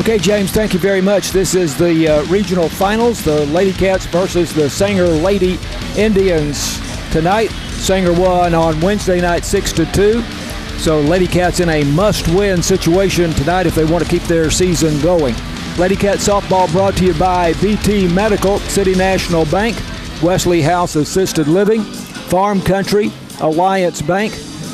Okay, James, thank you very much. This is the regional finals, the Lady Cats versus the Sanger Lady Indians tonight. Sanger won on Wednesday night 6-2. So Lady Cats in a must-win situation tonight if they want to keep their season going. Lady Cat softball brought to you by BT Medical, City National Bank, Wesley House Assisted Living, Farm Country, Alliance Bank,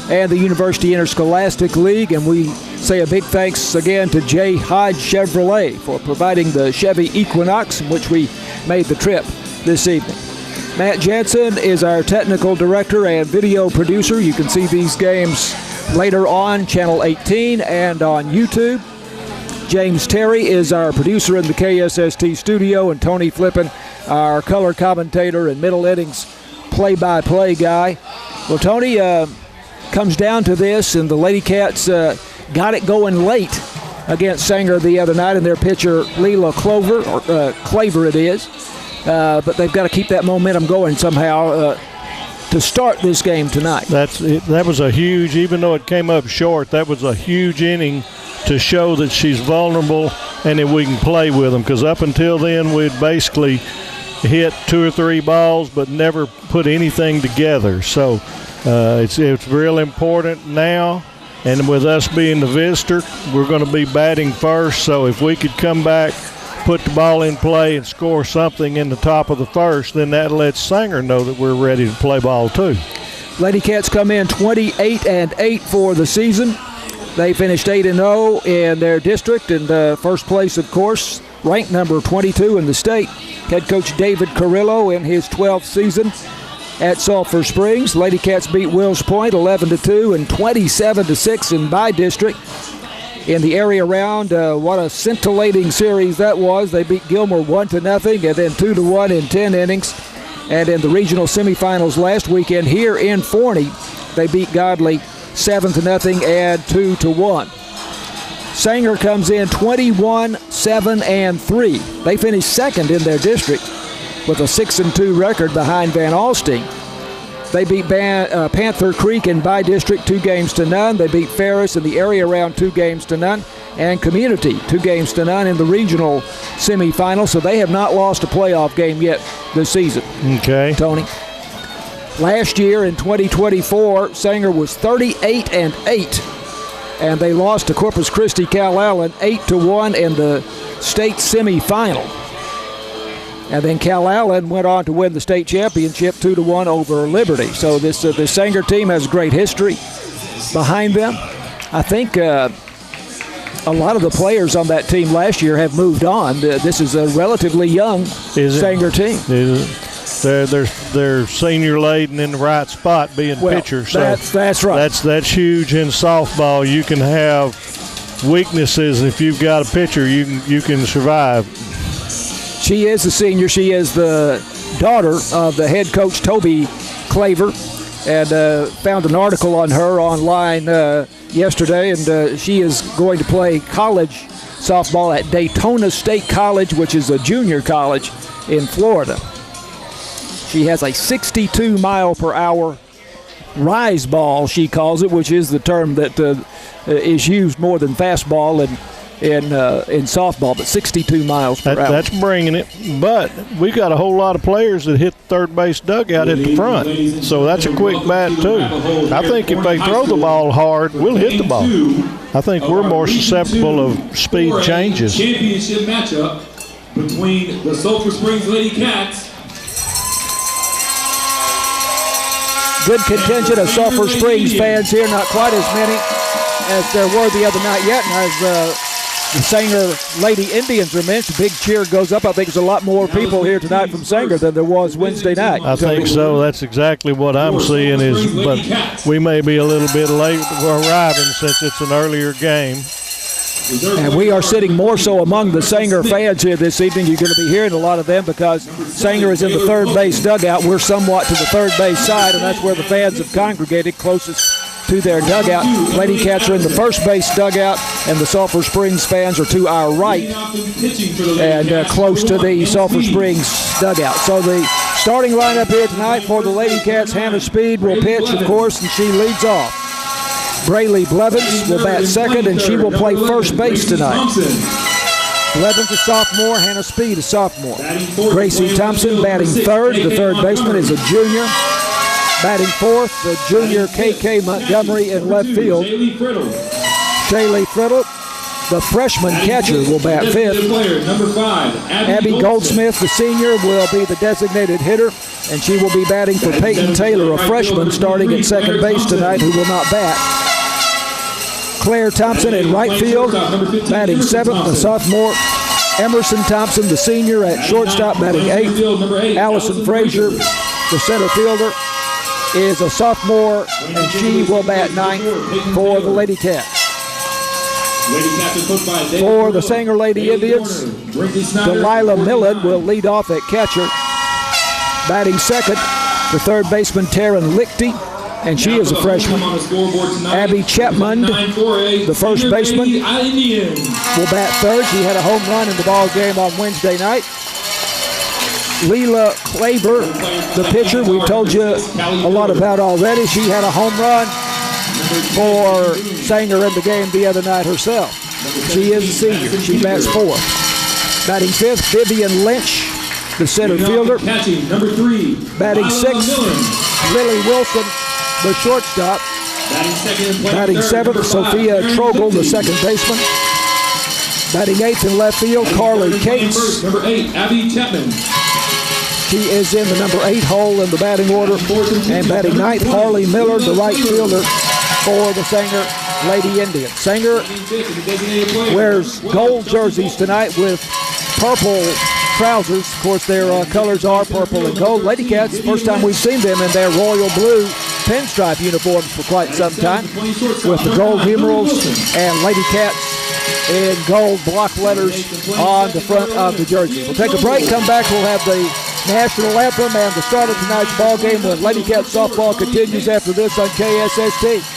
and the University Interscholastic League. And we say a big thanks again to J. Hodge Chevrolet for providing the Chevy Equinox, in which we made the trip this evening. Matt Jensen is our technical director and video producer. You can see these games later on Channel 18 and on YouTube. James Terry is our producer in the KSST studio, and Tony Flippin, our color commentator and middle innings play-by-play guy. Well, Tony, comes down to this, and the Lady Cats got it going late against Sanger the other night, and their pitcher Leela Claver it is. But they've got to keep that momentum going somehow to start this game tonight. That was a huge, even though it came up short, that was a huge inning to show that she's vulnerable and that we can play with them, because up until then we'd basically hit 2 or 3 balls but never put anything together. So it's real important now. And with us being the visitor, we're going to be batting first. So if we could come back, put the ball in play, and score something in the top of the first, then that lets Sanger know that we're ready to play ball too. Lady Cats come in 28-8 for the season. They finished 8-0 in their district, and first place, of course, ranked number 22 in the state. Head coach David Carrillo in his 12th season at Sulphur Springs. Lady Cats beat Wills Point 11-2 and 27-6 in by district. In the area round, what a scintillating series that was. They beat Gilmer 1-0 and then 2-1 in 10 innings. And in the regional semifinals last weekend here in Forney, they beat Godley 7-0 and 2-1. Sanger comes in 21-7-3. They finished second in their district with a 6-2 record behind Van Alstyne. They beat Panther Creek in by-district 2-0. They beat Ferris in the area round 2-0, and Community 2-0 in the regional semifinal. So they have not lost a playoff game yet this season. Okay. Tony. Last year in 2024, Sanger was 38-8, and they lost to Corpus Christi Calallen 8-1 in the state semifinal. And then Calallen went on to win the state championship 2-1 over Liberty. So this Sanger team has great history behind them. I think a lot of the players on that team last year have moved on. This is a relatively young Sanger team. They're senior laden in the right spot being pitchers. So that's right. That's huge in softball. You can have weaknesses. If you've got a pitcher, you can survive. She is a senior. She is the daughter of the head coach, Toby Claver, and found an article on her online yesterday, and she is going to play college softball at Daytona State College, which is a junior college in Florida. She has a 62-mile-per-hour rise ball, she calls it, which is the term that is used more than fastball in softball, but 62 miles per hour. That's bringing it. But we got a whole lot of players that hit third base dugout at the front, so that's a quick bat too. I think if they throw the ball hard, we'll hit the ball. I think we're more susceptible of speed changes. Championship matchup between the Sulphur Springs Lady Cats. Good contingent of Sulphur Springs fans here, not quite as many as there were the other night yet. And as the Sanger Lady Indians are mentioned, big cheer goes up. I think there's a lot more people here tonight from Sanger than there was Wednesday night. I think so. That's exactly what I'm seeing. But we may be a little bit late arriving since it's an earlier game. And we are sitting more so among the Sanger fans here this evening. You're going to be hearing a lot of them because Sanger is in the third base dugout. We're somewhat to the third base side, and that's where the fans have congregated closest to their dugout. Lady Cats are in the first base dugout, and the Sulphur Springs fans are to our right and close to the Sulphur Springs dugout. So the starting lineup here tonight for the Lady Cats, Hannah Speed will pitch, of course, and she leads off. Braylee Blevins will bat second, and she will play first base tonight. Levin's a sophomore. Hannah Speed, a sophomore. Batting fourth, Gracie Thompson batting third. The third baseman is a junior. Batting fourth, the junior KK Montgomery in left field. Shaylee Friddle, the freshman catcher, will bat fifth. Number 5, Abby Goldsmith, the senior, will be the designated hitter, and she will be batting for Peyton Taylor, a freshman, starting at second base tonight, who will not bat. Claire Thompson in right field, batting seventh, the sophomore. Emerson Thompson, the senior, at shortstop, batting eighth. Allison Frazier, the center fielder, is a sophomore, and she will bat ninth for the Lady Cats. For the Sanger Lady Indians, Delilah Millen will lead off at catcher. Batting second, the third baseman, Taryn Lichty, and she is a freshman. Abby Chapman, the first baseman, will bat third. She had a home run in the ball game on Wednesday night. Leela Klaber, the pitcher, we told you a lot about already. She had a home run for Sanger in the game the other night herself. She is a senior. She bats fourth. Batting fifth, Vivian Lynch, the center fielder. Number 3. Batting sixth, Lily Wilson, the shortstop. Batting seventh, Sophia Trogel, the second baseman. Batting eighth in left field, Carly Cates. Number 8, Abby Chapman. She is in the number 8 hole in the batting order. And batting ninth, Harley Miller, the right fielder for the Sanger Lady Indians. Sanger wears gold jerseys tonight with purple trousers. Of course, their colors are purple and gold. Lady Cats, first time we've seen them in their royal blue pinstripe uniforms for quite some time, with the gold numerals and Lady Cats in gold block letters on the front of the jersey. We'll take a break, come back, we'll have the national anthem and the start of tonight's ball game when Lady Cats softball continues after this on KSST.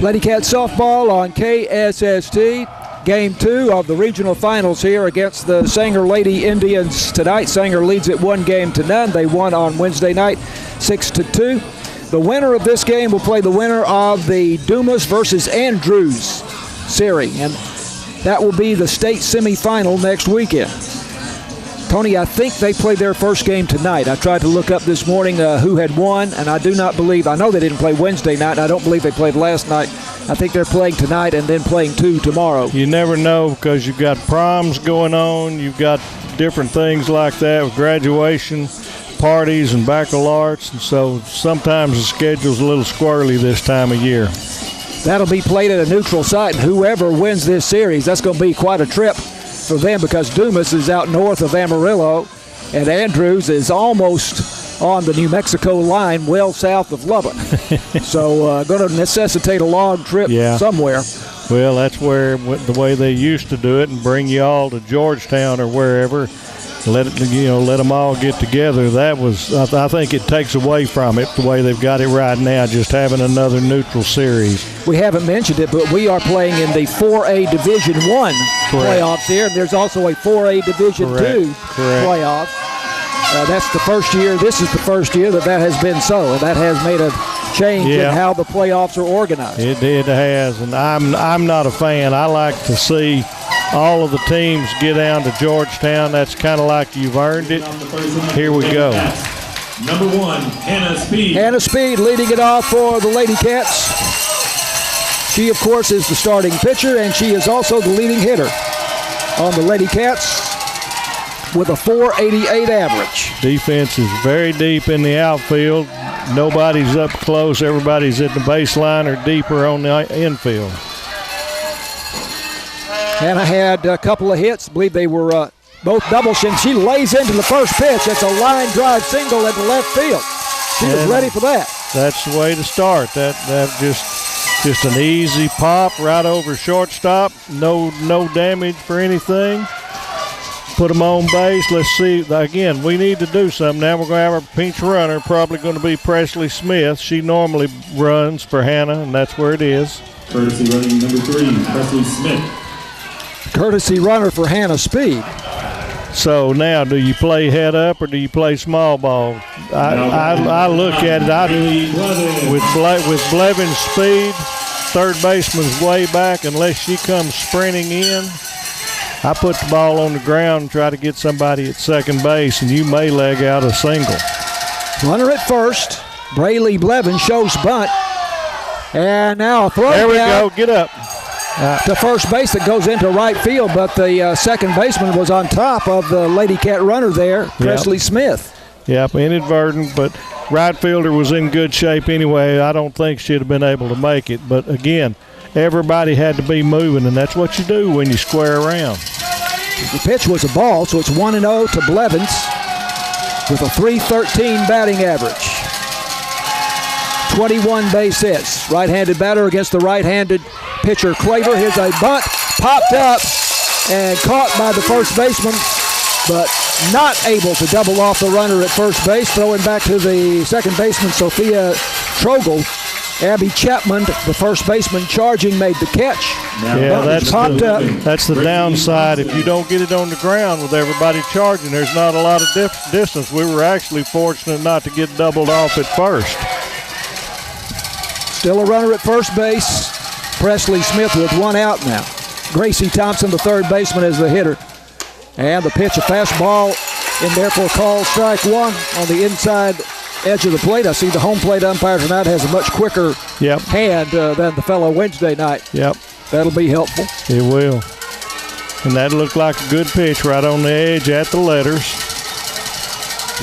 Lady Cats softball on KSST. Game 2 of the regional finals here against the Sanger Lady Indians tonight. Sanger leads it 1-0. They won on Wednesday night 6-2. The winner of this game will play the winner of the Dumas versus Andrews series, and that will be the state semifinal next weekend. Tony, I think they played their first game tonight. I tried to look up this morning who had won, and I do not believe, I know they didn't play Wednesday night, and I don't believe they played last night. I think they're playing tonight and then playing 2 tomorrow. You never know because you've got proms going on, you've got different things like that with graduation parties and baccalaureates, and so sometimes the schedule's a little squirrely this time of year. That'll be played at a neutral site, and whoever wins this series, that's going to be quite a trip for them because Dumas is out north of Amarillo and Andrews is almost on the New Mexico line, well south of Lubbock. So going to necessitate a long trip somewhere. Well, that's where the way they used to do it, and bring you all to Georgetown or wherever. Let them all get together. That was, I think it takes away from it the way they've got it right now, just having another neutral series. We haven't mentioned it, but we are playing in the 4A Division I playoffs here, and there's also a 4A Division II playoff. That's the first year. This is the first year that has been so, and that has made a change in how the playoffs are organized. It has, and I'm not a fan. I like to see all of the teams get down to Georgetown. That's kind of like you've earned it. Here we go. Number 1, Hannah Speed. Hannah Speed leading it off for the Lady Cats. She, of course, is the starting pitcher, and she is also the leading hitter on the Lady Cats with a .488 average. Defense is very deep in the outfield. Nobody's up close. Everybody's at the baseline or deeper on the infield. Hannah had a couple of hits. I believe they were both double shins. She lays into the first pitch. It's a line drive single at the left field. She was ready for that. That's the way to start. That just an easy pop right over shortstop. No damage for anything. Put them on base. Let's see. Again, we need to do something. Now we're going to have our pinch runner, probably going to be Presley Smith. She normally runs for Hannah, and that's where it is. Courtesy running number 3, Presley Smith. Courtesy runner for Hannah Speed. So now, do you play head up or do you play small ball? I look at it with Blevin's speed, third baseman's way back. Unless she comes sprinting in, I put the ball on the ground and try to get somebody at second base, and you may leg out a single. Runner at first. Braylee Blevin shows bunt. And now a throw. There we go. Get up. To first base that goes into right field, but the second baseman was on top of the Lady Cat runner there, Presley Smith. Yep, inadvertent, but right fielder was in good shape anyway. I don't think she'd have been able to make it. But again, everybody had to be moving, and that's what you do when you square around. The pitch was a ball, so it's 1-0 to Blevins with a .313 batting average. 21 base hits. Right-handed batter against the right-handed pitcher Claver. Here's a bunt, popped up and caught by the first baseman, but not able to double off the runner at first base. Throwing back to the second baseman, Sophia Trogel. Abby Chapman, the first baseman, charging, made the catch. Yeah, that's the downside. If you don't get it on the ground with everybody charging, there's not a lot of distance. We were actually fortunate not to get doubled off at first. Still a runner at first base. Presley Smith with one out now. Gracie Thompson, the third baseman, is the hitter. And the pitch, a fastball in there for call strike one on the inside edge of the plate. I see the home plate umpire tonight has a much quicker hand than the fellow Wednesday night. Yep. That'll be helpful. It will. And that looked like a good pitch right on the edge at the letters.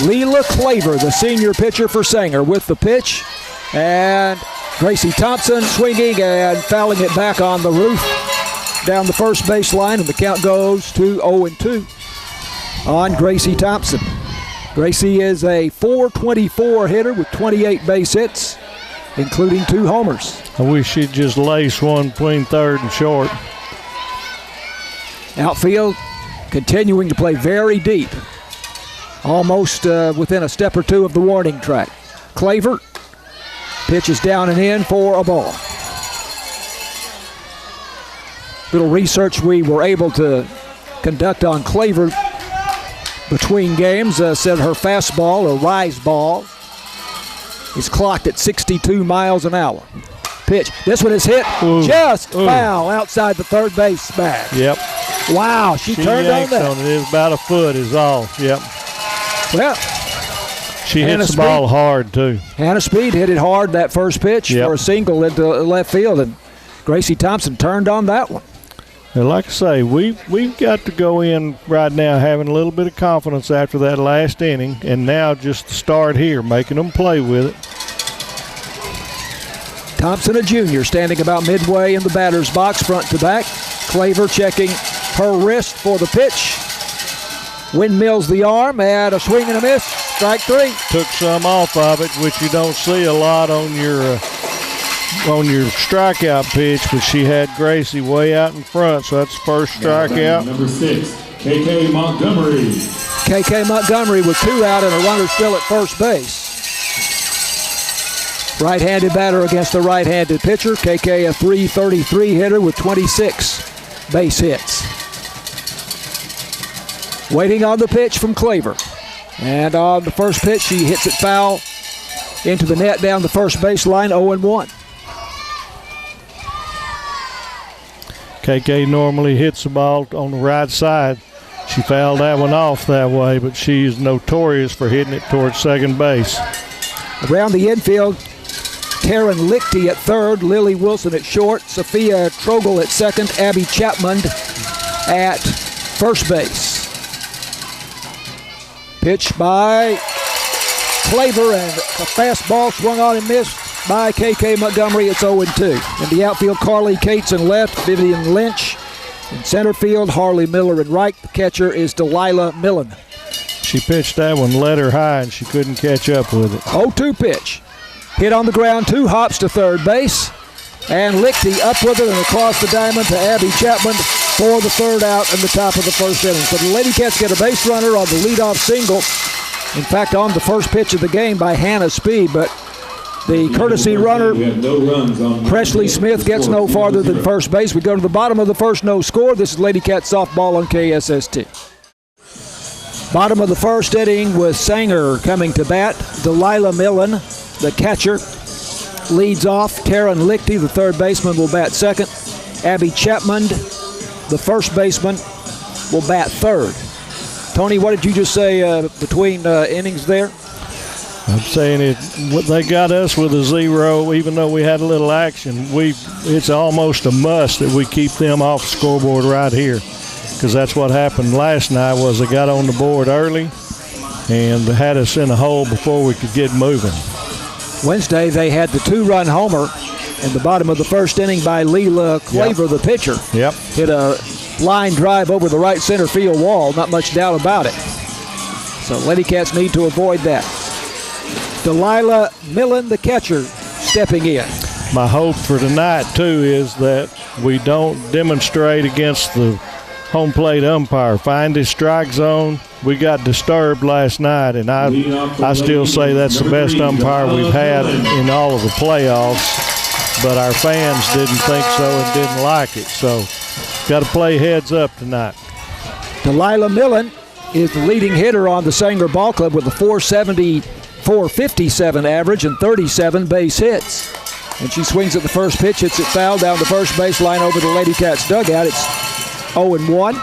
Leela Claver, the senior pitcher for Sanger, with the pitch. And Gracie Thompson swinging and fouling it back on the roof down the first base line, and the count goes to 0-2 on Gracie Thompson. Gracie is a .424 hitter with 28 base hits, including 2 homers. I wish she'd just lace one between third and short. Outfield continuing to play very deep, almost within a step or two of the warning track. Claver pitches down and in for a ball. Little research we were able to conduct on Claver between games said her fastball, or rise ball, is clocked at 62 miles an hour. Pitch. This one is hit foul outside the third base bag. Yep. Wow, she turned on that. It is about a foot is all. Yep. Well, she hits the ball hard too. Hannah Speed hit it hard that first pitch for a single into left field, and Gracie Thompson turned on that one. And like I say, we've got to go in right now having a little bit of confidence after that last inning, and now just start here, making them play with it. Thompson, a junior, standing about midway in the batter's box, front to back. Claver checking her wrist for the pitch. Windmills the arm, and a swing and a miss. Strike 3. Took some off of it, which you don't see a lot on your strikeout pitch, but she had Gracie way out in front, so that's the first strikeout. Number 6, KK Montgomery. KK Montgomery with 2 out and a runner still at first base. Right-handed batter against the right-handed pitcher. KK a .333 hitter with 26 base hits. Waiting on the pitch from Claver. And on the first pitch, she hits it foul into the net down the first base line, 0-1. KK normally hits the ball on the right side. She fouled that one off that way, but she's notorious for hitting it towards second base. Around the infield, Taryn Lichty at third, Lily Wilson at short, Sophia Trogel at second, Abby Chapman at first base. Pitch by Claver, and a fastball swung on and missed by KK Montgomery. It's 0-2. In the outfield, Carly Cates in left, Vivian Lynch. In center field, Harley Miller in right. The catcher is Delilah Millen. She pitched that one, led her high, and she couldn't catch up with it. 0-2 pitch. Hit on the ground, 2 hops to third base. And Lichty up with it and across the diamond to Abby Chapman for the third out in the top of the first inning. So the Lady Cats get a base runner on the leadoff single. In fact, on the first pitch of the game by Hannah Speed, but the courtesy runner, Presley Smith, gets no farther than first base. We go to the bottom of the first, no score. This is Lady Cat softball on KSST. Bottom of the first inning with Sanger coming to bat. Delilah Millen, the catcher, leads off. Taryn Lichty, the third baseman, will bat second. Abby Chapman, the first baseman, will bat third. Tony, what did you just say between innings there? I'm saying they got us with a 0, even though we had a little action. It's almost a must that we keep them off the scoreboard right here, because that's what happened last night. Was they got on the board early and had us in a hole before we could get moving. Wednesday they had the 2-run homer in the bottom of the first inning by Leela Claver, the pitcher. Yep. Hit a line drive over the right center field wall, not much doubt about it. So Lady Cats need to avoid that. Delilah Millen, the catcher, stepping in. My hope for tonight, too, is that we don't demonstrate against the home plate umpire. Find his strike zone. We got disturbed last night, and I still say that's the best umpire we've had in all of the playoffs, but our fans didn't think so and didn't like it. So got to play heads up tonight. Delilah Millen is the leading hitter on the Sanger Ball Club with a .457 average and 37 base hits. And she swings at the first pitch, hits it foul down the first baseline over the Lady Cats dugout. It's 0-1.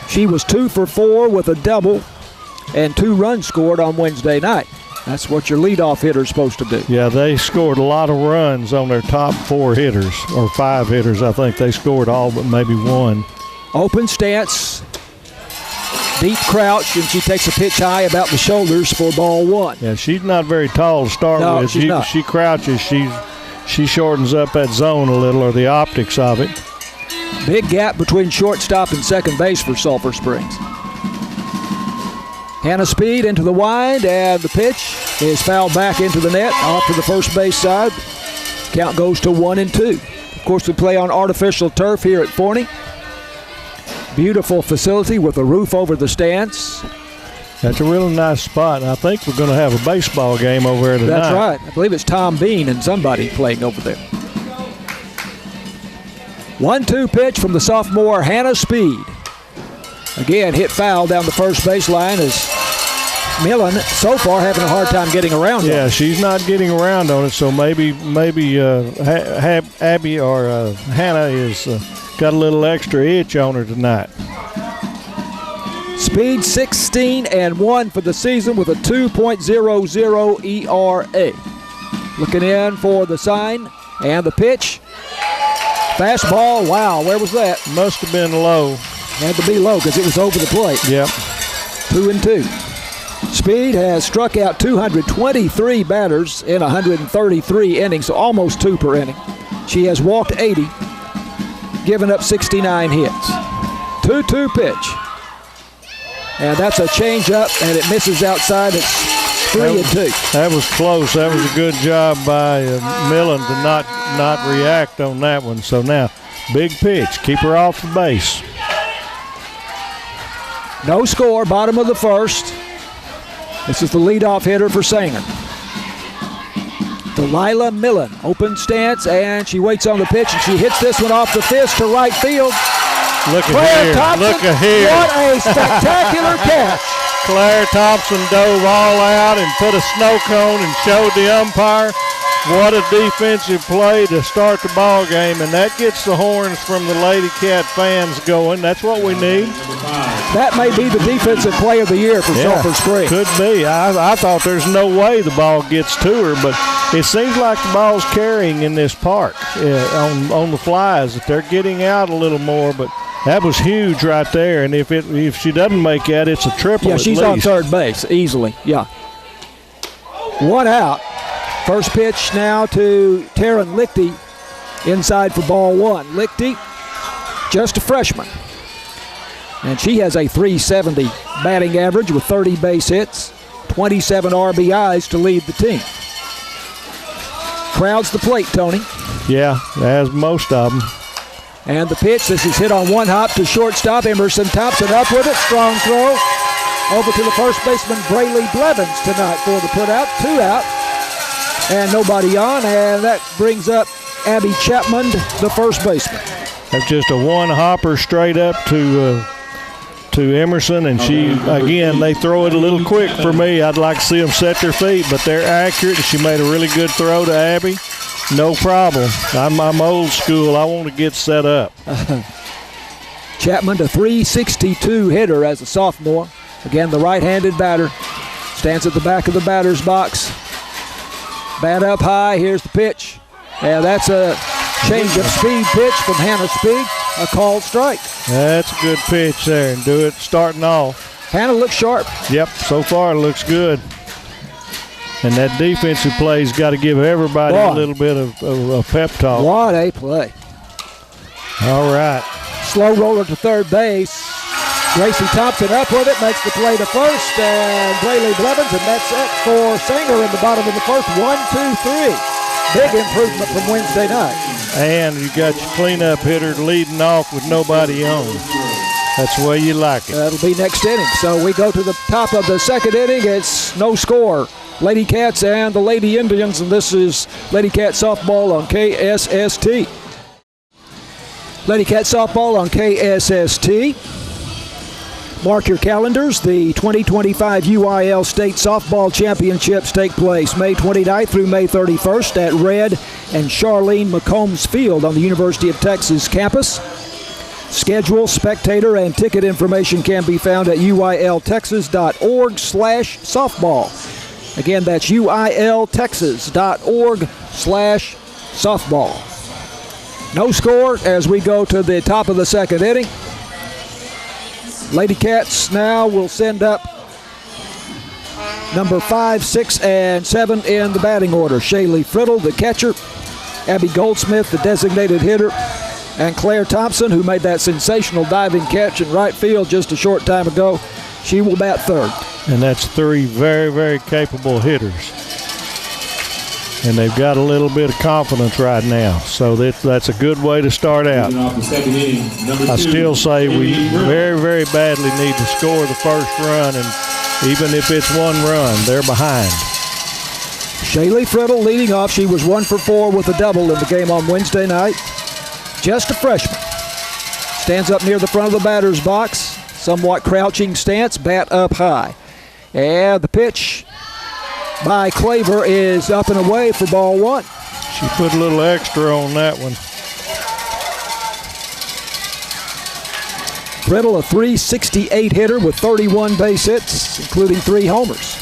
She was 2 for 4 with a double and 2 runs scored on Wednesday night. That's what your leadoff hitter is supposed to do. Yeah, they scored a lot of runs on their top 4 hitters, or 5 hitters. I think they scored all but maybe 1. Open stance, deep crouch, and she takes a pitch high about the shoulders for ball 1. Yeah, she's not very tall to start with. She's not. She crouches. She shortens up that zone a little, or the optics of it. Big gap between shortstop and second base for Sulphur Springs. Hannah Speed into the wind, and the pitch is fouled back into the net, off to the first base side. Count goes to 1-2. Of course, we play on artificial turf here at Forney. Beautiful facility with a roof over the stands. That's a really nice spot. I think we're going to have a baseball game over there tonight. That's right. I believe it's Tom Bean and somebody playing over there. 1-2 pitch from the sophomore Hannah Speed. Again, hit foul down the first baseline as Millen so far having a hard time getting around on it. Yeah, she's not getting around on it, so maybe Abby or Hannah is got a little extra itch on her tonight. Speed 16-1 for the season with a 2.00 ERA. Looking in for the sign and the pitch. Fastball, wow, where was that? Must have been low. Had to be low because it was over the plate. Yep. 2-2. Speed has struck out 223 batters in 133 innings, so almost 2 per inning. She has walked 80, given up 69 hits. 2-2 pitch. And that's a changeup, and it misses outside. It's 3-2. That was close. That was a good job by Millen to not react on that one. So now, big pitch. Keep her off the base. No score, bottom of the first. This is the leadoff hitter for Sanger. Delilah Millen, open stance, and she waits on the pitch, and she hits this one off the fist to right field. Look at here. Thompson, look at here. What a spectacular catch. Claire Thompson dove all out and put a snow cone and showed the umpire what a defensive play to start the ball game, and that gets the horns from the Lady Cat fans going. That's what we need. That may be the defensive play of the year for Sulphur Springs. Could be. I thought there's no way the ball gets to her, but it seems like the ball's carrying in this park on the flies, that they're getting out a little more, but that was huge right there. And if she doesn't make that, it's a triple. Yeah, she's on third base easily. Yeah. One out. First pitch now to Taryn Lichty inside for ball one. Lichty, just a freshman. And she has a .370 batting average with 30 base hits, 27 RBIs to lead the team. Crowds the plate, Tony. Yeah, as most of them. And the pitch, this is hit on one hop to shortstop. Emerson Thompson up with it. Strong throw. Over to the first baseman, Brayley Blevins tonight for the putout. 2 out. And nobody on. And that brings up Abby Chapman, the first baseman. That's just a one-hopper straight up to Emerson. And she, again, they throw it a little quick for me. I'd like to see them set their feet, but they're accurate. She made a really good throw to Abby. No problem. I'm old school. I want to get set up. Chapman, a .362 hitter as a sophomore. Again, the right-handed batter. Stands at the back of the batter's box. Bat up high. Here's the pitch. Yeah, that's a change of speed pitch from Hannah Speed. A called strike. That's a good pitch there, and do it starting off. Hannah looks sharp. Yep, so far it looks good. And that defensive play's got to give everybody a little bit of a pep talk. What a play. All right. Slow roller to third base. Gracie Thompson up with it, makes the play to first, and Brayley Blevins, and that's it for Sanger in the bottom of the first. 1-2-3. Big improvement from Wednesday night. And you got your cleanup hitter leading off with nobody on. That's the way you like it. That'll be next inning. So we go to the top of the second inning. It's no score. Lady Cats and the Lady Indians, and this is Lady Cat softball on KSST. Lady Cat softball on KSST. Mark your calendars. The 2025 UIL State Softball Championships take place May 29th through May 31st at Red and Charlene McCombs Field on the University of Texas campus. Schedule, spectator, and ticket information can be found at uiltexas.org/softball. Again, that's uiltexas.org/softball. No score as we go to the top of the second inning. Lady Cats now will send up number 5, 6, and 7 in the batting order. Shaylee Friddle, the catcher. Abby Goldsmith, the designated hitter. And Claire Thompson, who made that sensational diving catch in right field just a short time ago. She will bat third. And that's 3 very, very capable hitters. And they've got a little bit of confidence right now. So that's a good way to start out. I still say we very, very badly need to score the first run, and even if it's one run, they're behind. Shaylee Friddle leading off. She was 1 for 4 with a double in the game on Wednesday night. Just a freshman. Stands up near the front of the batter's box. Somewhat crouching stance, bat up high. And the pitch by Claver is up and away for ball one. She put a little extra on that one. Friddle, a .368 hitter with 31 base hits, including 3 homers.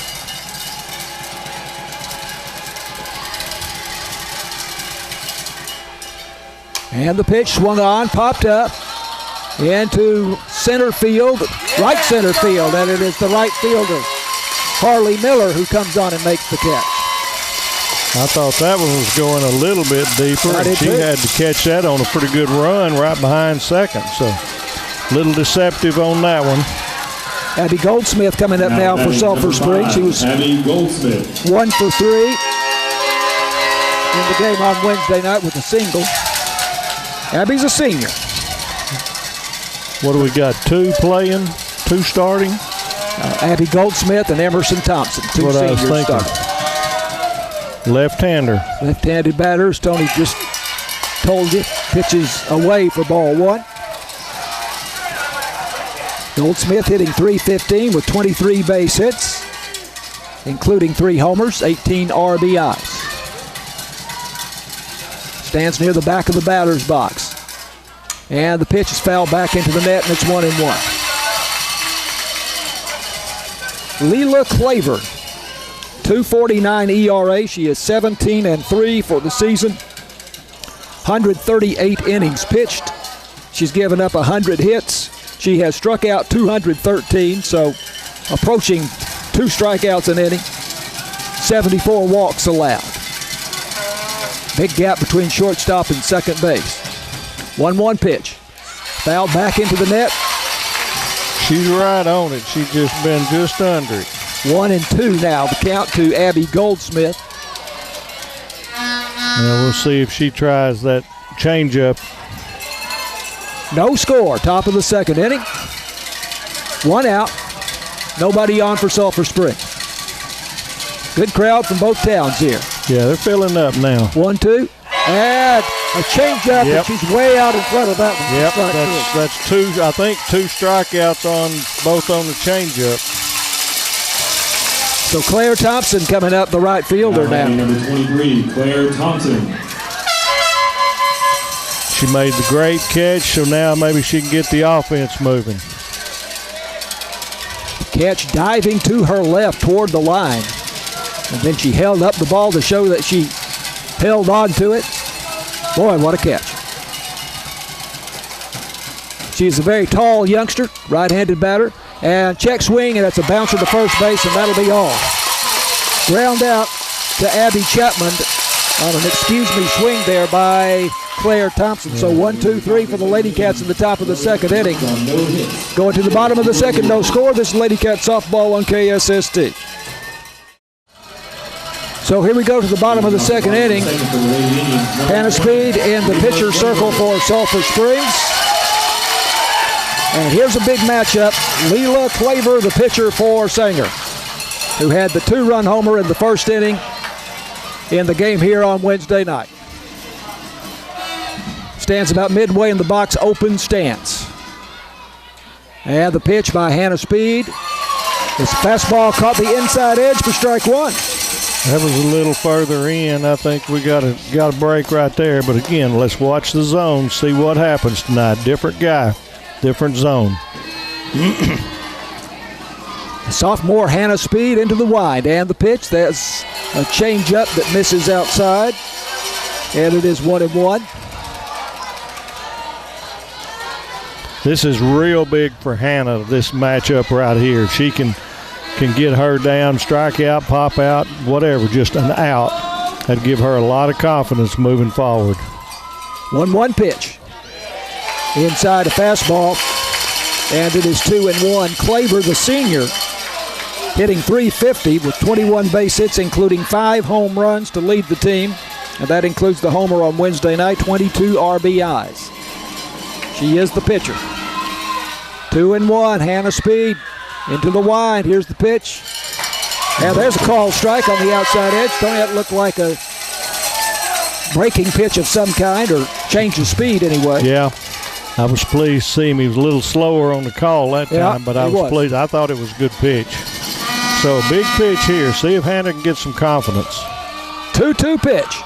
And the pitch swung on, popped up into center field, right center field, and it is the right fielder, Harley Miller, who comes on and makes the catch. I thought that one was going a little bit deeper, and she had to catch that on a pretty good run right behind second. So a little deceptive on that one. Abby Goldsmith coming up now for Sulphur Springs. She was 1 for 3 in the game on Wednesday night with a single. Abby's a senior. What do we got? 2 playing, 2 starting? Abby Goldsmith and Emerson Thompson, 2 seniors starting. Left-hander. Left-handed batters. Tony just told you. Pitches away for ball one. Goldsmith hitting .315 with 23 base hits, including 3 homers, 18 RBIs. Stands near the back of the batter's box. And the pitch is fouled back into the net, and it's 1-1. Leela Claver, 2.49 ERA. She is 17-3 for the season. 138 innings pitched. She's given up 100 hits. She has struck out 213, so approaching 2 strikeouts an inning. 74 walks allowed. Big gap between shortstop and second base. 1-1 pitch. Fouled back into the net. She's right on it. She's just been just under it. 1-2 now, the count to Abby Goldsmith. Now we'll see if she tries that changeup. No score, top of the second inning. 1 out, nobody on for Sulphur Springs. Good crowd from both towns here. Yeah, they're filling up now. 1-2, and a changeup, and she's way out in front of that one. Yep, that's 2, I think 2 strikeouts on both on the changeup. So Claire Thompson coming up, the right fielder now. Number 23, Claire Thompson. She made the great catch, so now maybe she can get the offense moving. Catch diving to her left toward the line. And then she held up the ball to show that she held on to it. Boy, what a catch. She's a very tall youngster, right-handed batter. And check swing, and it's a bouncer to first base, and that'll be all. Ground out to Abby Chapman on an excuse-me swing there by Claire Thompson. So 1-2-3 for the Lady Cats in the top of the second inning. Going to the bottom of the second, no score. This is Lady Cat softball on KSST. So here we go to the bottom of the second inning. Hannah Speed in the pitcher circle for Sulphur Springs. And here's a big matchup. Leela Claver, the pitcher for Sanger, who had the 2-run homer in the first inning in the game here on Wednesday night. Stands about midway in the box, open stance. And the pitch by Hannah Speed. This fastball caught the inside edge for strike 1. That was a little further in. I think we got a break right there. But again, let's watch the zone, see what happens tonight. Different guy. Different zone. Sophomore Hannah Speed into the wide, and the pitch. That's a changeup that misses outside, and it is 1-1. This is real big for Hannah, this matchup right here. If she can get her down, strike out, pop out, whatever, just an out, that'd give her a lot of confidence moving forward. 1-1 pitch. Inside a fastball, and it is 2-1. Claver, the senior, hitting .350 with 21 base hits, including 5 home runs to lead the team. And that includes the homer on Wednesday night, 22 RBIs. She is the pitcher. 2-1, Hannah Speed into the wind. Here's the pitch. And there's a called strike on the outside edge. Don't that look like a breaking pitch of some kind, or change of speed anyway? Yeah. I was pleased to see him. He was a little slower on the call that time, but I was pleased. I thought it was a good pitch. So a big pitch here. See if Hannah can get some confidence. 2-2 pitch.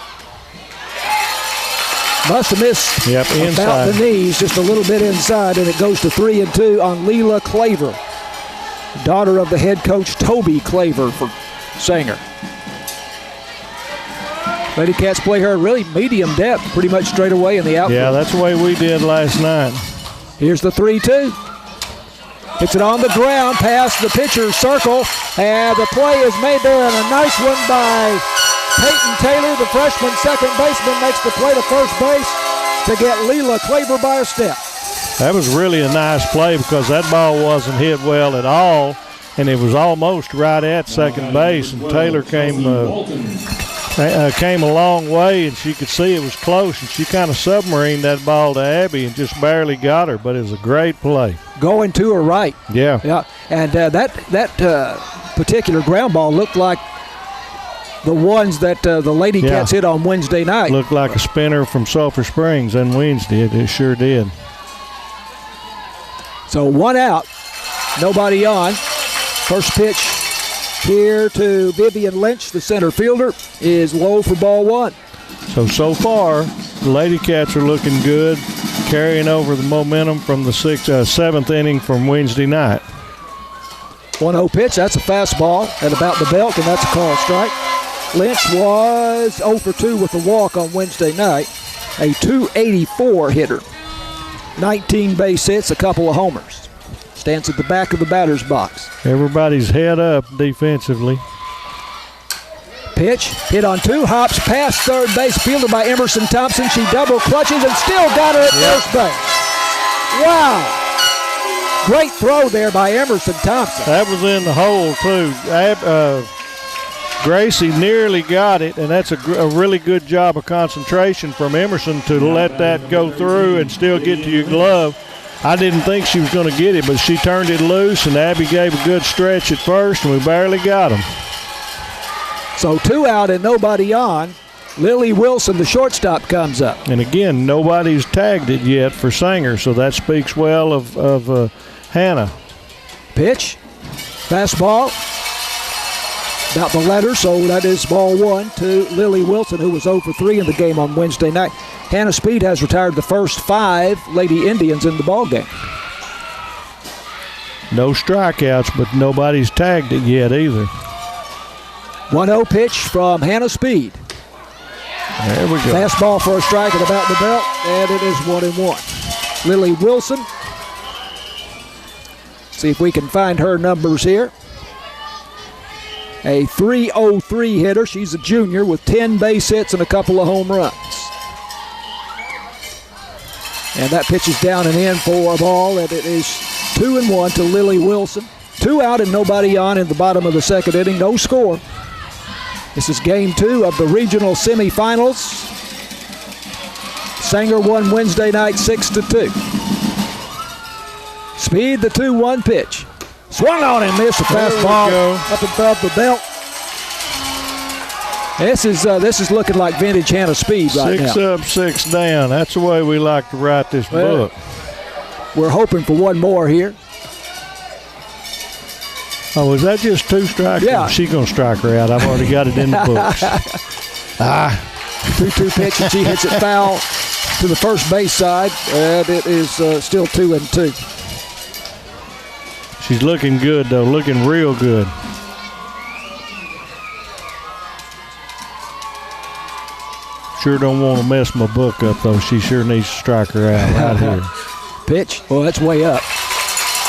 Must have missed about the knees, just a little bit inside, and it goes to 3-2 on Leela Claver, daughter of the head coach Toby Claver for Sanger. Lady Cats play her really medium depth, pretty much straight away in the outfield. Yeah, that's the way we did last night. Here's the 3-2. Hits it on the ground, past the pitcher's circle, and the play is made there, and a nice one by Peyton Taylor, the freshman second baseman, makes the play to first base to get Leela Claver by a step. That was really a nice play because that ball wasn't hit well at all, and it was almost right at second base, and Taylor came a long way, and she could see it was close, and she kind of submarined that ball to Abby and just barely got her, but it was a great play. Going to her right. Yeah. And that particular ground ball looked like the ones that the Lady Cats hit on Wednesday night. Looked like a spinner from Sulphur Springs on Wednesday. It sure did. So 1 out, nobody on. First pitch here to Vivian Lynch, the center fielder, is low for ball 1. So far, the Lady Cats are looking good, carrying over the momentum from the 7th inning from Wednesday night. 1-0 pitch. That's a fastball at about the belt, and that's a called strike. Lynch was 0 for 2 with a walk on Wednesday night. A .284 hitter. 19 base hits, a couple of homers. Stands at the back of the batter's box. Everybody's head up defensively. Pitch, hit on 2, hops past third base, fielded by Emerson Thompson. She double clutches and still got her at first base. Wow. Great throw there by Emerson Thompson. That was in the hole, too. Gracie nearly got it, and that's a really good job of concentration from Emerson to let that go through and still get to your glove. I didn't think she was going to get it, but she turned it loose, and Abby gave a good stretch at first, and we barely got him. So 2 out and nobody on. Lily Wilson, the shortstop, comes up. And again, nobody's tagged it yet for Sanger, so that speaks well of Hannah. Pitch, fastball, about the letter, so that is ball 1 to Lily Wilson, who was 0 for 3 in the game on Wednesday night. Hannah Speed has retired the first 5 Lady Indians in the ballgame. No strikeouts, but nobody's tagged it yet either. 1-0 pitch from Hannah Speed. There we go. Fastball for a strike at about the belt, and it is 1-1. Lily Wilson. See if we can find her numbers here. A .303 hitter. She's a junior with 10 base hits and a couple of home runs. And that pitch is down and in for a ball, and it is 2-1 to Lily Wilson. 2 out and nobody on in the bottom of the second inning. No score. This is game 2 of the regional semifinals. Sanger won Wednesday night 6-2. Speed, the 2-1 pitch. Swung on and missed a fastball up above the belt. This is looking like vintage Hannah Speed right now. 6 up, 6 down. That's the way we like to write this book. We're hoping for one more here. Oh, is that just 2 strikes? Yeah. She's going to strike her out. I've already got it in the books. 2-2 pitch, and she hits it foul to the first base side, and it is still 2-2. She's looking good, though, looking real good. Sure don't want to mess my book up, though. She sure needs to strike her out right here. Pitch, well, that's way up.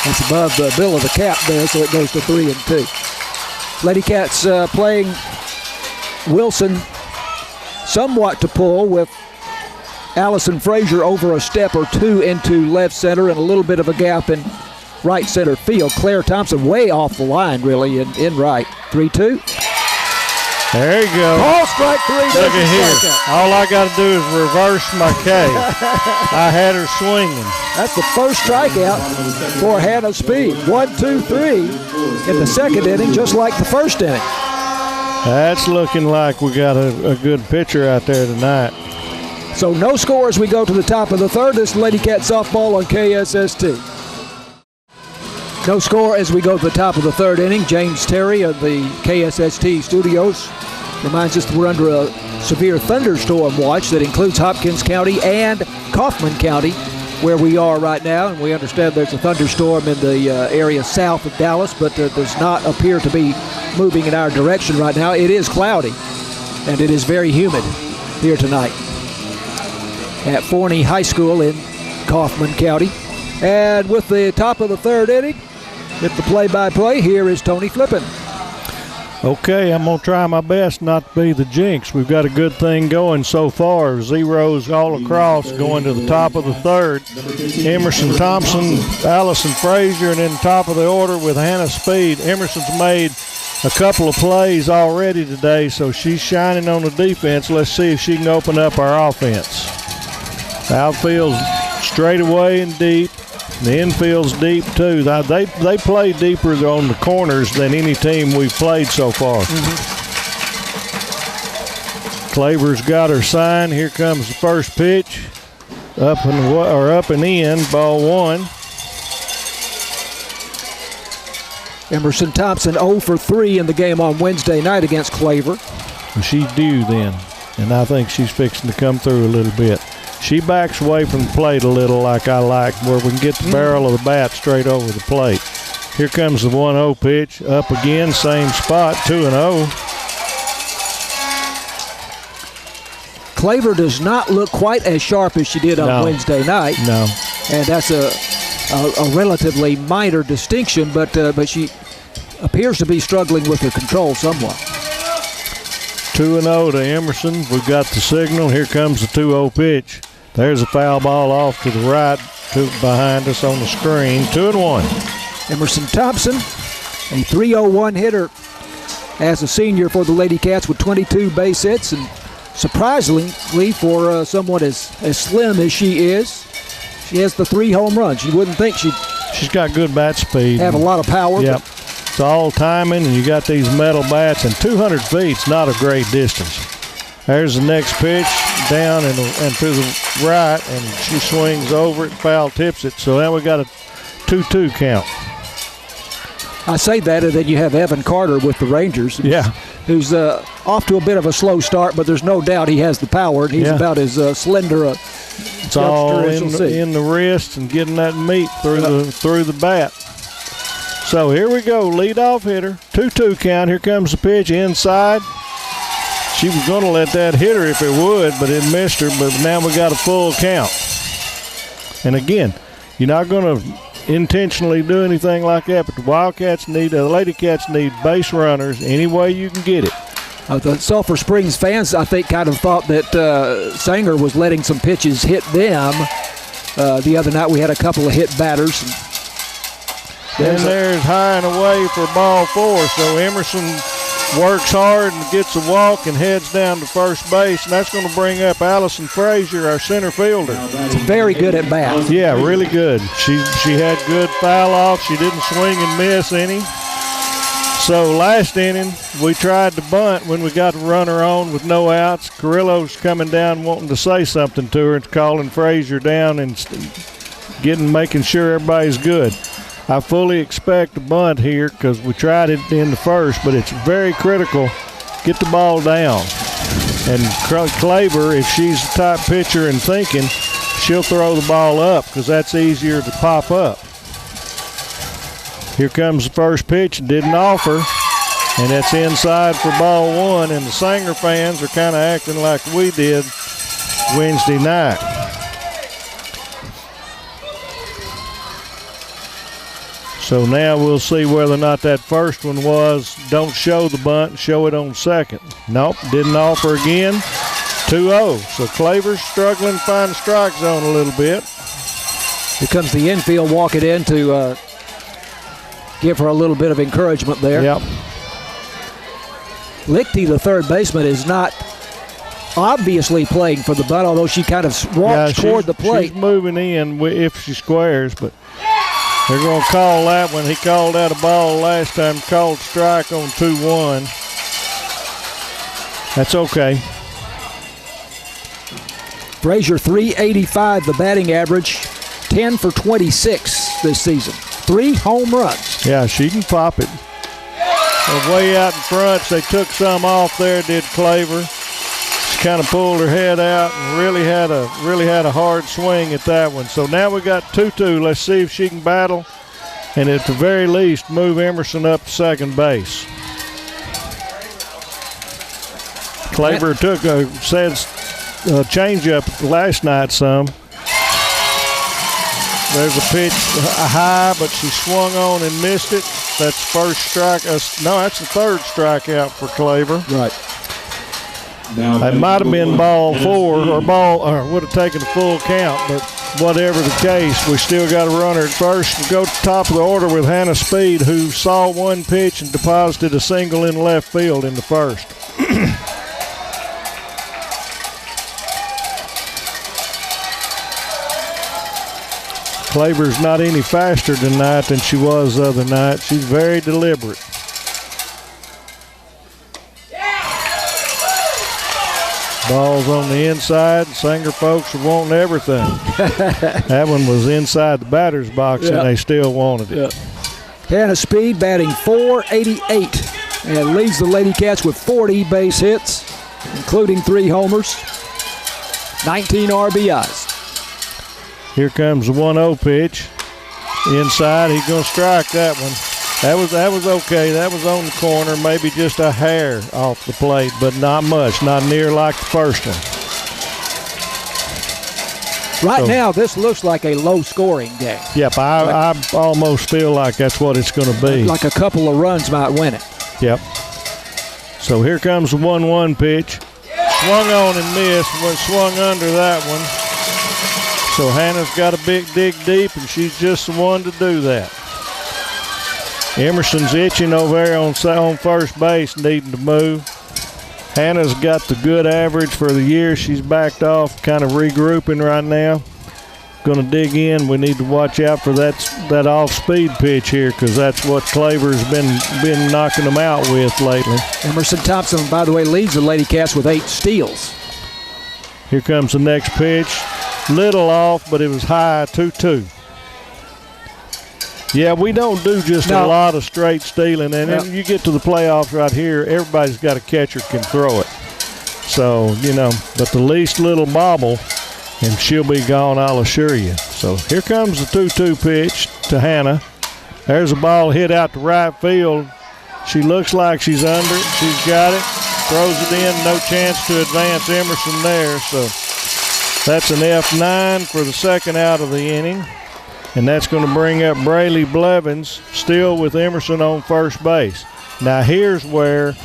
That's above the bill of the cap there, so it goes to 3-2. Lady Cats playing Wilson somewhat to pull with Allison Frazier over a step or 2 into left center and a little bit of a gap in right center field. Claire Thompson way off the line, really, in right. 3-2. There you go. Ball strike 3. Look at here. All I got to do is reverse my K. I had her swinging. That's the first strikeout for Hannah Speed. 1, 2, 3 in the second inning, just like the first inning. That's looking like we got a good pitcher out there tonight. So no score as we go to the top of the third. This is Lady Cat softball on KSST. No score as we go to the top of the third inning. James Terry of the KSST studios reminds us that we're under a severe thunderstorm watch that includes Hopkins County and Kaufman County, where we are right now. And we understand there's a thunderstorm in the area south of Dallas, but does not appear to be moving in our direction right now. It is cloudy, and it is very humid here tonight at Forney High School in Kaufman County. And with the top of the third inning, with the play-by-play, here is Tony Flippin. Okay, I'm going to try my best not to be the jinx. We've got a good thing going so far. Zeros all across going to the top of the third. Emerson Thompson, Allison Frazier, and then top of the order with Hannah Speed. Emerson's made a couple of plays already today, so she's shining on the defense. Let's see if she can open up our offense. The outfield's straight away and deep. The infield's deep, too. They play deeper on the corners than any team we've played so far. Claver's got her sign. Here comes the first pitch. Up and in, ball 1. Emerson Thompson 0 for 3 in the game on Wednesday night against Claver. She's due then, and I think she's fixing to come through a little bit. She backs away from the plate a little like I like, where we can get the barrel of the bat straight over the plate. Here comes the 1-0 pitch. Up again, same spot, 2-0. Claver does not look quite as sharp as she did on Wednesday night. No. And that's a relatively minor distinction, but she appears to be struggling with her control somewhat. 2-0 to Emerson. We've got the signal. Here comes the 2-0 pitch. There's a foul ball off to the right, behind us on the screen. 2-1. Emerson Thompson, a .301 hitter as a senior for the Lady Cats with 22 base hits, and surprisingly for someone as slim as she is, she has the 3 home runs. You wouldn't think she's got good bat speed. Have a lot of power. Yep. It's all timing, and you got these metal bats, and 200 feet's not a great distance. There's the next pitch, down and to the right, and she swings over it, foul tips it. So now we got a 2-2 count. I say that, and then you have Evan Carter with the Rangers. Who's off to a bit of a slow start, but there's no doubt he has the power, and he's about as slender a it's all in the wrist and getting that meat through the bat. So here we go, leadoff hitter, 2-2 count. Here comes the pitch inside. She was going to let that hit her if it would, but it missed her. But now we got a full count. And again, you're not going to intentionally do anything like that, but the Lady Cats need base runners any way you can get it. The Sulphur Springs fans, I think, kind of thought that Sanger was letting some pitches hit them. The other night we had a couple of hit batters. And there's high and away for ball 4. So Emerson works hard and gets a walk and heads down to first base, and that's going to bring up Allison Frazier, our center fielder. It's very good at bat. Yeah, really good. She had good foul off. She didn't swing and miss any. So last inning, we tried to bunt when we got a runner on with no outs. Carrillo's coming down wanting to say something to her and calling Frazier down and making sure everybody's good. I fully expect a bunt here because we tried it in the first, but it's very critical. Get the ball down. And Claver, if she's the type pitcher and thinking, she'll throw the ball up because that's easier to pop up. Here comes the first pitch, didn't offer, and that's inside for ball 1, and the Sanger fans are kind of acting like we did Wednesday night. So now we'll see whether or not that first one was, don't show the bunt, show it on second. Nope, didn't offer again. 2-0. So Claver's struggling to find the strike zone a little bit. Here comes the infield walking in to give her a little bit of encouragement there. Yep. Lichty, the third baseman, is not obviously playing for the bunt, although she kind of walks toward the plate. She's moving in if she squares, but they're going to call that one. He called out a ball last time, called strike on 2-1. That's okay. Frazier, .385, the batting average, 10 for 26 this season. 3 home runs. Yeah, she can pop it. Way out in front, they took some off there, did Claver. She kind of pulled her head out and really had a hard swing at that one. So now we got 2-2. Let's see if she can battle and at the very least move Emerson up to second base. Claver took a change-up last night some. There's a pitch high, but she swung on and missed it. That's first strike. No, that's the third strikeout for Claver. Right. It might have been ball 4 or would have taken a full count, but whatever the case, we still got a runner at first. We go to the top of the order with Hannah Speed, who saw one pitch and deposited a single in left field in the first. Claver's not any faster tonight than she was the other night. She's very deliberate. Ball's on the inside. Sanger folks are wanting everything. That one was inside the batter's box, and they still wanted it. Hannah Speed batting .488 and leads the Lady Cats with 40 base hits, including 3 homers, 19 RBIs. Here comes the 1-0 pitch. Inside, he's going to strike that one. That was okay. That was on the corner, maybe just a hair off the plate, but not much, not near like the first one. Right now, this looks like a low-scoring game. Yep, I almost feel like that's what it's going to be. Like a couple of runs might win it. Yep. So here comes the 1-1 pitch. Swung on and missed, went swung under that one. So Hannah's got a big dig deep, and she's just the one to do that. Emerson's itching over there on first base, needing to move. Hannah's got the good average for the year. She's backed off, kind of regrouping right now. Going to dig in. We need to watch out for that off-speed pitch here, because that's what Claver's been knocking them out with lately. Emerson Thompson, by the way, leads the Lady Cats with 8 steals. Here comes the next pitch. Little off, but it was high, 2-2. Yeah, we don't do just a lot of straight stealing, and then you get to the playoffs right here, everybody's got a catcher can throw it. So, but the least little bobble, and she'll be gone, I'll assure you. So here comes the 2-2 pitch to Hannah. There's a ball hit out to right field. She looks like she's under it. She's got it. Throws it in. No chance to advance Emerson there. So that's an F9 for the second out of the inning. And that's going to bring up Braylee Blevins, still with Emerson on first base. Now here's where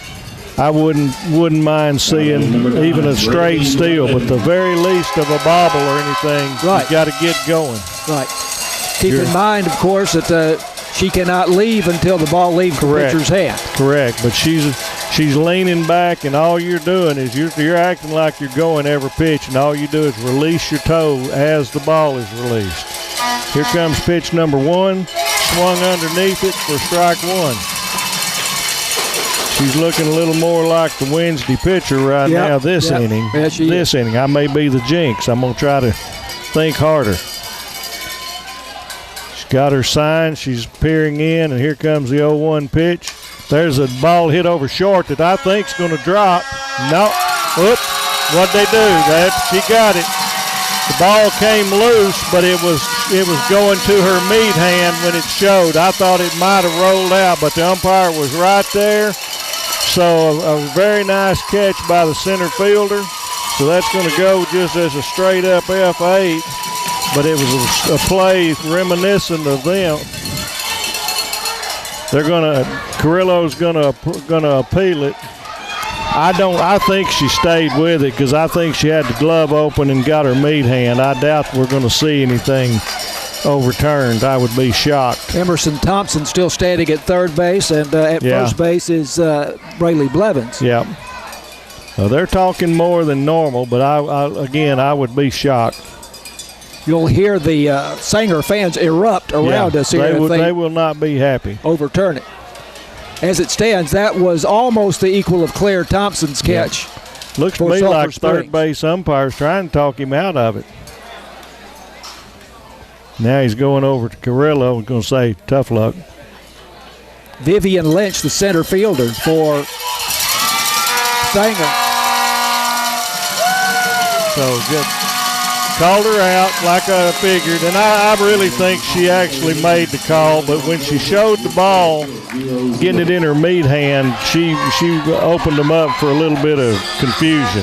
I wouldn't mind seeing even a straight steal, but the very least of a bobble or anything, you got to get going. Right. Keep in mind, of course, that she cannot leave until the ball leaves the pitcher's hand. Correct, but she's leaning back, and all you're doing is you're acting like you're going every pitch, and all you do is release your toe as the ball is released. Here comes pitch number 1, swung underneath it for strike 1. She's looking a little more like the Wednesday pitcher right now this inning. Yeah, this inning. I may be the jinx. I'm going to try to think harder. She's got her sign. She's peering in, and here comes the 0-1 pitch. There's a ball hit over short that I think's going to drop. No. Whoop. What'd they do? She got it. The ball came loose, but it was going to her meat hand when it showed. I thought it might have rolled out, but the umpire was right there. So a very nice catch by the center fielder. So that's going to go just as a straight-up F8, but it was a play reminiscent of them. Carrillo's gonna appeal it. I think she stayed with it because I think she had the glove open and got her meat hand. I doubt we're going to see anything overturned. I would be shocked. Emerson Thompson still standing at third base, and at first base is Braylee Blevins. Yeah. Well, they're talking more than normal, but I would be shocked. You'll hear the Sanger fans erupt around us here. They will not be happy. Overturn it. As it stands, that was almost the equal of Claire Thompson's catch. Looks to me like third base umpire's trying to talk him out of it. Now he's going over to Carrillo and going to say, tough luck. Vivian Lynch, the center fielder for Sanger. So good. Called her out like I figured, and I really think she actually made the call, but when she showed the ball, getting it in her meat hand, she opened them up for a little bit of confusion.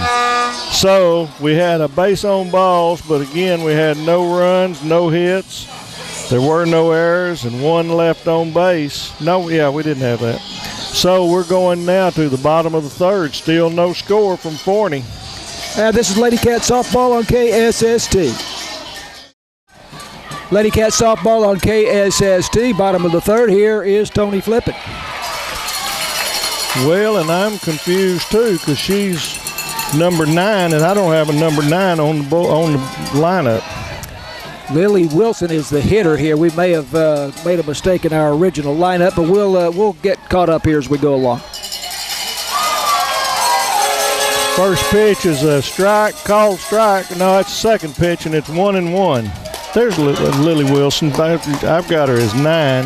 So we had a base on balls, but again, we had no runs, no hits. There were no errors, and 1 left on base. We didn't have that. So we're going now to the bottom of the third. Still no score from Forney. This is Lady Cat Softball on KSST. Lady Cat Softball on KSST. Bottom of the third. Here is Tony Flippin. Well, and I'm confused too because she's number 9, and I don't have a number 9 on the lineup. Lily Wilson is the hitter here. We may have made a mistake in our original lineup, but we'll get caught up here as we go along. First pitch is a strike, called strike. No, it's second pitch, and it's 1-1. There's Lily Wilson. I've got her as 9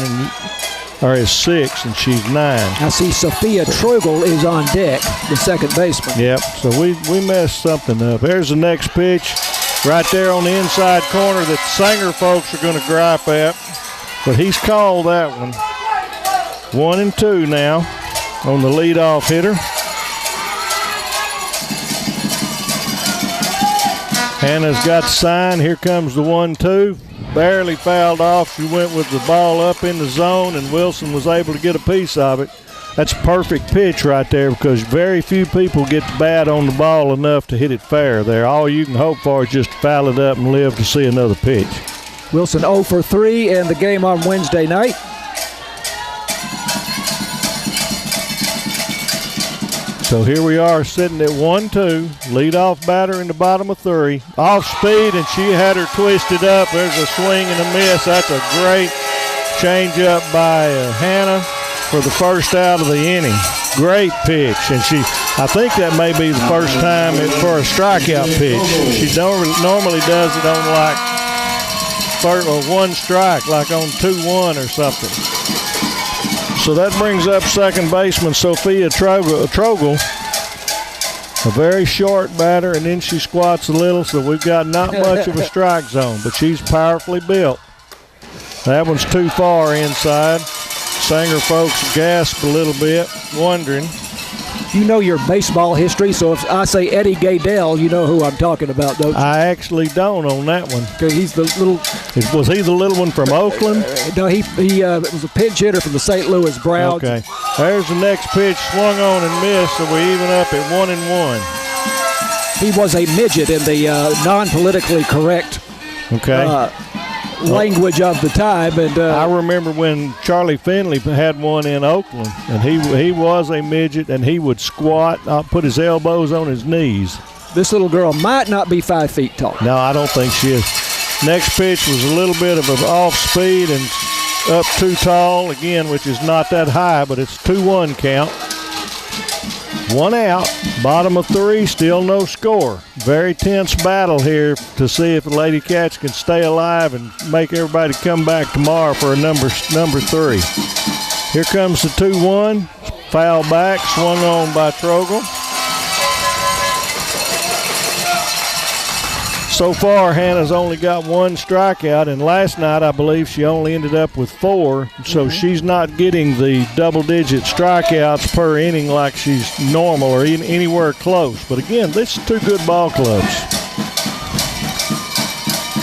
or as 6, and she's 9. I see Sophia Trugel is on deck, the second baseman. Yep, so we messed something up. There's the next pitch right there on the inside corner that the Sanger folks are going to gripe at, but he's called that one. 1-2 now on the leadoff hitter. Hannah's got the sign. Here comes the 1-2. Barely fouled off. She went with the ball up in the zone, and Wilson was able to get a piece of it. That's a perfect pitch right there because very few people get the bat on the ball enough to hit it fair there. All you can hope for is just to foul it up and live to see another pitch. Wilson 0 for 3 in the game on Wednesday night. So here we are sitting at 1-2. Leadoff batter in the bottom of 3. Off speed, and she had her twisted up. There's a swing and a miss. That's a great change-up by Hannah for the first out of the inning. Great pitch, and I think that may be the first time for a strikeout pitch. She normally does it on like one strike, like on 2-1 or something. So that brings up second baseman Sophia Trogel, a very short batter, and then she squats a little, so we've got not much of a strike zone, but she's powerfully built. That one's too far inside. Sanger folks gasped a little bit, wondering. You know your baseball history, so if I say Eddie Gaedel, you know who I'm talking about, don't you? I actually don't on that one. Okay, he's the little. Was he the little one from Oakland? No, he was a pinch hitter from the St. Louis Browns. Okay, there's the next pitch, swung on and missed, so we even up at 1-1. He was a midget in the non-politically correct. Okay. Language of the time, and I remember when Charlie Finley had one in Oakland, and he was a midget, and he would squat, put his elbows on his knees. This little girl might not be 5 feet tall. No, I don't think she is. Next pitch was a little bit of an off speed and up too tall again, which is not that high, but it's 2-1 count. 1 out, bottom of 3, still no score. Very tense battle here to see if the Lady Cats can stay alive and make everybody come back tomorrow for a number 3. Here comes the 2-1, foul back, swung on by Trogel. So far, Hannah's only got 1 strikeout, and last night I believe she only ended up with 4, so she's not getting the double-digit strikeouts per inning like she's normal or anywhere close. But again, this is 2 good ball clubs.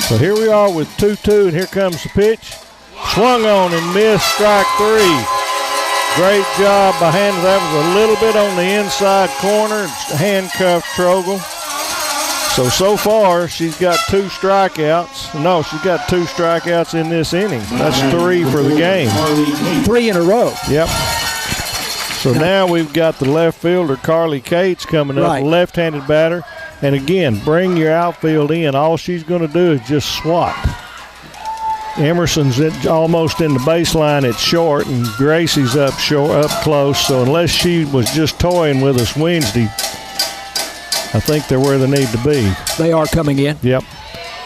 So here we are with 2-2, and here comes the pitch. Swung on and missed, strike 3. Great job by Hannah. That was a little bit on the inside corner, handcuffed Trogel. So far, she's got 2 strikeouts. No, she's got 2 strikeouts in this inning. That's 3 for the game. 3 in a row. Yep. So now we've got the left fielder, Carly Cates, coming up, right. Left-handed batter. And again, bring your outfield in. All she's going to do is just swat. Emerson's almost in the baseline at short, and Gracie's up close. So unless she was just toying with us Wednesday, I think they're where they need to be. They are coming in. Yep.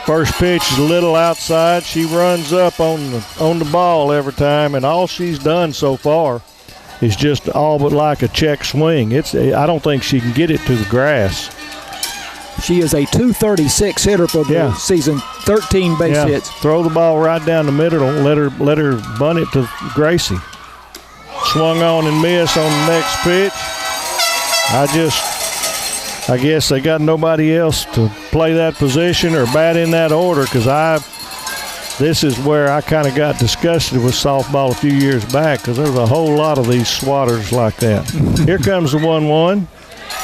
First pitch is a little outside. She runs up on the ball every time, and all she's done so far is just all but like a check swing. I don't think she can get it to the grass. She is a .236 hitter for the season, 13 base hits. Throw the ball right down the middle. Let her bunt it to Gracie. Swung on and missed on the next pitch. I guess they got nobody else to play that position or bat in that order, because this is where I kind of got disgusted with softball a few years back, because there's a whole lot of these swatters like that. Here comes the 1-1.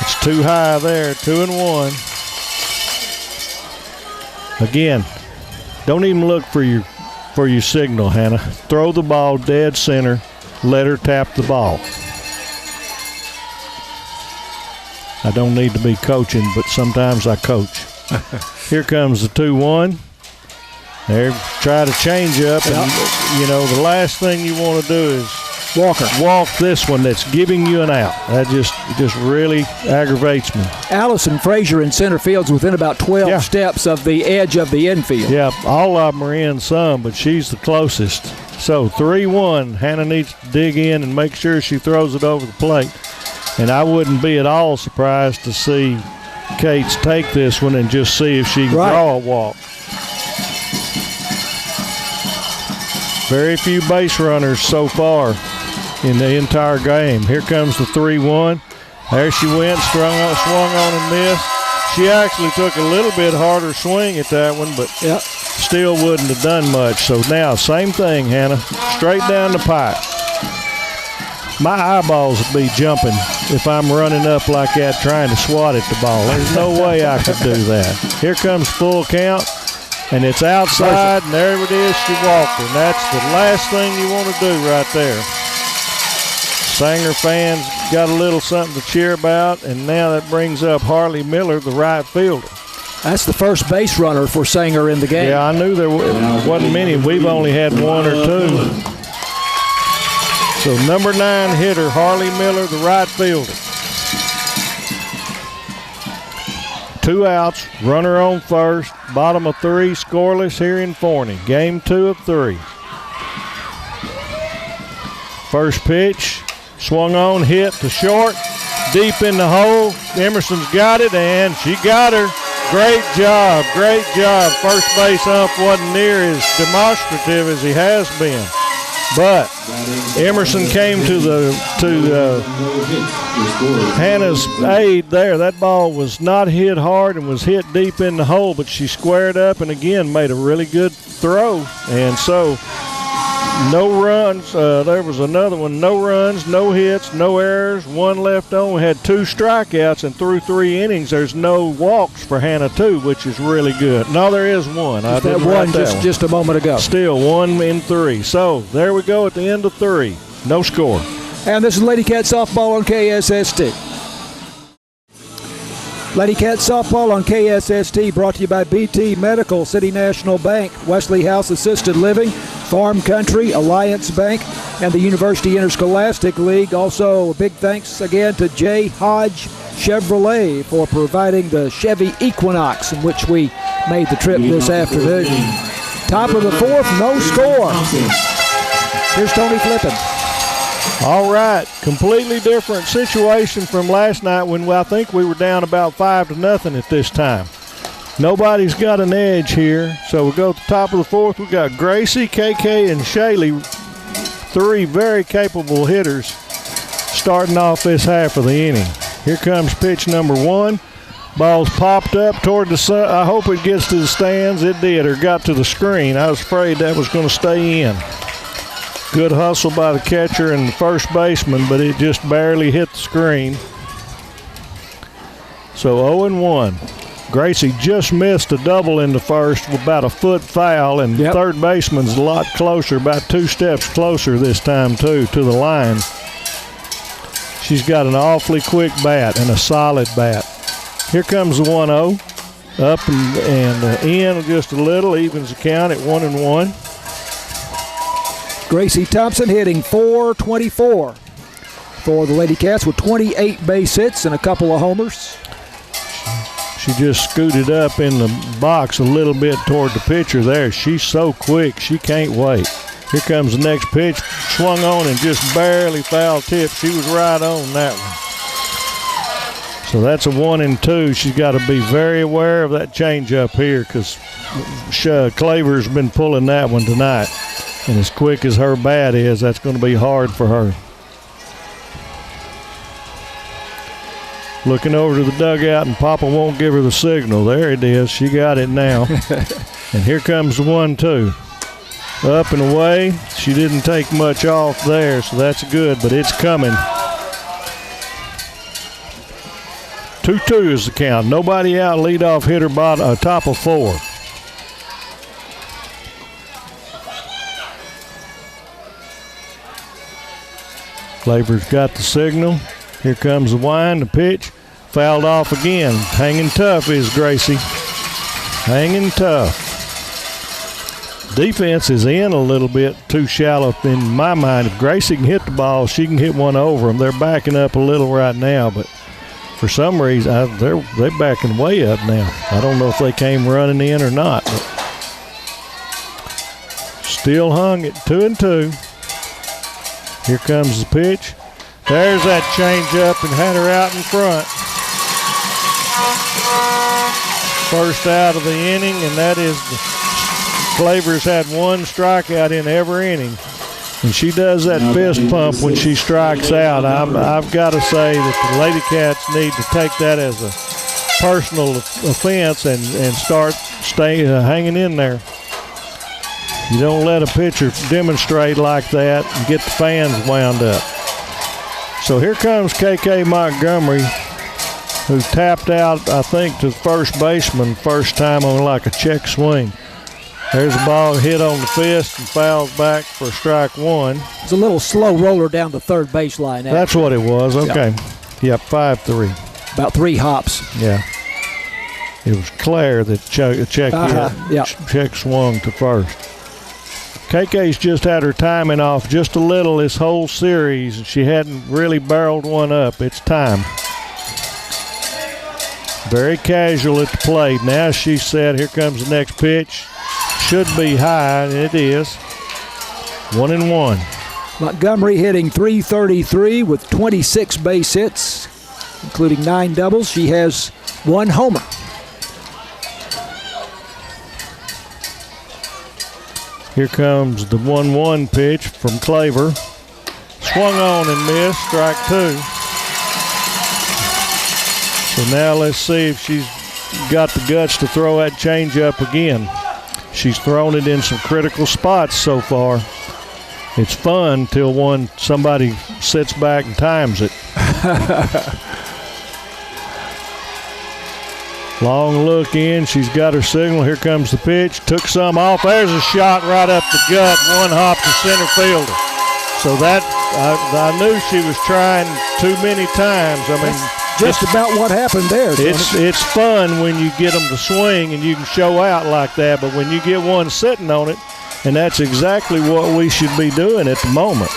It's too high there, 2-1. Again, don't even look for your signal, Hannah. Throw the ball dead center. Let her tap the ball. I don't need to be coaching, but sometimes I coach. Here comes the 2-1. There, try to change up, and the last thing you want to do is walk this one that's giving you an out. That just really aggravates me. Allison Frazier in center field's within about 12 steps of the edge of the infield. Yeah, all of them are in some, but she's the closest. So 3-1. Hannah needs to dig in and make sure she throws it over the plate. And I wouldn't be at all surprised to see Cates take this one and just see if she can draw a walk. Very few base runners so far in the entire game. Here comes the 3-1. There she went, swung on and missed. She actually took a little bit harder swing at that one, but still wouldn't have done much. So now, same thing, Hannah. Straight down the pipe. My eyeballs would be jumping if I'm running up like that trying to swat at the ball. There's no way I could do that. Here comes full count, and it's outside, and there it is. She walked her, and that's the last thing you want to do right there. Sanger fans got a little something to cheer about, and now that brings up Harley Miller, the right fielder. That's the first base runner for Sanger in the game. Yeah, I knew there wasn't many. We've only had one or two. So number 9 hitter, Harley Miller, the right fielder. 2 outs, runner on first, bottom of 3, scoreless here in Forney. Game 2 of 3. First pitch. Swung on, hit to short, deep in the hole. Emerson's got it, and she got her. Great job, great job. First base ump wasn't near as demonstrative as he has been. But Emerson came to Hannah's aid there. That ball was not hit hard and was hit deep in the hole, but she squared up and again made a really good throw. And so no runs. There was another one. No runs, no hits, no errors, 1 left on. We had 2 strikeouts, and through 3 innings, there's no walks for Hannah, too, which is really good. No, there is one. I didn't write that one just a moment ago. Still 1 in 3. So there we go at the end of 3. No score. And this is Lady Cat Softball on KSST. Lady Cat Softball on KSST brought to you by BT Medical, City National Bank, Wesley House Assisted Living, Farm Country, Alliance Bank, and the University Interscholastic League. Also, a big thanks again to J. Hodge Chevrolet for providing the Chevy Equinox in which we made the trip this afternoon. Top of the 4th, no score. Here's Tony Flippin. All right, completely different situation from last night when I think we were down about 5-0 at this time. Nobody's got an edge here, so we go to the top of the 4th. We got Gracie, KK, and Shaylee, 3 very capable hitters starting off this half of the inning. Here comes pitch number 1. Ball's popped up toward the sun. I hope it gets to the stands. It did, or got to the screen. I was afraid that was going to stay in. Good hustle by the catcher and the first baseman, but it just barely hit the screen. So 0-1. Gracie just missed a double in the first with about a foot foul, and third baseman's a lot closer, about 2 steps closer this time, too, to the line. She's got an awfully quick bat and a solid bat. Here comes the 1-0. Up and in just a little, evens the count at 1-1. Gracie Thompson hitting .424 for the Lady Cats with 28 base hits and a couple of homers. She just scooted up in the box a little bit toward the pitcher there. She's so quick, she can't wait. Here comes the next pitch, swung on and just barely foul tip. She was right on that one. So that's a 1-2. She's got to be very aware of that changeup here because Claver's been pulling that one tonight. And as quick as her bat is, that's going to be hard for her. Looking over to the dugout, and Papa won't give her the signal. There it is. She got it now. And here comes the 1-2. Up and away. She didn't take much off there, so that's good, but it's coming. 2-2 is the count. Nobody out. Leadoff hitter top of 4. Claver's got the signal. Here comes the wind, the pitch. Fouled off again. Hanging tough is Gracie. Hanging tough. Defense is in a little bit too shallow in my mind. If Gracie can hit the ball, she can hit one over them. They're backing up a little right now, but for some reason, they're backing way up now. I don't know if they came running in or not. But still hung at 2-2. Here comes the pitch. There's that changeup and had her out in front. First out of the inning, and that is Claver's had 1 strikeout in every inning. And she does that fist pump when she strikes out. I've got to say that the Lady Cats need to take that as a personal offense and start hanging in there. You don't let a pitcher demonstrate like that and get the fans wound up. So here comes KK Montgomery, who tapped out, I think, to the first baseman first time on like a check swing. There's a ball hit on the fist and fouls back for strike one. It's a little slow roller down the third baseline. That's what it was. Okay. Yep, 5-3. About 3 hops. Yeah. It was Claire that check swung to first. KK's just had her timing off just a little this whole series, and she hadn't really barreled one up. It's time. Very casual at the plate. Now she said, here comes the next pitch. Should be high, and it is. 1-1. Montgomery hitting .333 with 26 base hits, including 9 doubles. She has 1 homer. Here comes the 1-1 pitch from Claver. Swung on and missed, strike 2. So now let's see if she's got the guts to throw that changeup again. She's thrown it in some critical spots so far. It's fun till somebody sits back and times it. Long look in. She's got her signal. Here comes the pitch. Took some off. There's a shot right up the gut. 1 hop to center fielder. So that I knew she was trying too many times. I mean, just about what happened there. It's fun when you get them to swing and you can show out like that, but when you get one sitting on it, and that's exactly what we should be doing at the moment.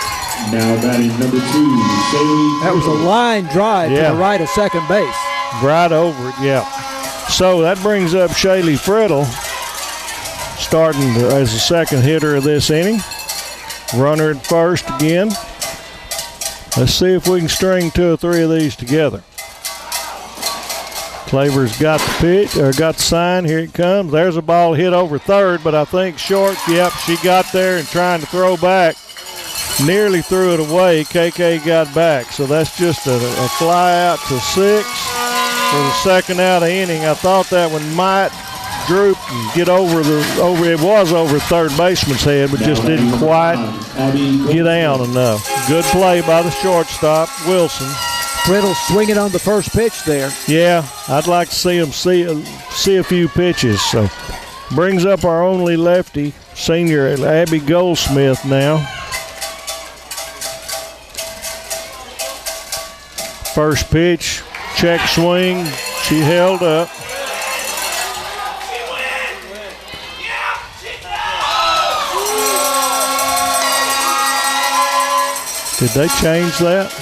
Now batting number 2, Shaylee. That was a line drive to the right of second base. Right over it, yeah. So that brings up Shaylee Friddle, starting as the second hitter of this inning. Runner at first again. Let's see if we can string 2 or 3 of these together. Claver's got the pitch, or got the sign. Here it comes. There's a ball hit over third, but I think short. Yep, she got there and trying to throw back. Nearly threw it away. KK got back. So that's just a fly out to 6 for the second out of inning. I thought that one might droop and get over it was over third baseman's head, but just didn't quite get down enough. Good play by the shortstop, Wilson. Friddle swinging on the first pitch there. Yeah, I'd like to see him see a few pitches. So brings up our only lefty, senior Abby Goldsmith now. First pitch, check swing, she held up. Did they change that?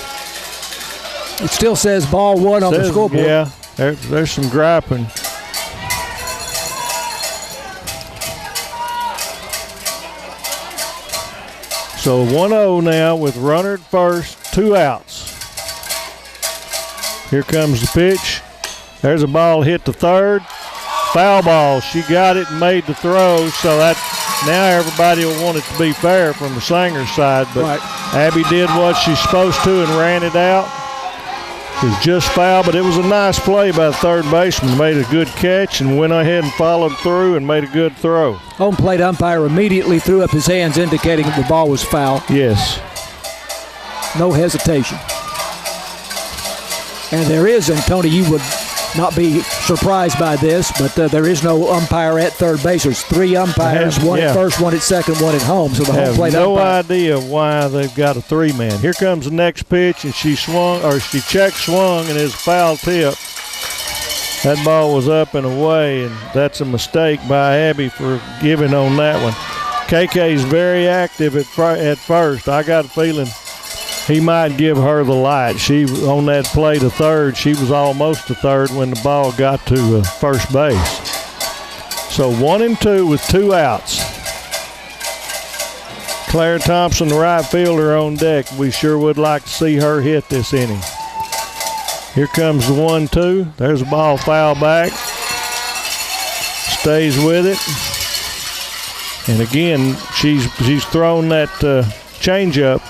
It still says ball 1 on the scoreboard. Yeah, there's some griping. So 1-0 now with runner at first, 2 outs. Here comes the pitch. There's a ball hit to third. Foul ball. She got it and made the throw, so that now everybody will want it to be fair from the Sanger's side, but right. Abby did what she's supposed to and ran it out. It was just foul, but it was a nice play by the third baseman. Made a good catch and went ahead and followed through and made a good throw. Home plate umpire immediately threw up his hands indicating that the ball was foul. Yes. No hesitation. And there is, and Tony, you would not be surprised by this, but there is no umpire at third base. There's 3 umpires, one at first, 1 at second, 1 at home. So the home plate no umpire. idea why they've got a 3-man. Here comes the next pitch, and she check swung, and it's a foul tip. That ball was up and away, and that's a mistake by Abby for giving on that one. KK's very active at first. I got a feeling he might give her the light. She, on that play to third, she was almost to third when the ball got to first base. So 1-2 with 2 outs. Claire Thompson, the right fielder, on deck. We sure would like to see her hit this inning. Here comes the 1-2. There's a ball foul back. Stays with it. And again, she's thrown that changeup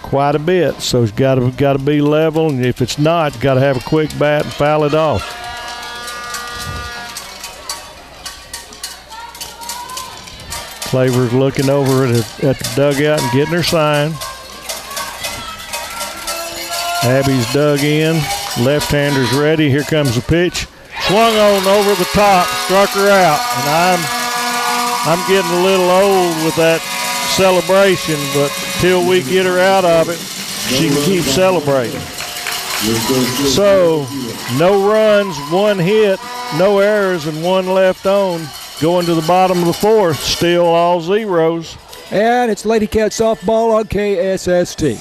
quite a bit. So it's got to be level, and if it's not, got to have a quick bat and foul it off. Claver's looking over at the dugout and getting her sign. Abby's dug in. Left-hander's ready. Here comes the pitch. Swung on over the top, struck her out. And I'm getting a little old with that celebration, but till we get her out of it, she can keep celebrating. So, no runs, 1 hit, no errors, and 1 left on. Going to the bottom of the 4th, still all zeros. And it's Lady Cat softball on KSST.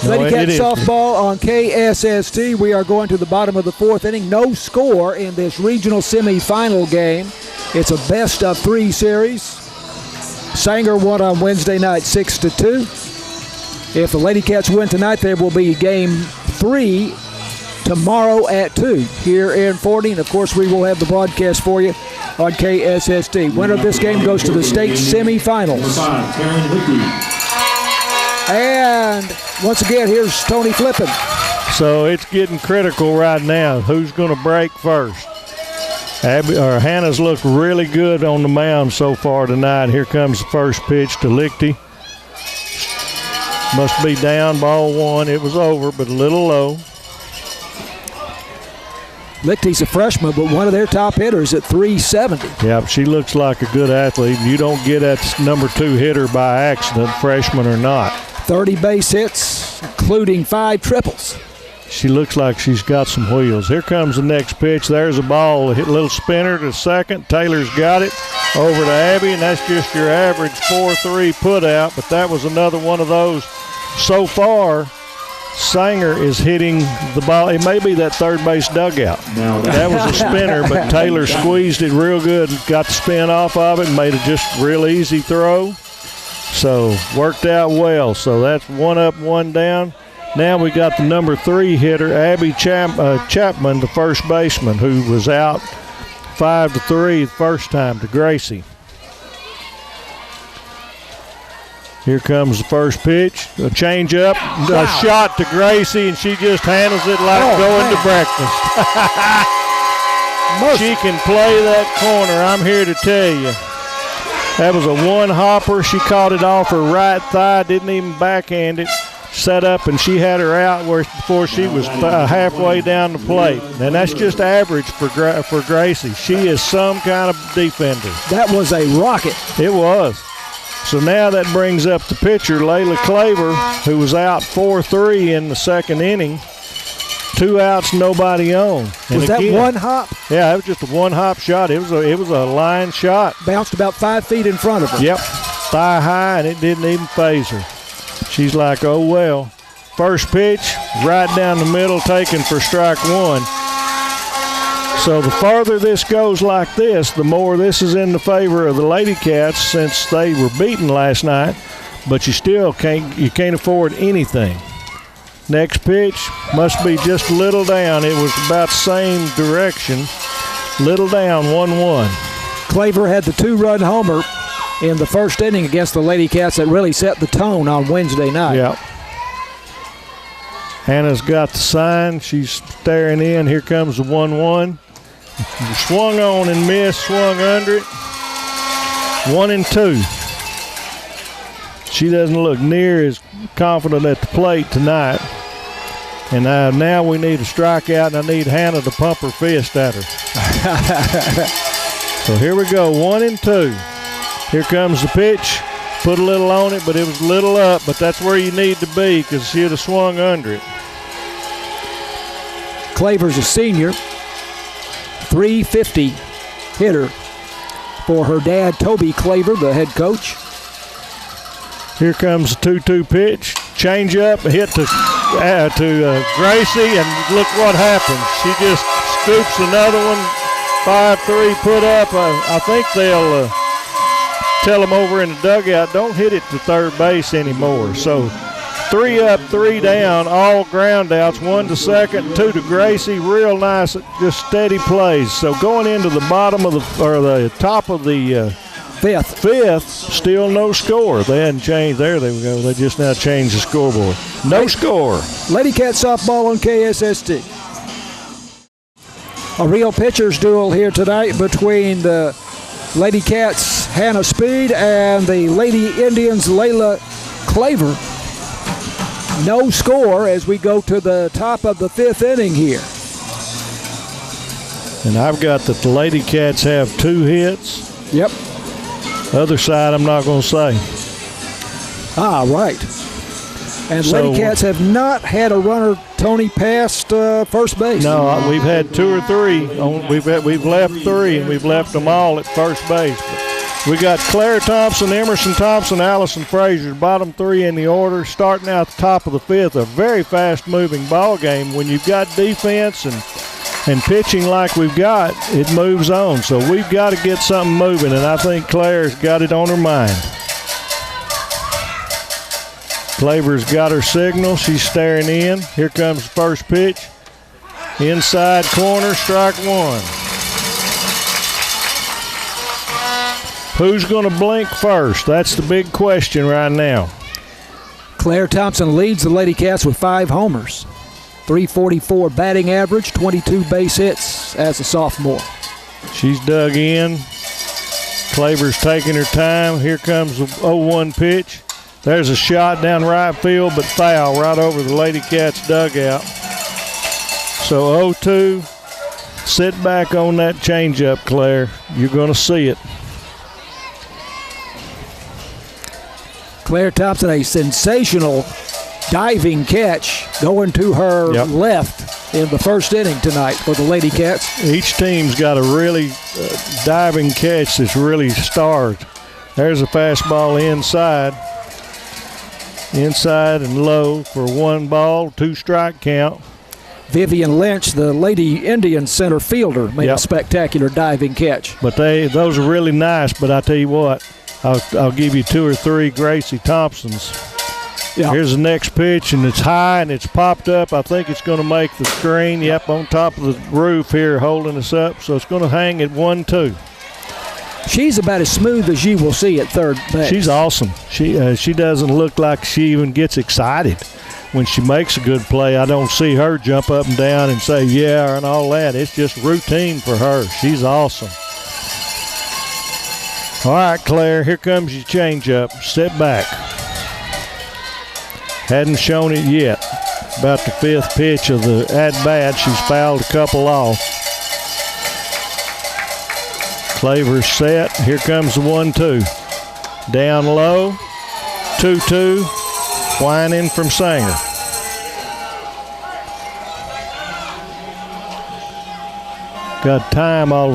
No, Lady Cat softball on KSST. We are going to the bottom of the 4th inning. No score in this regional semifinal game. It's a best-of-3 series. Sanger won on Wednesday night 6-2. If the Lady Cats win tonight, there will be game 3 tomorrow at 2 here in Forney. And, of course, we will have the broadcast for you on KSST. Winner of this game goes to the state semifinals. And once again, here's Tony Flippin. So it's getting critical right now. Who's going to break first? Hannah's looked really good on the mound so far tonight. Here comes the first pitch to Lichty. Must be down, ball 1. It was over, but a little low. Lichty's a freshman, but one of their top hitters at 370. Yeah, she looks like a good athlete. You don't get that number 2 hitter by accident, freshman or not. 30 base hits, including 5 triples. She looks like she's got some wheels. Here comes the next pitch. There's a ball, a little spinner to second. Taylor's got it over to Abby, and that's just your average 4-3 put out, but that was another one of those. So far, Sanger is hitting the ball. It may be that third base dugout. That was a spinner, but Taylor squeezed it real good and got the spin off of it and made it just real easy throw. So worked out well. So that's 1 up, 1 down. Now we got the number 3 hitter, Abby Chapman, the first baseman, who was out 5-3 the first time to Gracie. Here comes the first pitch, a changeup, a shot to Gracie, and she just handles it like going to breakfast. She can play that corner, I'm here to tell you. That was a 1-hopper. She caught it off her right thigh, didn't even backhand it. Set up, and she had her out before she was halfway down the plate. And that's just average for Gracie. She is some kind of defender. That was a rocket. It was. So now that brings up the pitcher, Layla Claver, who was out 4-3 in the second inning. 2 outs, nobody on. And was that again, 1 hop? Yeah, it was just a 1-hop shot. It was a line shot. Bounced about 5 feet in front of her. Yep, thigh high, and it didn't even phase her. She's like, oh, well. First pitch, right down the middle, taken for strike 1. So the farther this goes like this, the more this is in the favor of the Lady Cats since they were beaten last night, but you still can't afford anything. Next pitch must be just a little down. It was about the same direction. Little down, 1-1. Claver had the 2-run homer in the first inning against the Lady Cats that really set the tone on Wednesday night. Yeah. Hannah's got the sign. She's staring in. Here comes the 1-1. Swung on and missed, swung under it. 1-2. She doesn't look near as confident at the plate tonight. And now we need a strikeout, and I need Hannah to pump her fist at her. So here we go, 1-2. Here comes the pitch. Put a little on it, but it was a little up, but that's where you need to be because she'd have swung under it. Claver's a senior, 350 hitter for her dad, Toby Claver, the head coach. Here comes the 2-2 pitch. Change up, hit to Gracie, and look what happens. She just scoops another one, 5-3 put up. I think they'll tell them over in the dugout, don't hit it to third base anymore. So 3 up, 3 down, all ground outs, 1 to second, 2 to Gracie. Real nice, just steady plays. So going into the bottom of the top of the Fifth, still no score. They hadn't changed. There they go. They just now changed the scoreboard. No score. Lady Cat softball on KSST. A real pitcher's duel here tonight between the Lady Cats' Hannah Speed and the Lady Indians' Layla Claver. No score as we go to the top of the 5th inning here. And I've got that the Lady Cats have 2 hits. Yep. Other side, I'm not going to say. Right. And Lady Cats have not had a runner, Tony, past first base. No, we've had 2 or 3. We've left 3, and we've left them all at first base. But we got Claire Thompson, Emerson Thompson, Allison Frazier, bottom 3 in the order, starting out the top of the 5th. A very fast-moving ball game. When you've got defense and pitching like we've got, it moves on. So we've got to get something moving, and I think Claire's got it on her mind. Claver's got her signal. She's staring in. Here comes the first pitch. Inside corner, strike 1. Who's going to blink first? That's the big question right now. Claire Thompson leads the Lady Cats with 5 homers. 344 batting average, 22 base hits as a sophomore. She's dug in. Claver's taking her time. Here comes the 0-1 pitch. There's a shot down right field, but foul right over the Lady Cats dugout. So 0-2. Sit back on that changeup, Claire. You're going to see it. Claire Thompson, a sensational diving catch going to her left in the first inning tonight for the Lady Cats. Each team's got a really diving catch that's really starred. There's a fastball inside. Inside and low for 1 ball, 2 strike count. Vivian Lynch, the Lady Indian center fielder, made a spectacular diving catch. But those are really nice, but I tell you what, I'll give you 2 or 3 Gracie Thompsons. Yeah. Here's the next pitch, and it's high, and it's popped up. I think it's going to make the screen. Yep, on top of the roof here holding us up. So it's going to hang at 1-2. She's about as smooth as you will see at third base. She's awesome. She doesn't look like she even gets excited when she makes a good play. I don't see her jump up and down and say, yeah, and all that. It's just routine for her. She's awesome. All right, Claire, here comes your changeup. Sit back. Hadn't shown it yet. About the 5th pitch of the at-bat, she's fouled a couple off. Claver's set. Here comes the 1-2. Down low. 2-2. Whining from Sanger. Got time all.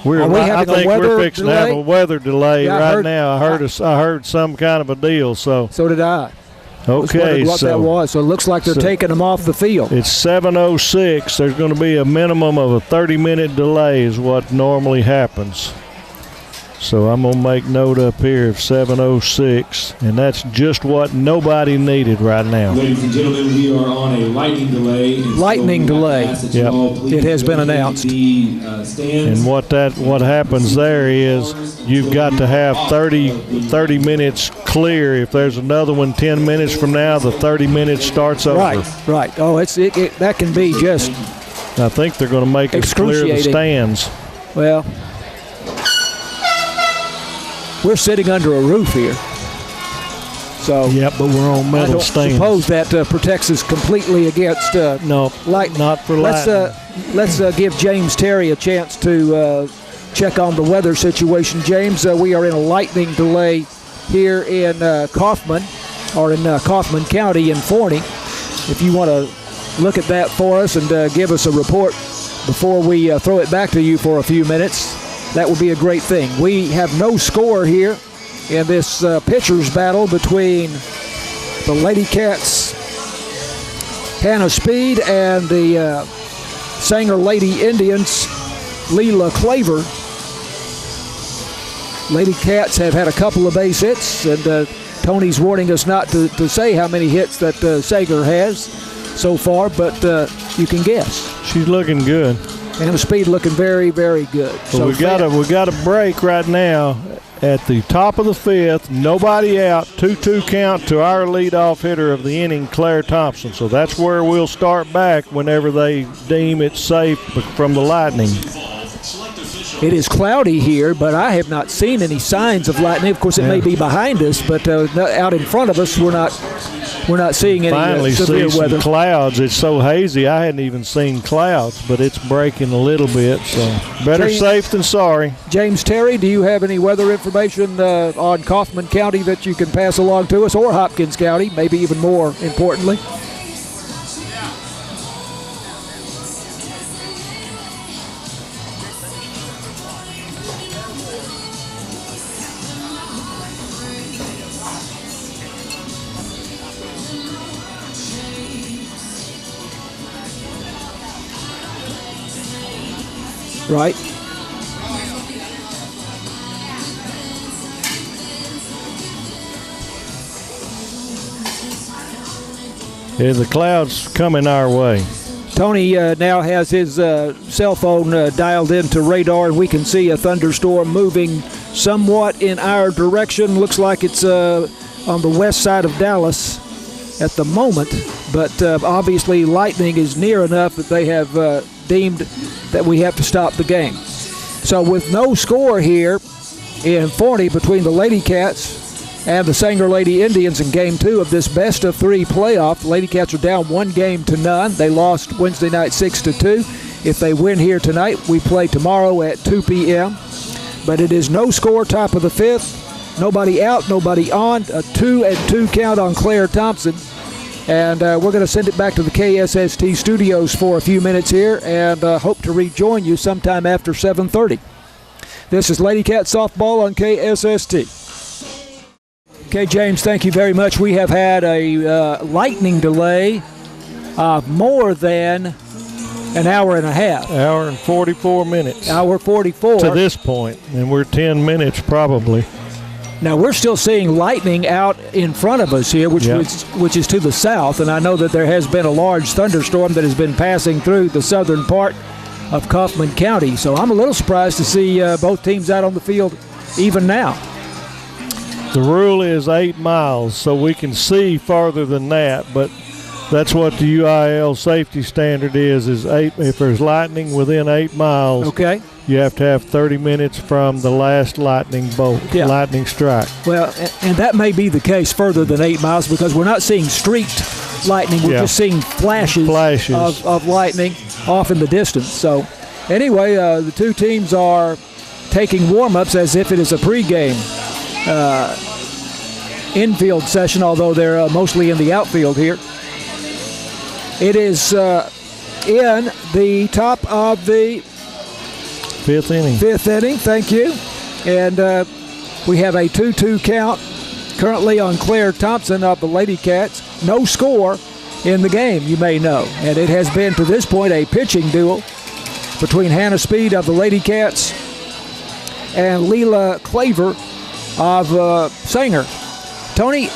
I think we're fixing to have a weather delay right now. I heard some kind of a deal. So did I. Okay, what that was. So it looks like they're taking them off the field. It's 7:06. There's going to be a minimum of a 30-minute delay is what normally happens. So I'm going to make note up here of 7:06, and that's just what nobody needed right now. Ladies and gentlemen, we are on a lightning delay. Lightning delay. Yep. It has been announced. And what happens there is you've got to have 30 minutes clear. If there's another one 10 minutes from now, the 30 minutes starts over. Right. Oh, that can be just. I think they're going to make us clear the stands. Well, we're sitting under a roof here. So yep, but we're on metal stands. I don't suppose that protects us completely against lightning. Not for lightning. Let's give James Terry a chance to check on the weather situation. James, we are in a lightning delay here in Kaufman County in Forney. If you want to look at that for us and give us a report before we throw it back to you for a few minutes, that would be a great thing. We have no score here in this pitcher's battle between the Lady Cats, Hannah Speed, and the Sanger Lady Indians, Leela Claver. Lady Cats have had a couple of base hits, and Tony's warning us not to say how many hits that Sanger has so far, but you can guess. She's looking good. And the speed looking very, very good. So we got a break right now at the top of the 5th. Nobody out. 2-2 count to our leadoff hitter of the inning, Claire Thompson. So that's where we'll start back whenever they deem it safe from the Lightning. It is cloudy here, but I have not seen any signs of lightning. Of course, it may be behind us, but out in front of us, we're not seeing any severe weather. Some clouds. It's so hazy, I hadn't even seen clouds, but it's breaking a little bit. So better safe than sorry. James Terry, do you have any weather information on Kaufman County that you can pass along to us, or Hopkins County, maybe even more importantly? Right. Yeah, the clouds coming our way. Tony now has his cell phone dialed into radar, and we can see a thunderstorm moving somewhat in our direction. Looks like it's on the west side of Dallas at the moment, but obviously lightning is near enough that they have deemed that we have to stop the game. So with no score here in Forney between the Lady Cats and the Sanger Lady Indians in Game 2 of this best-of-3 playoff, the Lady Cats are down 1-0. They lost Wednesday night 6-2. If they win here tonight, we play tomorrow at 2 p.m. But it is no score, top of the 5th. Nobody out, nobody on. A 2-2 count on Claire Thompson. And we're going to send it back to the KSST studios for a few minutes here, and hope to rejoin you sometime after 7:30. This is Lady Cat Softball on KSST. Okay, James, thank you very much. We have had a lightning delay of more than an hour and a half. Hour and 44 minutes. Hour 44. To this point, and we're 10 minutes probably. Now, we're still seeing lightning out in front of us here, which is to the south, and I know that there has been a large thunderstorm that has been passing through the southern part of Kaufman County. So I'm a little surprised to see both teams out on the field even now. The rule is 8 miles, so we can see farther than that, but that's what the UIL safety standard is 8. If there's lightning within 8 miles, okay, you have to have 30 minutes from the last lightning bolt, lightning strike. Well, and that may be the case further than 8 miles because we're not seeing streaked lightning. We're just seeing flashes. Of lightning off in the distance. So anyway, the two teams are taking warm-ups as if it is a pregame infield session, although they're mostly in the outfield here. It is in the top of the fifth inning, thank you. And we have a 2-2 count currently on Claire Thompson of the Lady Cats. No score in the game, you may know. And it has been, to this point, a pitching duel between Hannah Speed of the Lady Cats and Leela Claver of Sanger. Tony,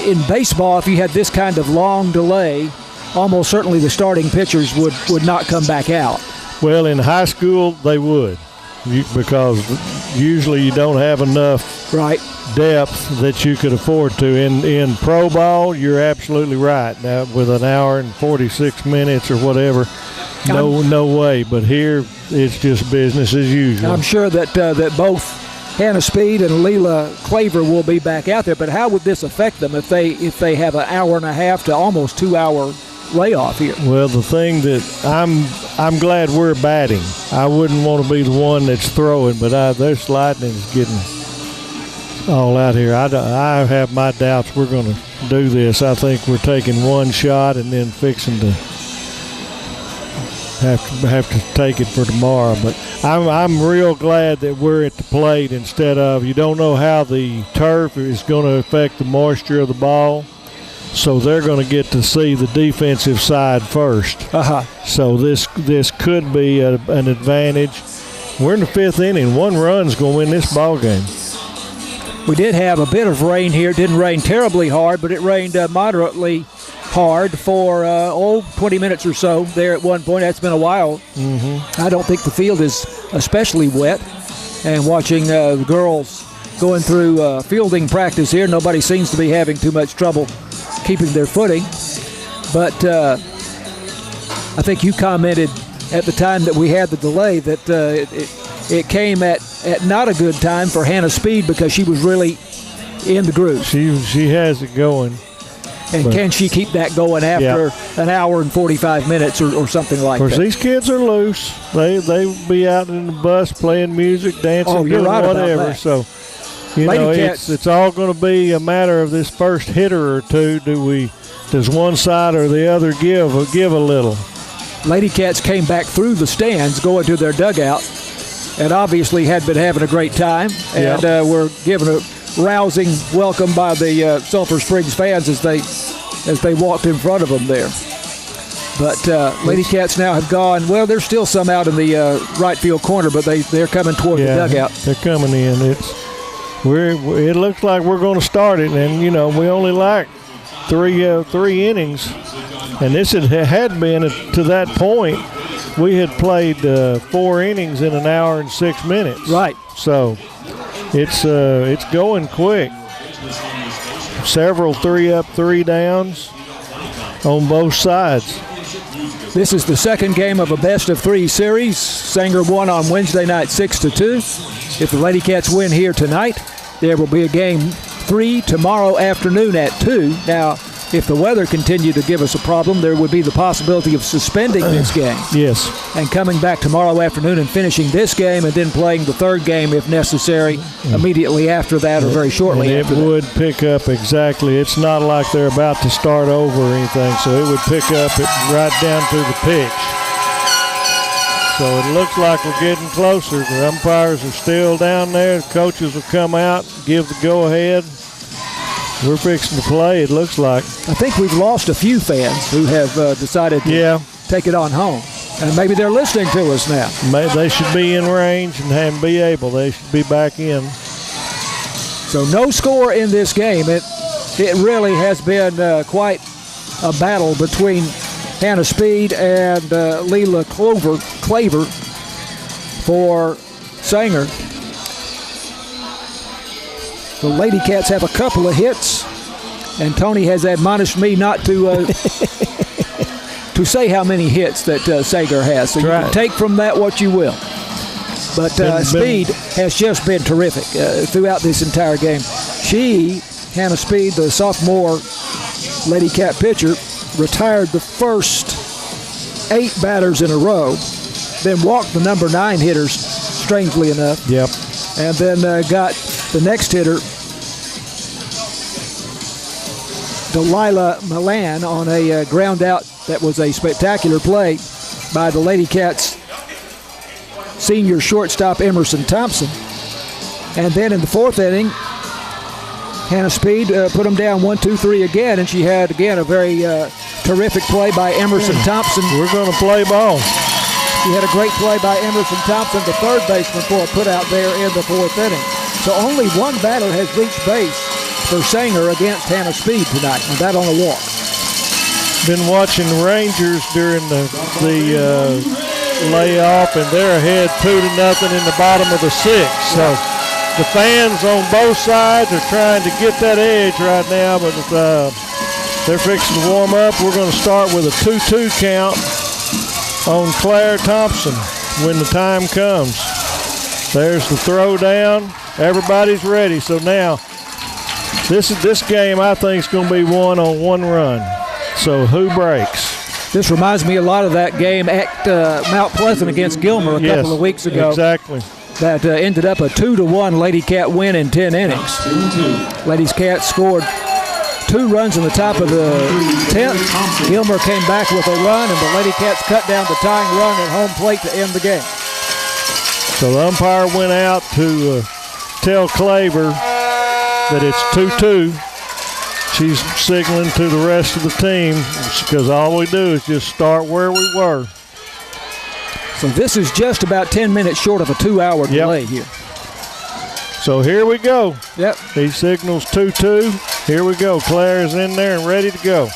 in baseball, if you had this kind of long delay, almost certainly the starting pitchers would not come back out. Well, in high school, they would, because usually you don't have enough depth that you could afford to. In pro ball, you're absolutely right. Now, with an hour and 46 minutes or whatever, no way. But here, it's just business as usual. I'm sure that both Hannah Speed and Leela Claver will be back out there. But how would this affect them if they have an hour and a half to almost 2 hour layoff here? Well, the thing that I'm glad we're batting. I wouldn't want to be the one that's throwing, but this lightning is getting all out here. I have my doubts we're going to do this. I think we're taking one shot and then fixing to have to take it for tomorrow. But I'm real glad that we're at the plate instead of, you don't know how the turf is going to affect the moisture of the ball. So they're going to get to see the defensive side first. So this could be an advantage. We're in the 5th inning. 1 run's going to win this ball game. We did have a bit of rain here. It didn't rain terribly hard, but it rained moderately hard for 20 minutes or so there at one point. That's been a while. Mm-hmm. I don't think the field is especially wet. And watching the girls going through fielding practice here, nobody seems to be having too much trouble keeping their footing. But I think you commented at the time that we had the delay that it came at not a good time for Hannah Speed because she was really in the groove. She has it going. And can she keep that going after an hour and 45 minutes or something like that? Of course, these kids are loose. They be out in the bus playing music, dancing, doing whatever. So, it's all going to be a matter of this first hitter or two. Does one side or the other give a little? Lady Cats came back through the stands, going to their dugout, and obviously had been having a great time. And were given a rousing welcome by the Sulphur Springs fans as they walked in front of them there. But Lady Cats now have gone. Well, there's still some out in the right field corner, but they're coming toward the dugout. They're coming in. It looks like we're going to start it, and we only like three innings, and this had been to that point. We had played 4 innings in an hour and 6 minutes. Right. So it's going quick. Several 3-up, 3-downs on both sides. This is the second game of a best-of-3 series. Sanger won on Wednesday night 6-2. If the Lady Cats win here tonight, there will be a game 3 tomorrow afternoon at 2. Now, if the weather continued to give us a problem, there would be the possibility of suspending this game. Yes. And coming back tomorrow afternoon and finishing this game and then playing the third game, if necessary, immediately after that or very shortly after that. It would pick up exactly. It's not like they're about to start over or anything, so it would pick up it right down to the pitch. So it looks like we're getting closer. The umpires are still down there. The coaches will come out, give the go-ahead. We're fixing to play, it looks like. I think we've lost a few fans who have decided to take it on home. And maybe they're listening to us now. They should be in range and be able. They should be back in. So no score in this game. It really has been quite a battle between Hannah Speed and Leela Claver for Sanger. The Lady Cats have a couple of hits, and Tony has admonished me not to to say how many hits that Sanger has. So you can take from that what you will. But Speed has just been terrific throughout this entire game. Hannah Speed, the sophomore Lady Cat pitcher, retired the first 8 batters in a row, then walked the number 9 hitters, strangely enough. Yep. And then got the next hitter, Delilah Milan, on a ground out that was a spectacular play by the Lady Cats senior shortstop Emerson Thompson. And then in the 4th inning, Hannah Speed put them down 1-2-3 again, and she had, again, a very terrific play by Emerson Thompson. We're going to play ball. She had a great play by Emerson Thompson, the third baseman, for a put-out there in the 4th inning. So only one batter has reached base for Sanger against Hannah Speed tonight, and that on a walk. Been watching the Rangers during the layoff, and they're ahead 2-0 in the bottom of the 6th. So the fans on both sides are trying to get that edge right now, but they're fixing to warm up. We're going to start with a 2-2 count on Claire Thompson when the time comes. There's the throw down. Everybody's ready. So now this game, I think, is going to be won on 1 run. So who breaks? This reminds me a lot of that game at Mount Pleasant against Gilmer a couple of weeks ago. Exactly. That ended up a 2-1 Lady Cat win in 10 innings. Lady Cat scored 2 runs in the top of the 10th. Gilmer came back with a run, and the Lady Cats cut down the tying run at home plate to end the game. So the umpire went out to tell Claver that it's 2-2. She's signaling to the rest of the team because all we do is just start where we were. So this is just about 10 minutes short of a 2-hour delay here. So here we go. Yep. He signals 2-2. Here we go. Claire is in there and ready to go.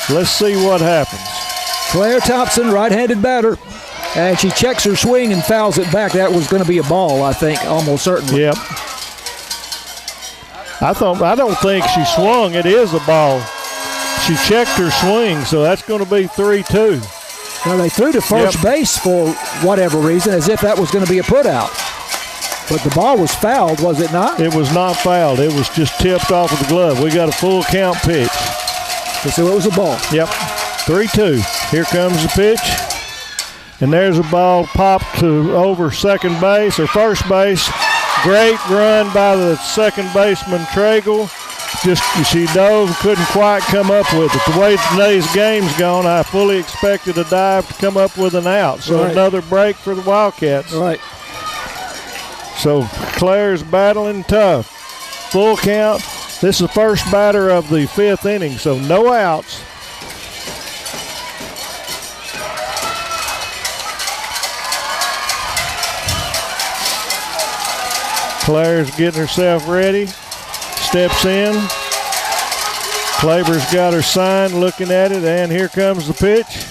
Let's see what happens. Claire Thompson, right-handed batter. And she checks her swing and fouls it back. That was going to be a ball, I think, almost certainly. Yep. I don't think she swung. It is a ball. She checked her swing, so that's going to be 3-2. Now, they threw to first base for whatever reason, as if that was going to be a put-out. But the ball was fouled, was it not? It was not fouled. It was just tipped off of the glove. We got a full count pitch. So it was a ball. Yep. 3-2. Here comes the pitch. And there's a ball popped to over second base or first base. Great run by the second baseman, Tragle. Just she dove, couldn't quite come up with it. The way today's game's gone, I fully expected a dive to come up with an out. So another break for the Wildcats. Right. So Claire's battling tough. Full count. This is the first batter of the 5th inning, so no outs. Claire's getting herself ready. Steps in. Claibor's got her sign, looking at it, and here comes the pitch.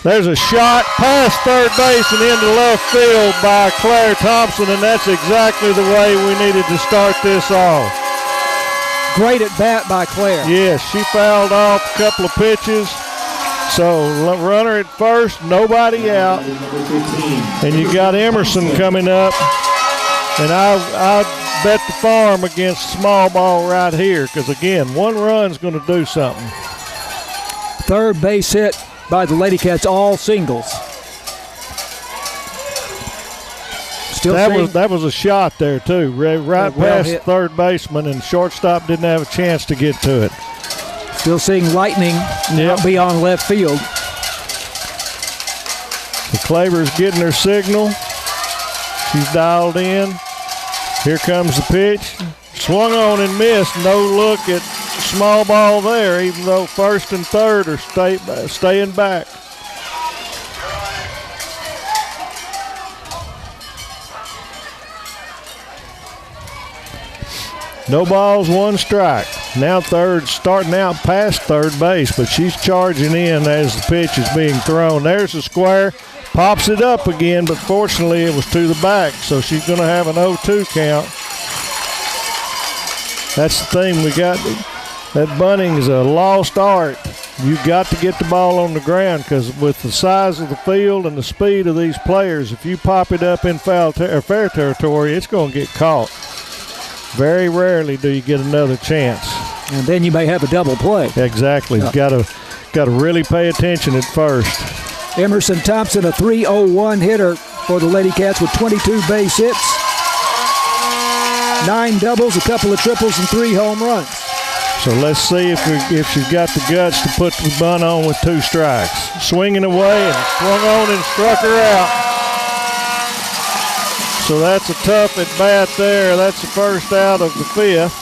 There's a shot past third base and into left field by Claire Thompson, and that's exactly the way we needed to start this off. Great at bat by Claire. Yes, she fouled off a couple of pitches. So runner at first, nobody out. And you got Emerson coming up. And I bet the farm against small ball right here because, again, one run's going to do something. Third base hit by the Lady Cats, all singles. That was a shot there, too, right past hit. Third baseman, and shortstop didn't have a chance to get to it. Still seeing lightning out beyond left field. The Claibor's getting her signal. She's dialed in. Here comes the pitch. Swung on and missed. No look at small ball there, even though first and third are staying back. No balls, one strike. Now third, starting out past third base, but she's charging in as the pitch is being thrown. There's the square. Pops it up again, but fortunately it was to the back, so she's going to have an 0-2 count. That's the thing. We got that bunting is a lost art. You got to get the ball on the ground because with the size of the field and the speed of these players, if you pop it up in fair territory, it's going to get caught. Very rarely do you get another chance. And then you may have a double play. Exactly. Got to really pay attention at first. Emerson Thompson, a .301 hitter for the Lady Cats with 22 base hits, 9 doubles, a couple of triples, and 3 home runs. So let's see if she's got the guts to put the bunt on with 2 strikes. Swinging away and swung on and struck her out. So that's a tough at bat there. That's the first out of the 5th.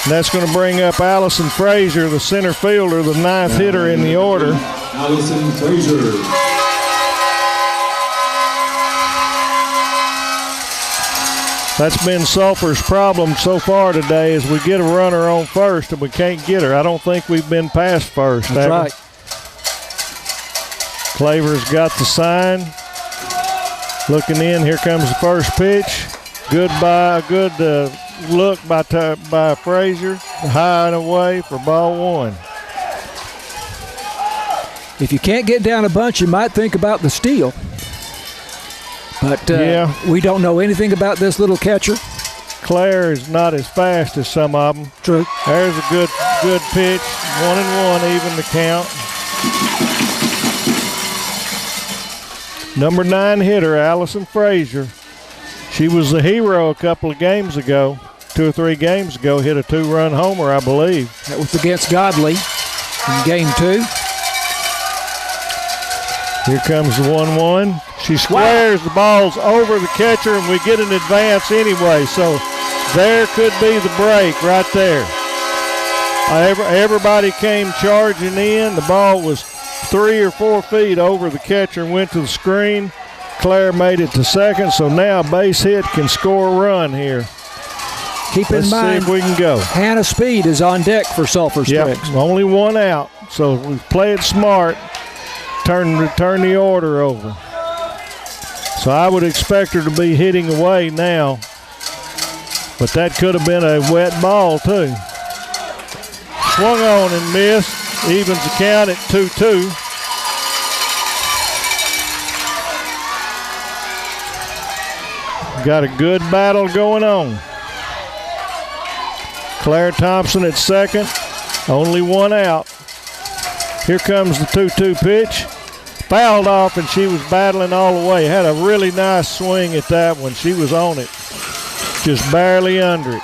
And that's going to bring up Allison Frazier, the center fielder, the 9th hitter in the order. Allison Frazier. That's been Sulphur's problem so far today is we get a runner on first and we can't get her. I don't think we've been past first. That's right. Claibor's got the sign. Looking in, here comes the first pitch. Good look by Frazier. High and away for ball 1. If you can't get down a bunch, you might think about the steal. But we don't know anything about this little catcher. Claire is not as fast as some of them. True. There's a good pitch. 1-1, even the count. Number 9 hitter, Allison Frazier. She was the hero a couple of games ago, 2 or 3 games ago, hit a 2-run homer, I believe. That was against Godley in game 2. Here comes the 1-1. She squares the balls over the catcher, and we get an advance anyway. So there could be the break right there. Everybody came charging in. The ball was 3 or 4 feet over the catcher and went to the screen. Claire made it to second, so now base hit can score a run here. Keep in mind, see if we can go. Hannah Speed is on deck for Sulphur Springs. Yep, only one out, so we play it smart. Turn the order over. So I would expect her to be hitting away now, but that could have been a wet ball too. Swung on and missed. Evens the count at 2-2. Got a good battle going on. Claire Thompson at second. Only one out. Here comes the 2-2 pitch. Fouled off, and she was battling all the way. Had a really nice swing at that one. She was on it. Just barely under it.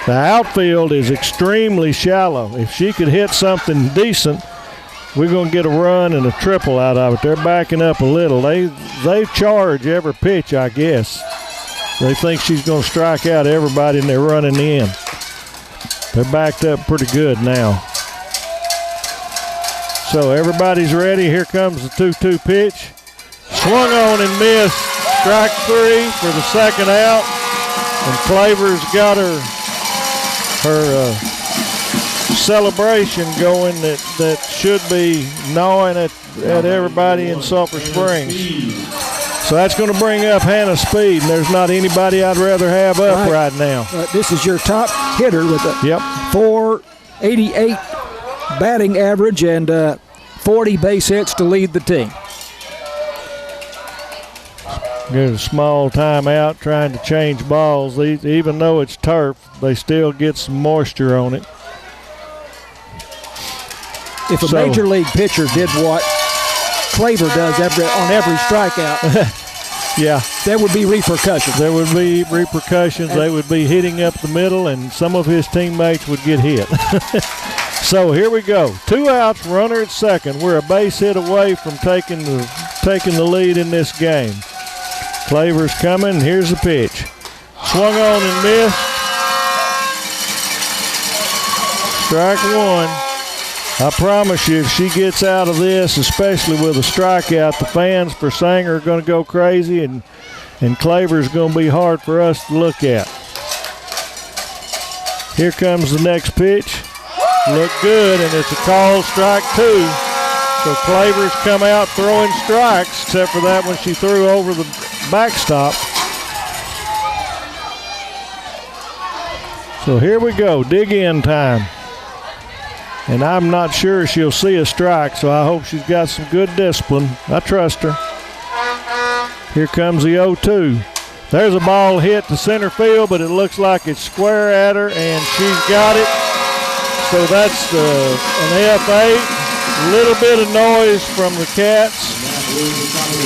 The outfield is extremely shallow. If she could hit something decent, we're going to get a run and a triple out of it. They're backing up a little. They charge every pitch, I guess. They think she's going to strike out everybody, and they're running in. They're backed up pretty good now. So everybody's ready. Here comes the 2-2 pitch. Swung on and missed. Strike 3 for the second out. And Claver's got her celebration going that should be gnawing at everybody in Sulphur Springs. So that's going to bring up Hannah Speed, and there's not anybody I'd rather have up right now. This is your top hitter with a .488 batting average and 40 base hits to lead the team. Get a small timeout trying to change balls. Even though it's turf, they still get some moisture on it. If a major league pitcher did what Claver does on every strikeout, yeah, there would be repercussions. There would be repercussions. They would be hitting up the middle, and some of his teammates would get hit. So here we go. 2 outs, runner at second. We're a base hit away from taking the lead in this game. Claver's coming. Here's the pitch. Swung on and missed. Strike 1. I promise you, if she gets out of this, especially with a strikeout, the fans for Sanger are going to go crazy, and Claver's going to be hard for us to look at. Here comes the next pitch. Look good, and it's a called strike 2. So Claver's come out throwing strikes, except for that one she threw over the backstop. So here we go, dig in time. And I'm not sure she'll see a strike, so I hope she's got some good discipline. I trust her. Here comes the 0-2. There's a ball hit to center field, but it looks like it's square at her, and she's got it. So that's an F8. A little bit of noise from the Cats,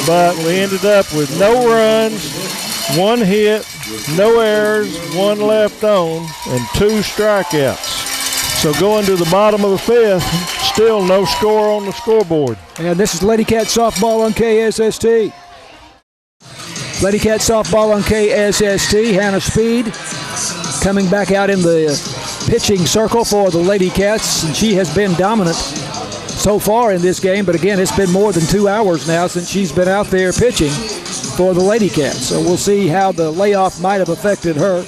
but we ended up with no runs, 1 hit, no errors, 1 left on, and 2 strikeouts. So going to the bottom of the 5th, still no score on the scoreboard. And this is Lady Cat softball on KSST. Lady Cat softball on KSST. Hannah Speed coming back out in the pitching circle for the Lady Cats, and she has been dominant so far in this game. But again, it's been more than 2 hours now since she's been out there pitching for the Lady Cats. So we'll see how the layoff might have affected her.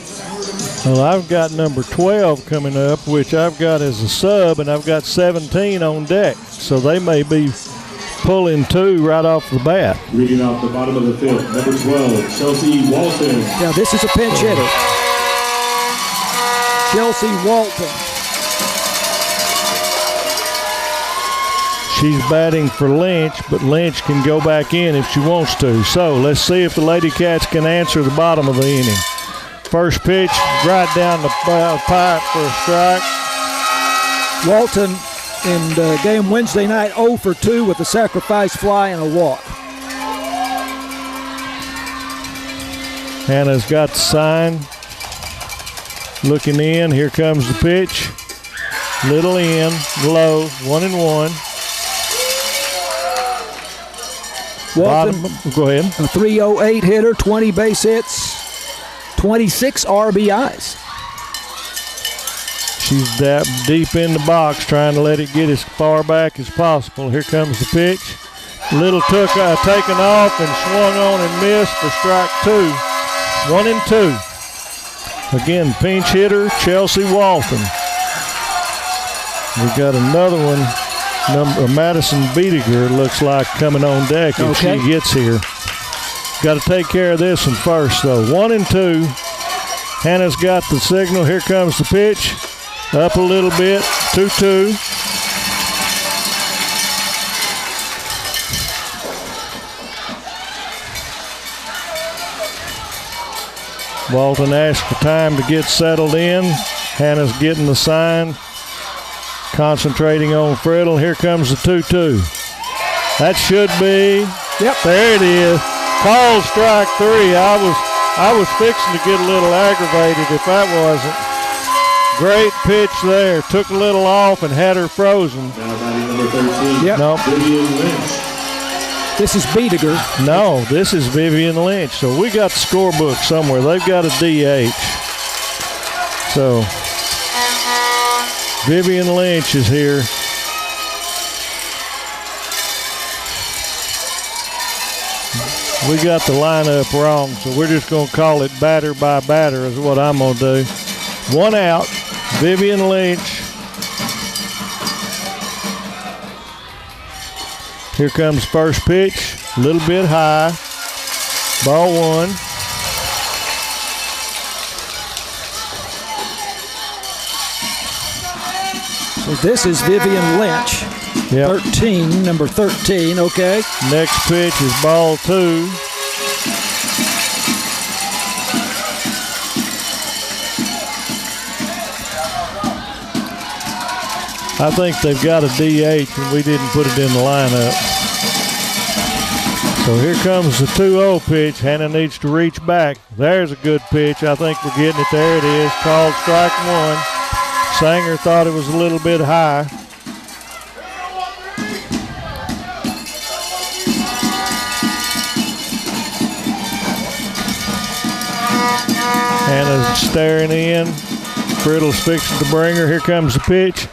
Well, I've got number 12 coming up, which I've got as a sub, and I've got 17 on deck. So they may be pulling 2 right off the bat. Reading off the bottom of the 5th, number 12, Chelsea Walton. Now this is a pinch hitter. Chelsea Walton. She's batting for Lynch, but Lynch can go back in if she wants to. So let's see if the Lady Cats can answer the bottom of the inning. First pitch, right down the pipe for a strike. Walton in game Wednesday night 0 for 2 with a sacrifice fly and a walk. Hannah's got the sign. Looking in, here comes the pitch. Little in, low, 1-1. Walton, go ahead. A .308 hitter, 20 base hits, 26 RBIs. She's deep in the box, trying to let it get as far back as possible. Here comes the pitch. Little taken off and swung on and missed for strike 2. 1-2. Again, pinch hitter, Chelsea Walton. We got another one, Madison Biediger, looks like coming on deck if she gets here. Got to take care of this one first, though. 1-2. Hannah's got the signal. Here comes the pitch. Up a little bit. 2-2. Walton asked for time to get settled in. Hannah's getting the sign. Concentrating on Friddle. Here comes the 2-2. That should be. Yep. There it is. Called strike 3. I was fixing to get a little aggravated if that wasn't. Great pitch there. Took a little off and had her frozen. Now batting number 13. Yep. Nope. Vivian Lynch. This is Biediger. No, this is Vivian Lynch. So we got the scorebook somewhere. They've got a DH. So Vivian Lynch is here. We got the lineup wrong, so we're just going to call it batter by batter is what I'm going to do. 1 out, Vivian Lynch. Here comes first pitch, a little bit high. Ball 1. So this is Vivian Lynch. Yep. 13, number 13, okay. Next pitch is ball 2. I think they've got a DH and we didn't put it in the lineup. So here comes the 2-0 pitch. Hannah needs to reach back. There's a good pitch. I think we're getting it. There it is. Called strike 1. Sanger thought it was a little bit high. Hannah's staring in. Friddle's fixing to bring her. Here comes the pitch.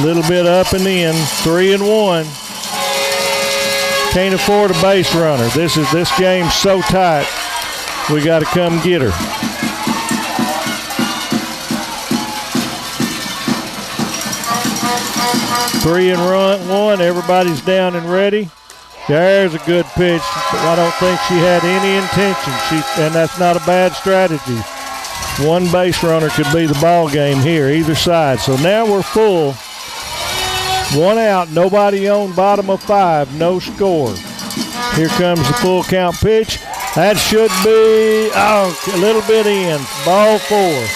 Little bit up and in. 3-1. Can't afford a base runner. This game's so tight. We got to come get her. 3-1. Everybody's down and ready. There's a good pitch. I don't think she had any intention. And that's not a bad strategy. One base runner could be the ball game here, either side. So now we're full. 1 out, nobody on, bottom of 5, no score. Here comes the full count pitch. That should be, a little bit in. Ball 4.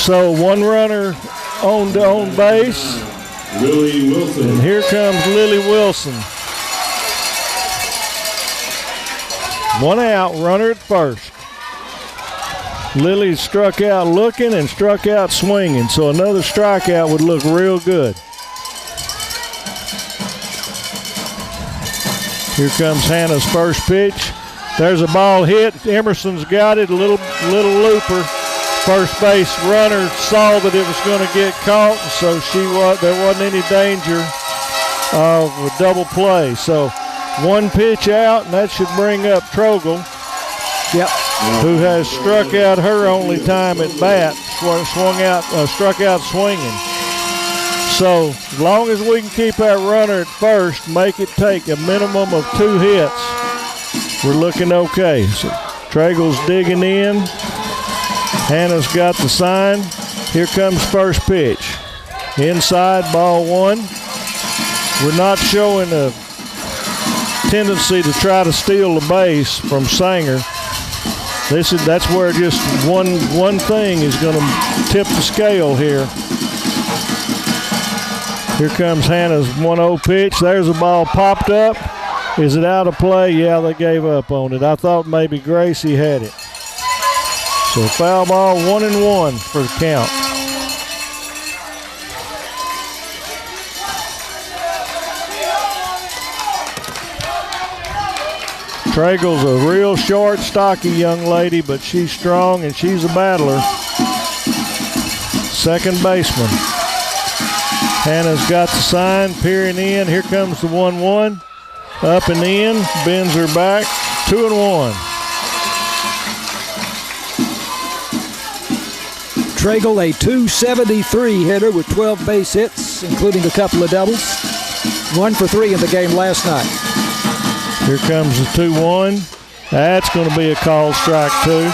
So 1 runner on base. Lily Wilson. And here comes Lily Wilson. 1 out, runner at first. Lily struck out looking and struck out swinging, so another strikeout would look real good. Here comes Hannah's first pitch. There's a ball hit. Emerson's got it, a little looper. First base runner saw that it was going to get caught, so there wasn't any danger of a double play. So 1 pitch out, and that should bring up Trogel. Yep. Who has struck out her only time at bat, struck out swinging. So as long as we can keep that runner at first, make it take a minimum of 2 hits, we're looking okay. So Tragel's digging in. Hannah's got the sign. Here comes first pitch. Inside, ball 1. We're not showing a tendency to try to steal the base from Sanger. That's where just one thing is going to tip the scale here. Here comes Hannah's 1-0 pitch. There's a ball popped up. Is it out of play? Yeah, they gave up on it. I thought maybe Gracie had it. So foul ball, 1-1 for the count. Tragel's a real short, stocky young lady, but she's strong and she's a battler. Second baseman. Hannah's got the sign, peering in. Here comes the 1-1. Up and in, bends her back, 2-1. Tragle, a .273 hitter with 12 base hits, including a couple of doubles. 1 for 3 in the game last night. Here comes the 2-1. That's going to be a called strike, too.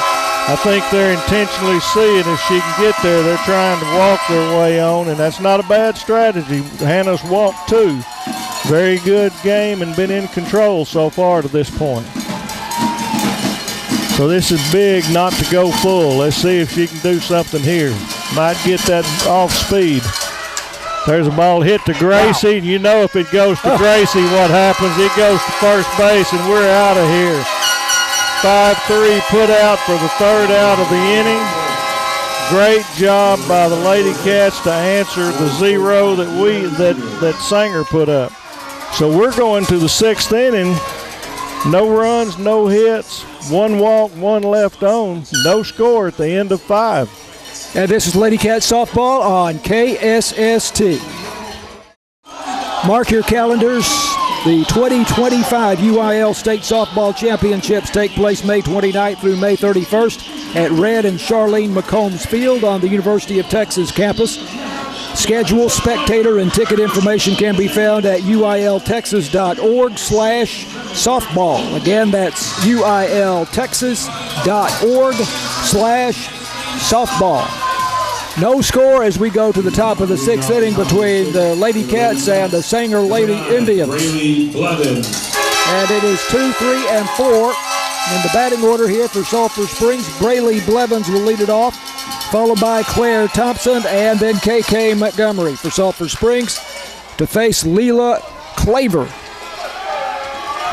I think they're intentionally seeing if she can get there. They're trying to walk their way on, and that's not a bad strategy. Hannah's walked 2. Very good game and been in control so far to this point. So this is big not to go full. Let's see if she can do something here. Might get that off speed. There's a ball hit to Gracie. Wow. You know if it goes to Gracie, what happens? It goes to first base, and we're out of here. 5-3 put out for the third out of the inning. Great job by the Lady Cats to answer the 0 that Sanger put up. So we're going to the 6th inning. No runs, no hits, 1 walk, 1 left on, no score at the end of 5. And this is Lady Cat softball on KSST. Mark your calendars. The 2025 UIL State Softball Championships take place May 29th through May 31st at Red and Charlene McCombs Field on the University of Texas campus. Schedule, spectator, and ticket information can be found at uiltexas.org/softball. Again, that's uiltexas.org/softball. No score as we go to the top of the 6th inning between the Lady Cats and the Sanger Lady Indians. And it is 2, 3, and 4 in the batting order here for Sulphur Springs. Braylee Blevins will lead it off, followed by Claire Thompson and then KK Montgomery for Sulphur Springs to face Leela Claver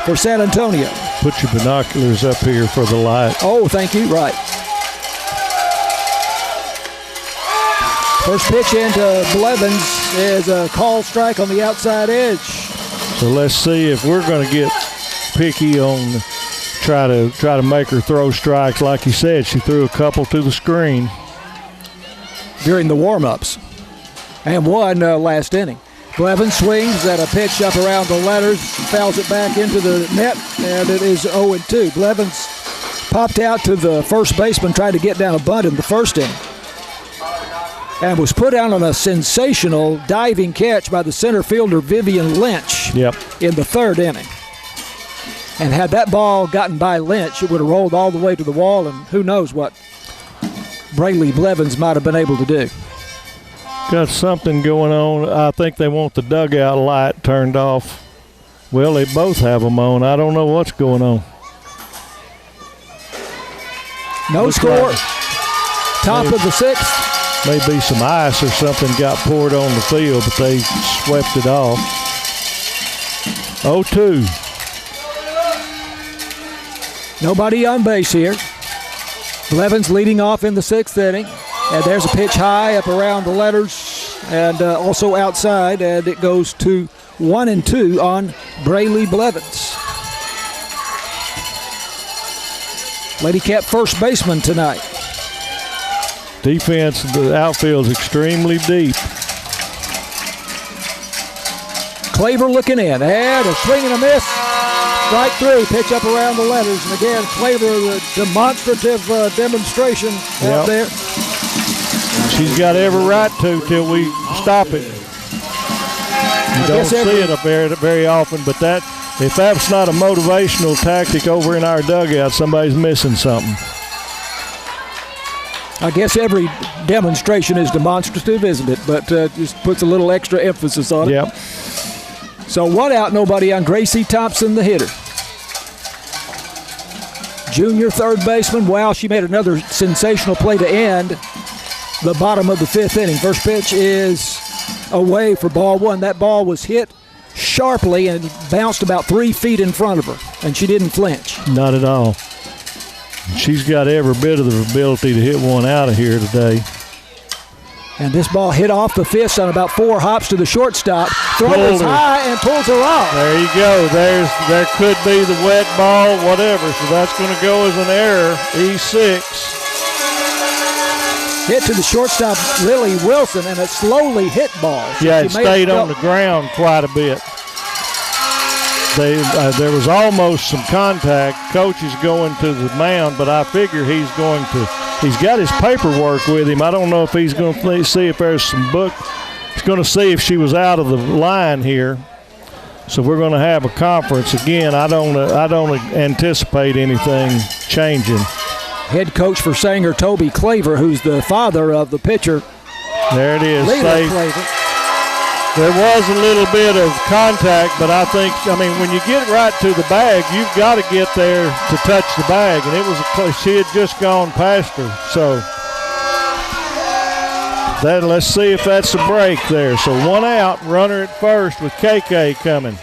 for San Antonio. Put your binoculars up here for the light. Oh, thank you. Right. First pitch into Blevins is a call strike on the outside edge. So let's see if we're going to get picky on try to make her throw strikes. Like you said, she threw a couple to the screen during the warm-ups and one last inning. Blevins swings at a pitch up around the letters, fouls it back into the net, and it is 0-2. Blevins popped out to the first baseman, tried to get down a bunt in the first inning, and was put out on a sensational diving catch by the center fielder Vivian Lynch in the 3rd inning. And had that ball gotten by Lynch, it would have rolled all the way to the wall, and who knows what Braylee Blevins might have been able to do. Got something going on. I think they want the dugout light turned off. Well, they both have them on. I don't know what's going on. No score. Top of the 6th. Maybe some ice or something got poured on the field, but they swept it off. 0-2. Nobody on base here. Blevins leading off in the 6th inning. And there's a pitch high up around the letters and also outside, and it goes to 1-2 on Braylee Blevins. Lady Cat first baseman tonight. Defense, the outfield's extremely deep. Claver looking in, and a swing and a miss. Strike 3, pitch up around the letters. And again, Claver, the demonstrative demonstration out there. She's got every right to till we stop it. You don't see it up there very often, but if that's not a motivational tactic over in our dugout, somebody's missing something. I guess every demonstration is demonstrative, isn't it? But just puts a little extra emphasis on it. Yep. So 1 out, nobody on Gracie Thompson, the hitter. Junior 3rd baseman. Wow, she made another sensational play to end the bottom of the 5th inning. First pitch is away for ball 1. That ball was hit sharply and bounced about 3 feet in front of her, and she didn't flinch. Not at all. She's got every bit of the ability to hit one out of here today. And this ball hit off the fist on about 4 hops to the shortstop. Throw is high and pulls her off. There you go. There could be the wet ball, whatever. So that's going to go as an error, E6. Hit to the shortstop, Lily Wilson, and a slowly hit ball. So it stayed on the ground quite a bit. There was almost some contact. Coach is going to the mound, but I figure he's got his paperwork with him. I don't know if he's going to see if there's some book. He's going to see if she was out of the line here. So we're going to have a conference again. I don't anticipate anything changing. Head coach for Sanger, Toby Claver, who's the father of the pitcher. There it is. Claver. There was a little bit of contact, but I mean, when you get right to the bag, you've got to get there to touch the bag, and she had just gone past her. So let's see if that's a break there. So 1 out, runner at first with KK coming.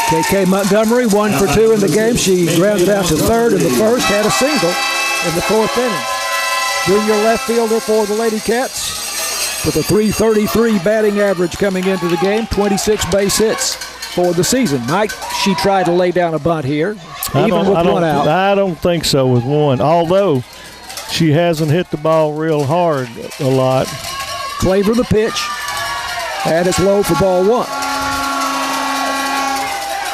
KK Montgomery, 1 for 2 in the game. She grounded out to third in the first, had a single in the fourth inning. Junior left fielder for the Lady Cats with a .333 batting average coming into the game, 26 base hits for the season. Mike, she tried to lay down a bunt here, even with 1 out. I don't think so with 1, although she hasn't hit the ball real hard a lot. Claver the pitch, and it's low for ball 1.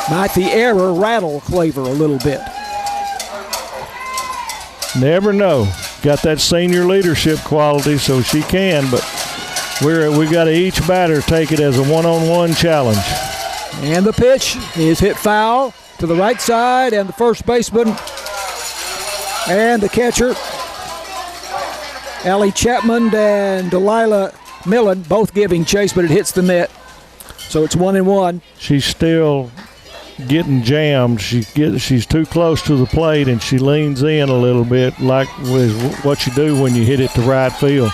Might the error rattle Claver a little bit? Never know. Got that senior leadership quality, so she can, but we've got to each batter take it as a one-on-one challenge. And the pitch is hit foul to the right side, and the first baseman and the catcher, Allie Chapman and Delilah Millen, both giving chase, but it hits the net. So it's 1-1. She's still getting jammed. She's too close to the plate, and she leans in a little bit, like with what you do when you hit it to right field.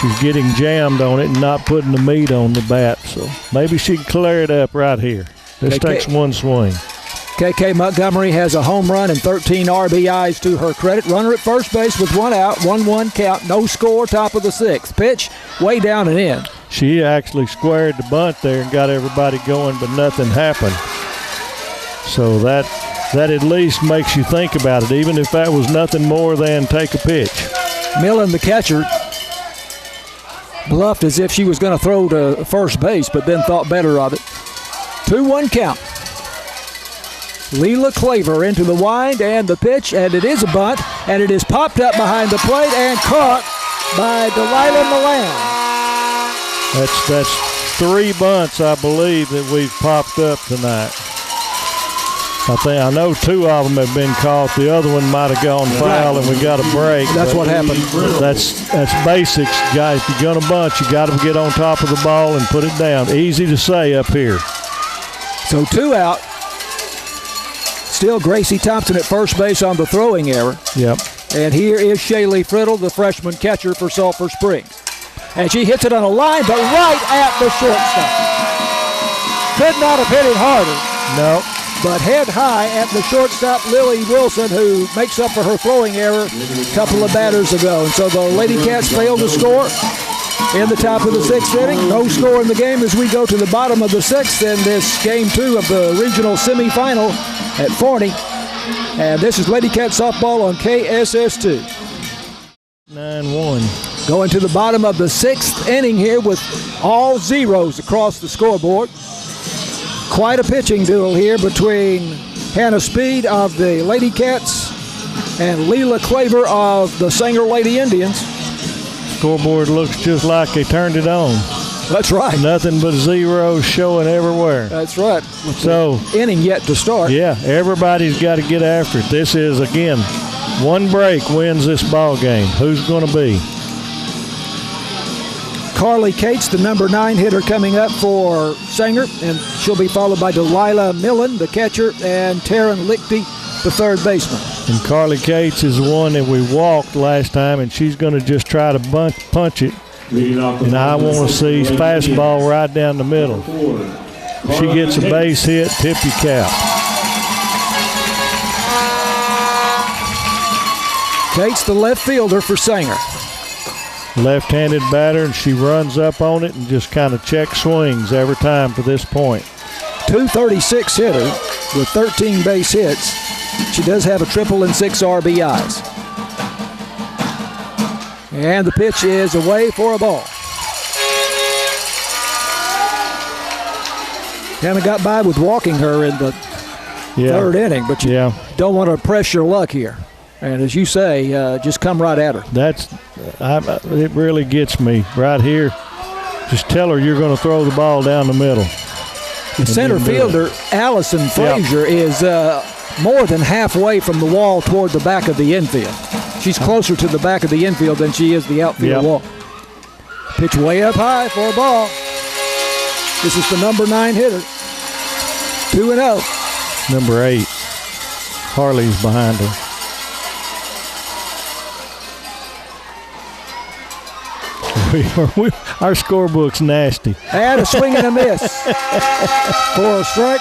She's getting jammed on it and not putting the meat on the bat. So maybe she can clear it up right here. This takes 1 swing. KK Montgomery has a home run and 13 RBIs to her credit. Runner at first base with 1 out, 1-1 count, no score, top of the 6th. Pitch way down and in. She actually squared the bunt there and got everybody going, but nothing happened. So that at least makes you think about it, even if that was nothing more than take a pitch. Millen, the catcher, bluffed as if she was going to throw to first base, but then thought better of it. 2-1 count. Leela Claver into the wind and the pitch, and it is a bunt, and it is popped up behind the plate and caught by Delilah Milan. That's 3 bunts, I believe, that we've popped up tonight. I know 2 of them have been caught. The other one might have gone foul, and we got a break. That's what happened. That's basics, guys. If you're going to bunt, you got to get on top of the ball and put it down. Easy to say up here. So 2 out. Still Gracie Thompson at first base on the throwing error. Yep. And here is Shaylee Friddle, the freshman catcher for Sulphur Springs. And she hits it on a line, but right at the shortstop. Could not have hit it harder. No. But head high at the shortstop, Lily Wilson, who makes up for her throwing error a couple of batters ago. And so the Lady Cats fail to score in the top of the 6th inning. No score in the game as we go to the bottom of the 6th in this game 2 of the regional semifinal at Forney. And this is Lady Cat softball on KSST. 9-1. Going to the bottom of the 6th inning here with all zeros across the scoreboard. Quite a pitching duel here between Hannah Speed of the Lady Cats and Leela Claver of the Sanger Lady Indians. Scoreboard looks just like they turned it on. That's right. Nothing but zeros showing everywhere. That's right. So inning yet to start. Yeah, everybody's got to get after it. This is, again, 1 break wins this ball game. Who's going to be? Carly Cates, the number 9 hitter, coming up for Sanger, and she'll be followed by Delilah Millen, the catcher, and Taryn Lichty, the third baseman. And Carly Cates is the one that we walked last time, and she's going to just try to punch it. And I want to see fastball right down the middle. If she gets a base hit, tip your cap. Cates, the left fielder for Sanger. Left-handed batter, and she runs up on it and just kind of check swings every time to this point. .236 hitter with 13 base hits. She does have a triple and 6 RBIs. And the pitch is away for a ball. Kind of got by with walking her in the third inning, but you don't want to press your luck here. And as you say, just come right at her. It really gets me right here. Just tell her you're going to throw the ball down the middle. The center fielder, Allison Frazier, is more than halfway from the wall toward the back of the infield. She's closer to the back of the infield than she is the outfield wall. Pitch way up high for a ball. This is the number 9 hitter. 2-0. Number 8. Harley's behind her. Our scorebook's nasty. And a swing and a miss for a strike.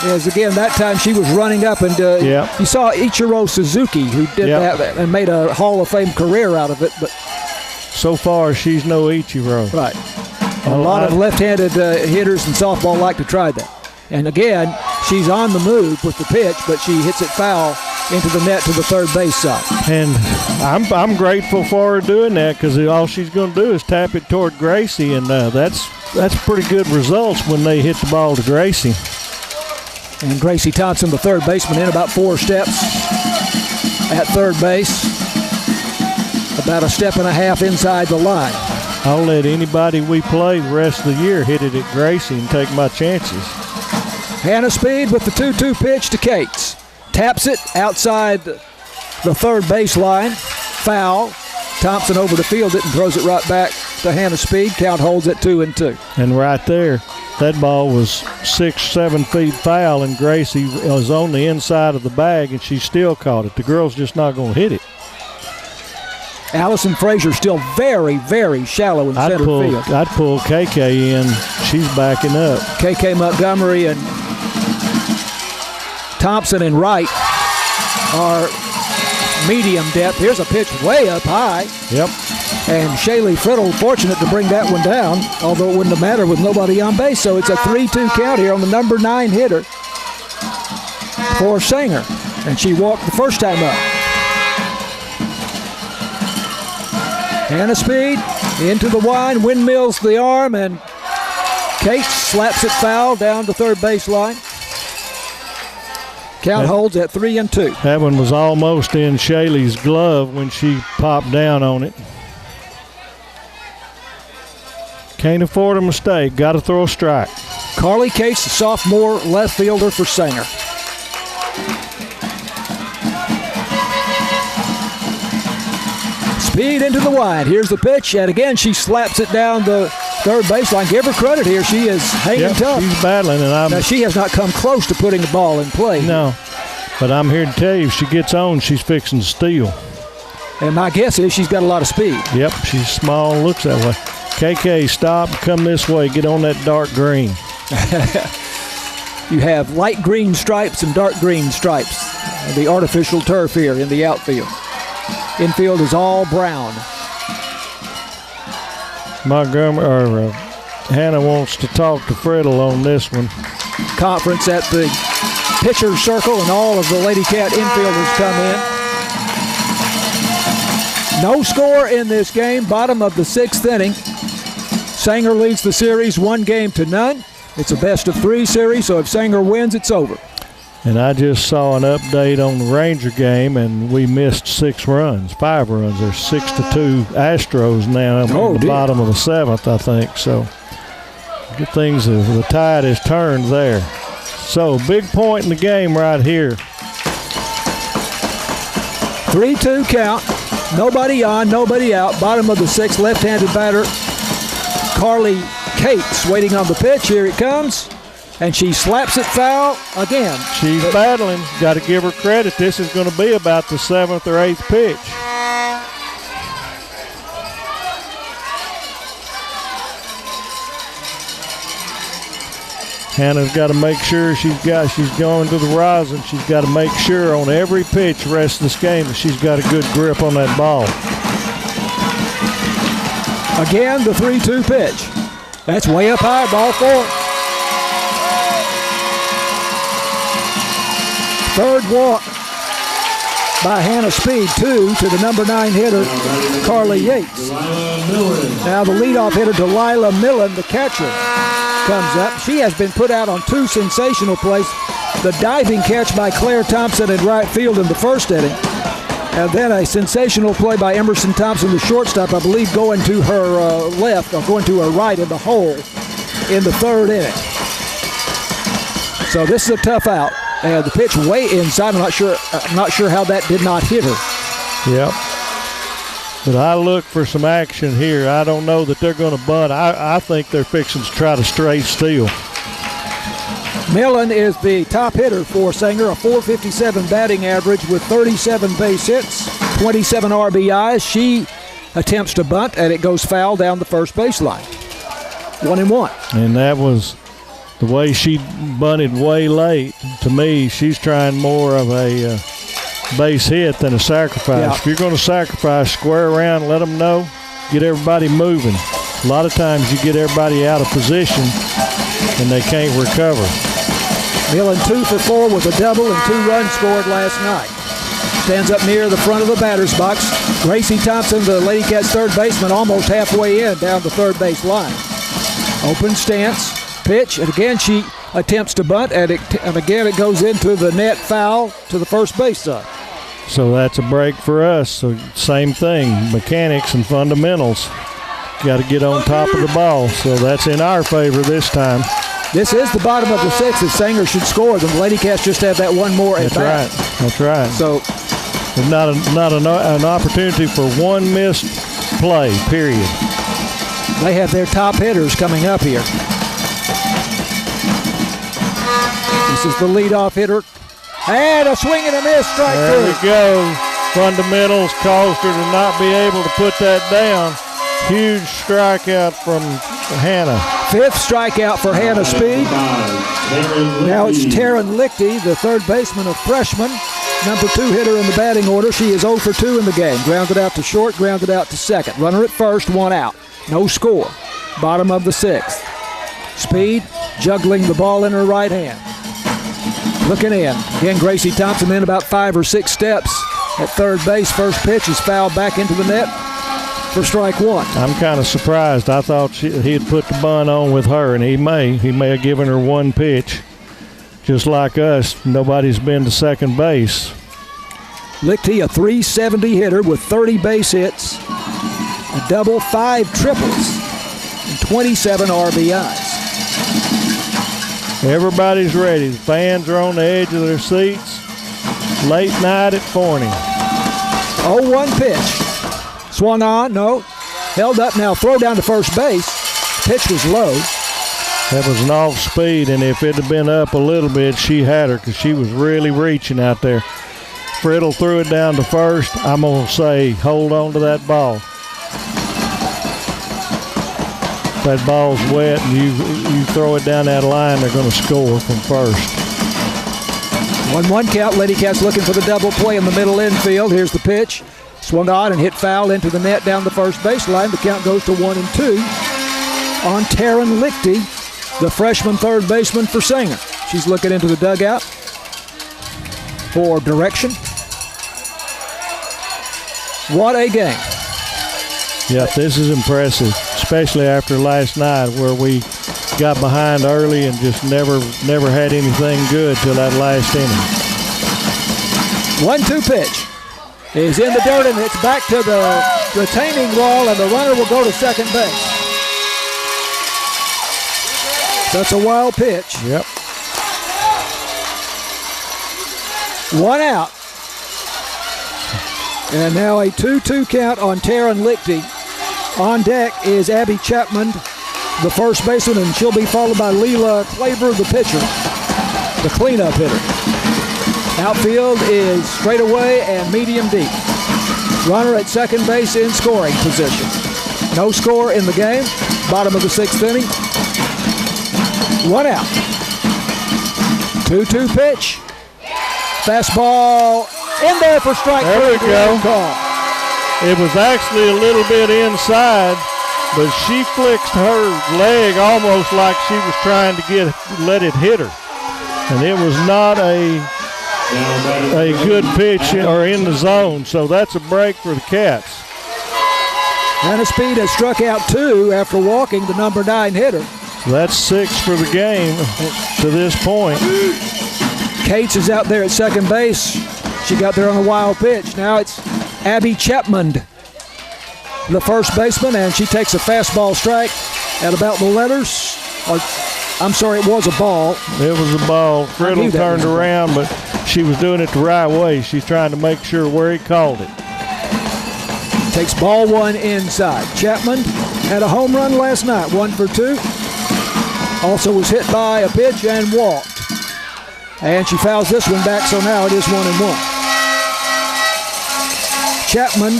As again, that time she was running up, and you saw Ichiro Suzuki, who did that and made a Hall of Fame career out of it. But so far, she's no Ichiro. Right. A lot of left-handed hitters in softball like to try that. And again, she's on the move with the pitch, but she hits it foul into the net to the third base side. And I'm grateful for her doing that, because all she's going to do is tap it toward Gracie, and that's pretty good results when they hit the ball to Gracie. And Gracie Thompson, the third baseman, in about 4 steps at third base, about a step and a half inside the line. I'll let anybody we play the rest of the year hit it at Gracie and take my chances. Hannah Speed with the 2-2 pitch to Cates. Taps it outside the third base line. Foul. Thompson over to field it and throws it right back to Hannah Speed. Count holds at 2-2. And right there, that ball was 6-7 feet foul, and Gracie was on the inside of the bag, and she still caught it. The girl's just not going to hit it. Allison Frazier still very, very shallow in center field. I'd pull KK in. She's backing up. KK Montgomery and Thompson and Wright are medium depth. Here's a pitch way up high. Yep. And Shaylee Friddle fortunate to bring that one down, although it wouldn't have mattered with nobody on base. So it's a 3-2 count here on the number 9 hitter for Sanger. And she walked the first time up. Hannah Speed into the wine, windmills the arm, and Kate slaps it foul down the third baseline. Count holds at 3-2. That one was almost in Shaylee's glove when she popped down on it. Can't afford a mistake. Got to throw a strike. Carly Cates, the sophomore left fielder for Sanger. Speed into the wide. Here's the pitch, and again she slaps it down the third baseline. Give her credit here. She is hanging tough. She's battling, and now she has not come close to putting the ball in play. No, but I'm here to tell you, if she gets on, she's fixing to steal. And my guess is she's got a lot of speed. Yep, she's small and looks that way. KK, stop, come this way. Get on that dark green. You have light green stripes and dark green stripes. The artificial turf here in the outfield. Infield is all brown. Hannah wants to talk to Friddle on this one. Conference at the pitcher's circle, and all of the Lady Cat infielders come in. No score in this game, bottom of the 6th inning. Sanger leads the series 1-0. It's a best-of-3 series, so if Sanger wins, it's over. And I just saw an update on the Ranger game, and we missed 5 runs. There's 6-2 Astros now on the bottom of the 7th, I think. So good things, the tide has turned there. So big point in the game right here. 3-2 count. Nobody on, nobody out. Bottom of the 6th, left-handed batter Carly Cates waiting on the pitch. Here it comes. And she slaps it foul again. She's battling. Got to give her credit. This is going to be about the 7th or 8th pitch. Hannah's got to make sure she's going to the rosin. She's got to make sure on every pitch the rest of this game that she's got a good grip on that ball. Again, the 3-2 pitch. That's way up high, ball 4. Third walk by Hannah Speed, 2 to the number 9 hitter, Carly Yates. Now the leadoff hitter, Delilah Millen, the catcher, comes up. She has been put out on 2 sensational plays. the diving catch by Claire Thompson in right field in the first inning. And then a sensational play by Emerson Thompson, the shortstop, I believe, going to her left or going to her right in the hole in the third inning. So this is a tough out. And the pitch way inside. I'm not sure how that did not hit her. Yep. But I look for some action here. I don't know that they're going to bunt. I think they're fixing to try to straight steal. Millen is the top hitter for Sanger, a .457 batting average with 37 base hits, 27 RBIs. She attempts to bunt, and it goes foul down the first baseline. 1-1. And that was the way she bunted way late. To me, she's trying more of a base hit than a sacrifice. Yeah. If you're going to sacrifice, square around, let them know, get everybody moving. A lot of times you get everybody out of position and they can't recover. Millen 2 for 4 with a double and 2 runs scored last night. Stands up near the front of the batter's box. Gracie Thompson, the Lady Cats third baseman, almost halfway in down the third base line. Open stance, pitch, and again she attempts to bunt, and again it goes into the net, foul to the first base side. So that's a break for us. So same thing, mechanics and fundamentals. Got to get on top of the ball. So that's in our favor this time. This is the bottom of the sixth. If Sanger should score, the Lady Cats just have that one more at bat. That's right. So there's not an opportunity for one missed play, period. They have their top hitters coming up here. This is the leadoff hitter. And a swing and a miss, strike there three. We go. Fundamentals caused her to not be able to put that down. Huge strikeout from Hannah. Fifth strikeout for Hannah Speed. Now it's Taryn Lichty, the third baseman, a freshman, number 2 hitter in the batting order. She is 0 for 2 in the game. Grounded out to short, grounded out to second. Runner at first, 1 out. No score. Bottom of the sixth. Speed juggling the ball in her right hand. Looking in. Again, Gracie Thompson in about 5 or 6 steps at third base. First pitch is fouled back into the net for strike 1. I'm kind of surprised. I thought he'd put the bunt on with her, and he may have given her one pitch. Just like us, nobody's been to second base. Lichty, a .370 hitter with 30 base hits, a double, 5 triples, and 27 RBIs. Everybody's ready. The fans are on the edge of their seats. Late night at Forney. 0-1 pitch. Swung on, no. Held up now, throw down to first base. Pitch was low. That was an off speed, and if it had been up a little bit, she had her because she was really reaching out there. Friddle threw it down to first. I'm going to say hold on to that ball. If that ball's wet and you throw it down that line, they're going to score from first. 1-1 count. Lady Cats looking for the double play in the middle infield. Here's the pitch. Swung on and hit foul into the net down the first baseline. The count goes to 1-2 on Taryn Lichty, the freshman third baseman for Sanger. She's looking into the dugout for direction. What a game. Yeah, this is impressive, especially after last night where we got behind early and just never had anything good till that last inning. 1-2 pitch is in the dirt, and it's back to the retaining wall, and the runner will go to second base. That's a wild pitch. Yep. 1 out. And now a 2-2 count on Taryn Lichty. On deck is Abby Chapman, the first baseman, and she'll be followed by Leela Klaver, the pitcher, the cleanup hitter. Outfield is straight away and medium deep. Runner at second base in scoring position. No score in the game. Bottom of the sixth inning. 1 out. 2-2 pitch. Fastball in there for strike 3. There we go. Call. It was actually a little bit inside, but she flexed her leg almost like she was trying to let it hit her. And it was not a good pitch or in the zone, so that's a break for the Cats. Hannah Speed has struck out 2 after walking the number 9 hitter. That's 6 for the game to this point. Cates is out there at second base. She got there on a wild pitch. Now it's Abby Chapman, the first baseman, and she takes a fastball strike at about the letters. I'm sorry, it was a ball. It was a ball. Criddle turned around, but she was doing it the right way. She's trying to make sure where he called it. Takes ball one inside. Chapman had a home run last night, 1 for 2. Also was hit by a pitch and walked. And she fouls this one back, so now it is 1-1. Chapman,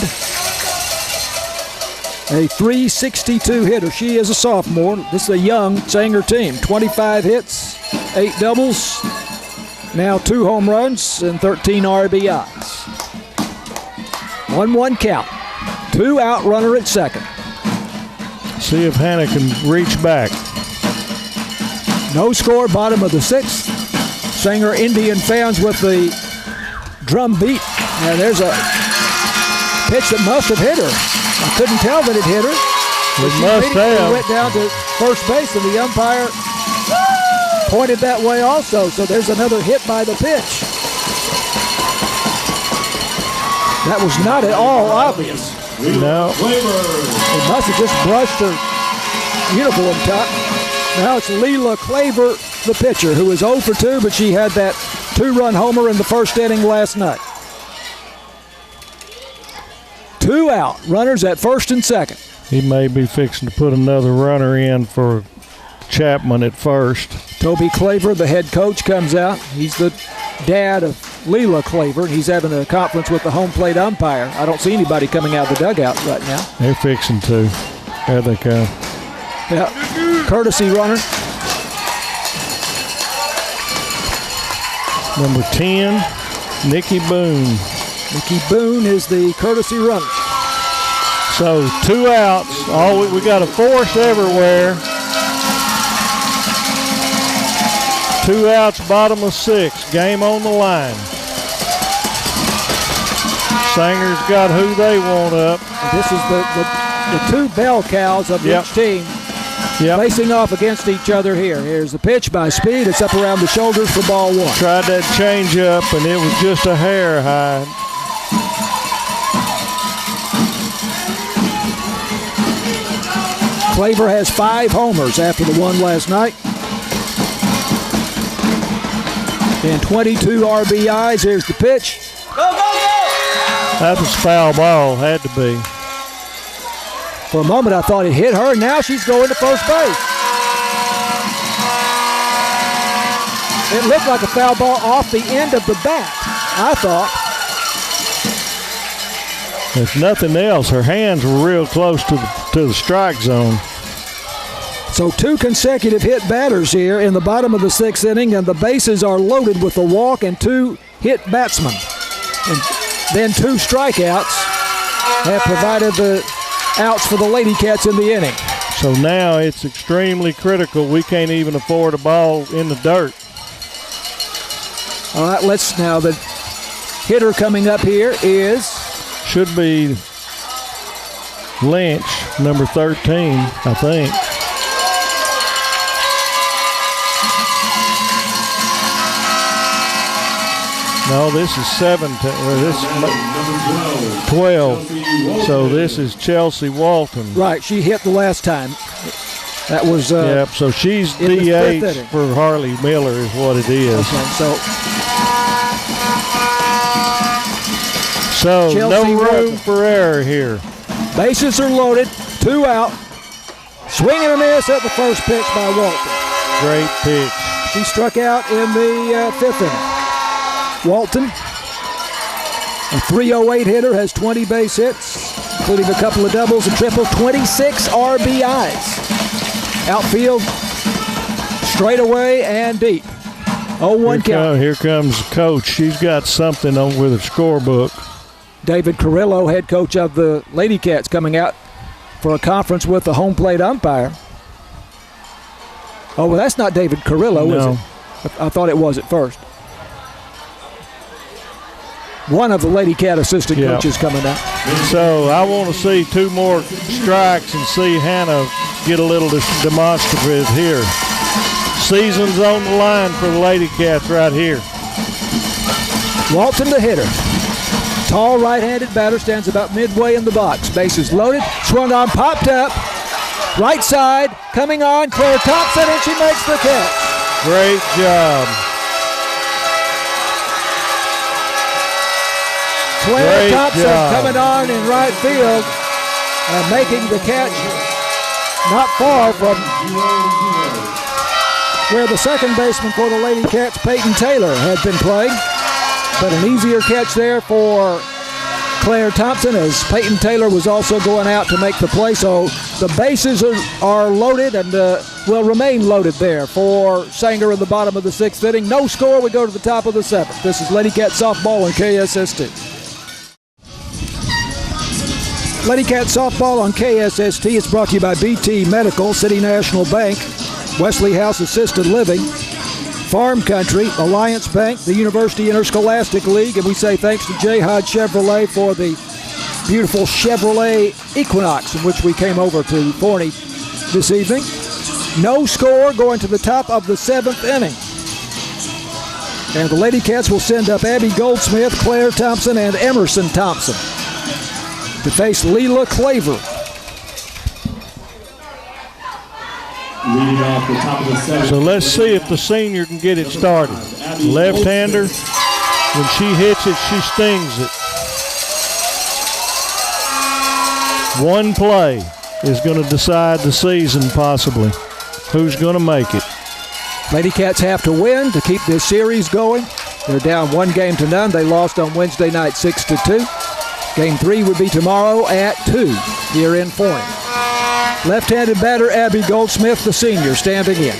a .362 hitter. She is a sophomore. This is a young Sanger team. 25 hits, 8 doubles, now 2 home runs and 13 RBIs. 1-1 count. 2 out, runner at second. See if Hannah can reach back. No score, bottom of the 6th. Sanger Indian fans with the drum beat. And there's a pitch that must have hit her. I couldn't tell that it hit her. It must have. Went down to first base, and the umpire pointed that way also. So there's another hit by the pitch. That was not at all obvious. No. It must have just brushed her uniform top. Now it's Leela Claver, the pitcher, who is 0 for 2, but she had that 2-run homer in the first inning last night. 2 out, runners at first and second. He may be fixing to put another runner in for Chapman at first. Toby Claver, the head coach, comes out. He's the dad of Leela Claver. He's having a conference with the home plate umpire. I don't see anybody coming out of the dugout right now. They're fixing to. There they come. Yeah, courtesy runner. Number 10, Nikki Boone. Nikki Boone is the courtesy runner. So 2 outs. We got a force everywhere. 2 outs, bottom of 6. Game on the line. Sanger's got who they want up. This is the 2 bell cows of each team. Facing off against each other here. Here's the pitch by Speed. It's up around the shoulders for ball 1. Tried that change up, and it was just a hair high. Claver has 5 homers after the one last night. And 22 RBIs. Here's the pitch. Go, go, go! That was foul ball. Had to be. For a moment, I thought it hit her. Now she's going to first base. It looked like a foul ball off the end of the bat, I thought. If nothing else, her hands were real close to the strike zone. So 2 consecutive hit batters here in the bottom of the 6th inning, and the bases are loaded with a walk and 2 hit batsmen. And then 2 strikeouts have provided the outs for the Lady Cats in the inning. So now it's extremely critical. We can't even afford a ball in the dirt. All right, now the hitter coming up here should be Lynch, number 13, I think. No, this is 12. So this is Chelsea Walton. Right, she hit the last time. That was yep, so she's DH for Harley Miller is what it is. Okay, so no room Walton. for error here. Bases are loaded, 2 out. Swing and a miss at the first pitch by Walton. Great pitch. She struck out in the 5th inning. Walton, a .308 hitter, has 20 base hits, including a couple of doubles, a triple, 26 RBIs. Outfield, straight away and deep. 0-1 count. Here comes the coach. She's got something on with her scorebook. David Carrillo, head coach of the Lady Cats, coming out for a conference with the home plate umpire. Oh, well, that's not David Carrillo, is it? I thought it was at first. One of the Lady Cat assistant coaches coming out. So I want to see 2 more strikes and see Hannah get a little demonstrative here. Season's on the line for the Lady Cats right here. Walton the hitter. Tall right-handed batter stands about midway in the box. Bases loaded, swung on, popped up. Right side, coming on, Claire Thompson, and she makes the catch. Great job. Claire Thompson coming on in right field and making the catch not far from where the second baseman for the Lady Cats, Peyton Taylor, had been playing. But an easier catch there for Claire Thompson, as Peyton Taylor was also going out to make the play. So the bases are loaded and will remain loaded there for Sanger in the bottom of the sixth inning. No score. We go to the top of the seventh. This is Lady Cat softball on KSST. Lady Cat softball on KSST is brought to you by BT Medical, City National Bank, Wesley House Assisted Living, Farm Country, Alliance Bank, the University Interscholastic League, and we say thanks to J. Hodge Chevrolet for the beautiful Chevrolet Equinox in which we came over to Forney this evening. No score going to the top of the seventh inning. And the Lady Cats will send up Abby Goldsmith, Claire Thompson, and Emerson Thompson to face Leela Claver. Leading off the top of the seventh. So let's see if the senior can get it started. Left-hander, when she hits it, she stings it. One play is going to decide the season, possibly. Who's going to make it? Lady Cats have to win to keep this series going. They're down 1-0. They lost on Wednesday night 6-2. Game 3 would be tomorrow at 2 here in Forney. Left-handed batter Abby Goldsmith, the senior, standing in.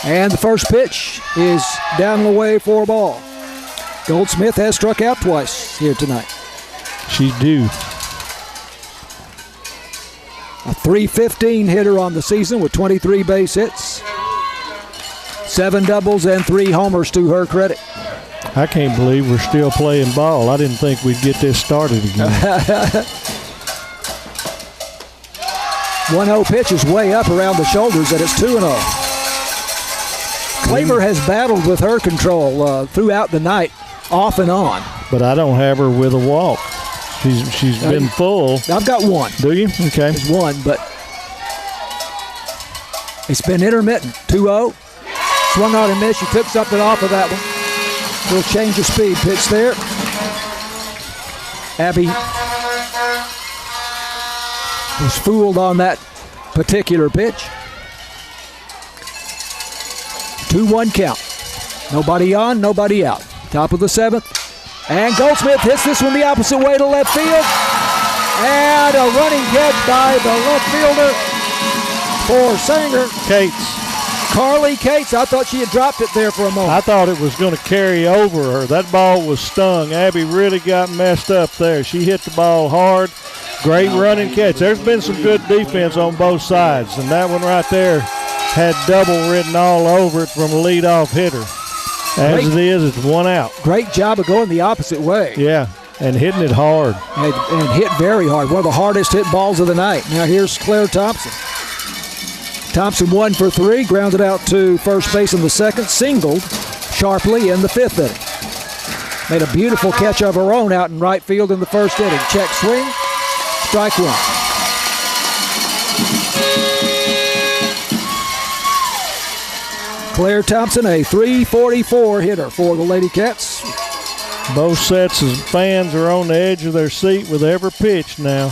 And the first pitch is down and away for a ball. Goldsmith has struck out twice here tonight. She's due. A .315 hitter on the season with 23 base hits, 7 doubles and 3 homers to her credit. I can't believe we're still playing ball. I didn't think we'd get this started again. 1-0 pitch is way up around the shoulders, and it's 2-0. Claver has battled with her control throughout the night, off and on. But I don't have her with a walk. She's been full. I've got one. Do you? Okay. There's one, but it's been intermittent. 2-0. Swung on and missed. She took something off of that one. Little change of speed pitch there. Abby was fooled on that particular pitch. 2-1 count. Nobody on, nobody out. Top of the seventh. And Goldsmith hits this one the opposite way to left field. And a running catch by the left fielder for Sanger. Cates. Carly Cates. I thought she had dropped it there for a moment. I thought it was going to carry over her. That ball was stung. Abby really got messed up there. She hit the ball hard. Great running catch. There's been some good defense on both sides, and that one right there had double written all over it from a leadoff hitter. As it is, it's 1 out. Great job of going the opposite way. Yeah, and hitting it hard. And hit very hard. One of the hardest hit balls of the night. Now here's Claire Thompson. Thompson 1 for 3, grounded out to first base in the second, singled sharply in the fifth inning. Made a beautiful catch of her own out in right field in the first inning. Check swing, strike one. Claire Thompson, a .344 hitter for the Lady Cats. Both sets of fans are on the edge of their seat with every pitch now.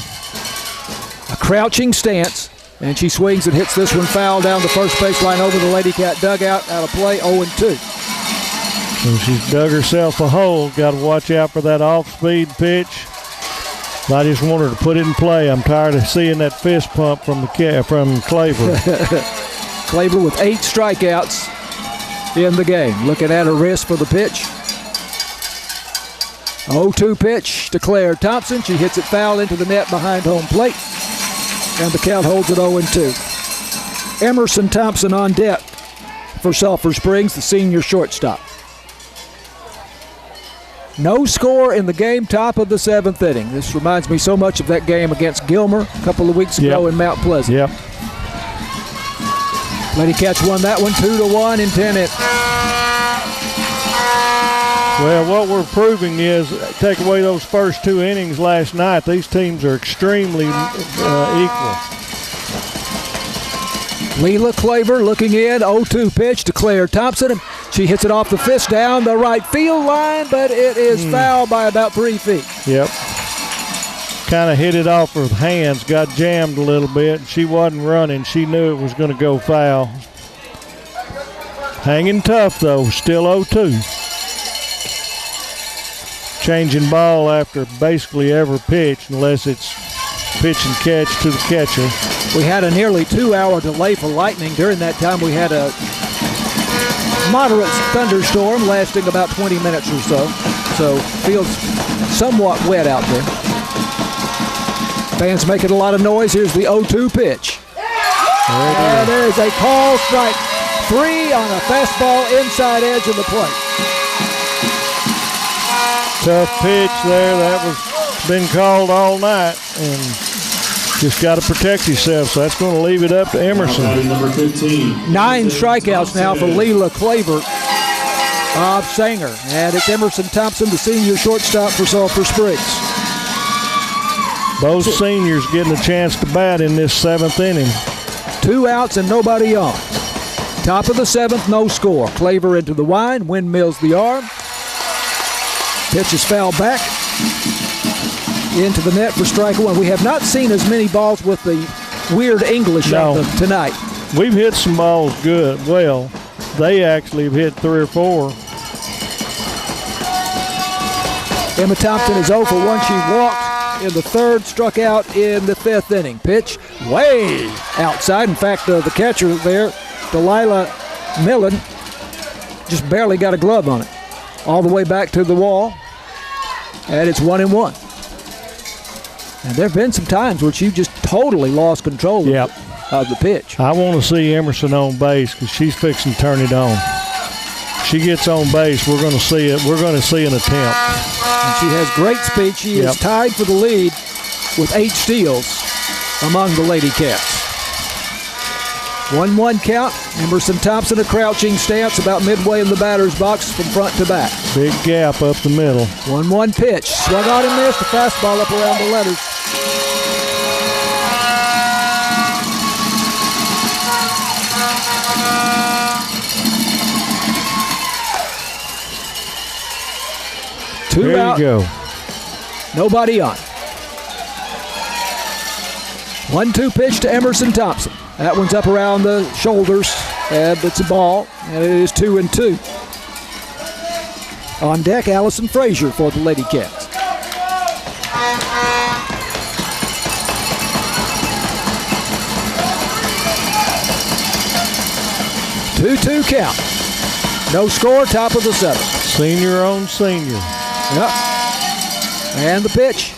A crouching stance, and she swings and hits this one foul down the first baseline over the Lady Cat dugout, out of play, 0-2. So she's dug herself a hole. Got to watch out for that off-speed pitch. I just want her to put it in play. I'm tired of seeing that fist pump from Claver. Claver with 8 strikeouts in the game. Looking at her wrist for the pitch. 0-2 pitch to Claire Thompson. She hits it foul into the net behind home plate. And the count holds at 0-2. Emerson Thompson on deck for Sulphur Springs, the senior shortstop. No score in the game, top of the seventh inning. This reminds me so much of that game against Gilmer a couple of weeks ago in Mount Pleasant. Yep. Lady Cats won that one 2-1 in 10 innings. Well, what we're proving is, take away those first 2 innings last night, these teams are extremely equal. Leela Claver looking in, 0-2 pitch to Claire Thompson. She hits it off the fist down the right field line, but it is foul by about 3 feet. Yep. Kind of hit it off her hands, got jammed a little bit. She wasn't running. She knew it was going to go foul. Hanging tough, though, still 0-2. Changing ball after basically every pitch, unless it's pitch and catch to the catcher. We had a nearly 2-hour delay for lightning. During that time, we had a moderate thunderstorm lasting about 20 minutes or so. So, feels somewhat wet out there. Fans making a lot of noise. Here's the 0-2 pitch. And there's a call strike 3 on a fastball inside edge of the plate. Tough pitch there. That was been called all night, and just got to protect yourself. So that's going to leave it up to Emerson. Number 15. 9 strikeouts now for Leela Claver of Sanger. And it's Emerson Thompson, the senior shortstop for Sulphur Springs. Both seniors getting a chance to bat in this 7th inning. 2 outs and nobody on. Top of the 7th, no score. Claver into the wind, windmills the arm. Pitch is fouled back into the net for strike 1. We have not seen as many balls with the weird English on them tonight. We've hit some balls good. Well, they actually have hit 3 or 4. Emma Thompson is 0 for 1. She walked in the 3rd, struck out in the 5th inning. Pitch way outside. In fact, the catcher there, Delilah Millen, just barely got a glove on it. All the way back to the wall, and it's 1-1. And there have been some times where she just totally lost control of the pitch. I want to see Emerson on base because she's fixing to turn it on. She gets on base, we're going to see it. We're going to see an attempt. And she has great speed. She is tied for the lead with 8 steals among the Lady Cats. 1-1 count. Emerson Thompson, a crouching stance about midway in the batter's box from front to back. Big gap up the middle. 1-1 pitch. Swung out and missed. The fastball up around the letters. Two out. There you go. Nobody on. 1-2 pitch to Emerson Thompson. That one's up around the shoulders, and it's a ball, and it is 2-2. On deck, Allison Frazier for the Lady Cats. Two count. No score, top of the 7th. Senior on senior. Yep. And the pitch.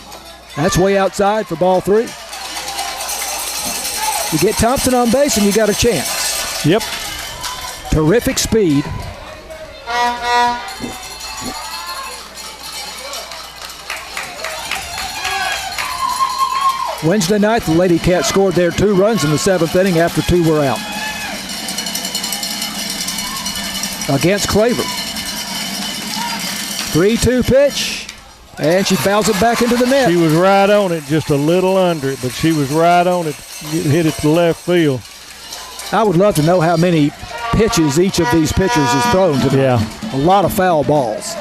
That's way outside for ball 3. You get Thompson on base and you got a chance. Yep. Terrific speed. Wednesday night, the Lady Cats scored their 2 runs in the 7th inning after 2 were out. Against Claver. 3-2 pitch, and she fouls it back into the net. She was right on it, just a little under it, but she was right on it, hit it to left field. I would love to know how many pitches each of these pitchers has thrown today. Yeah. A lot of foul balls.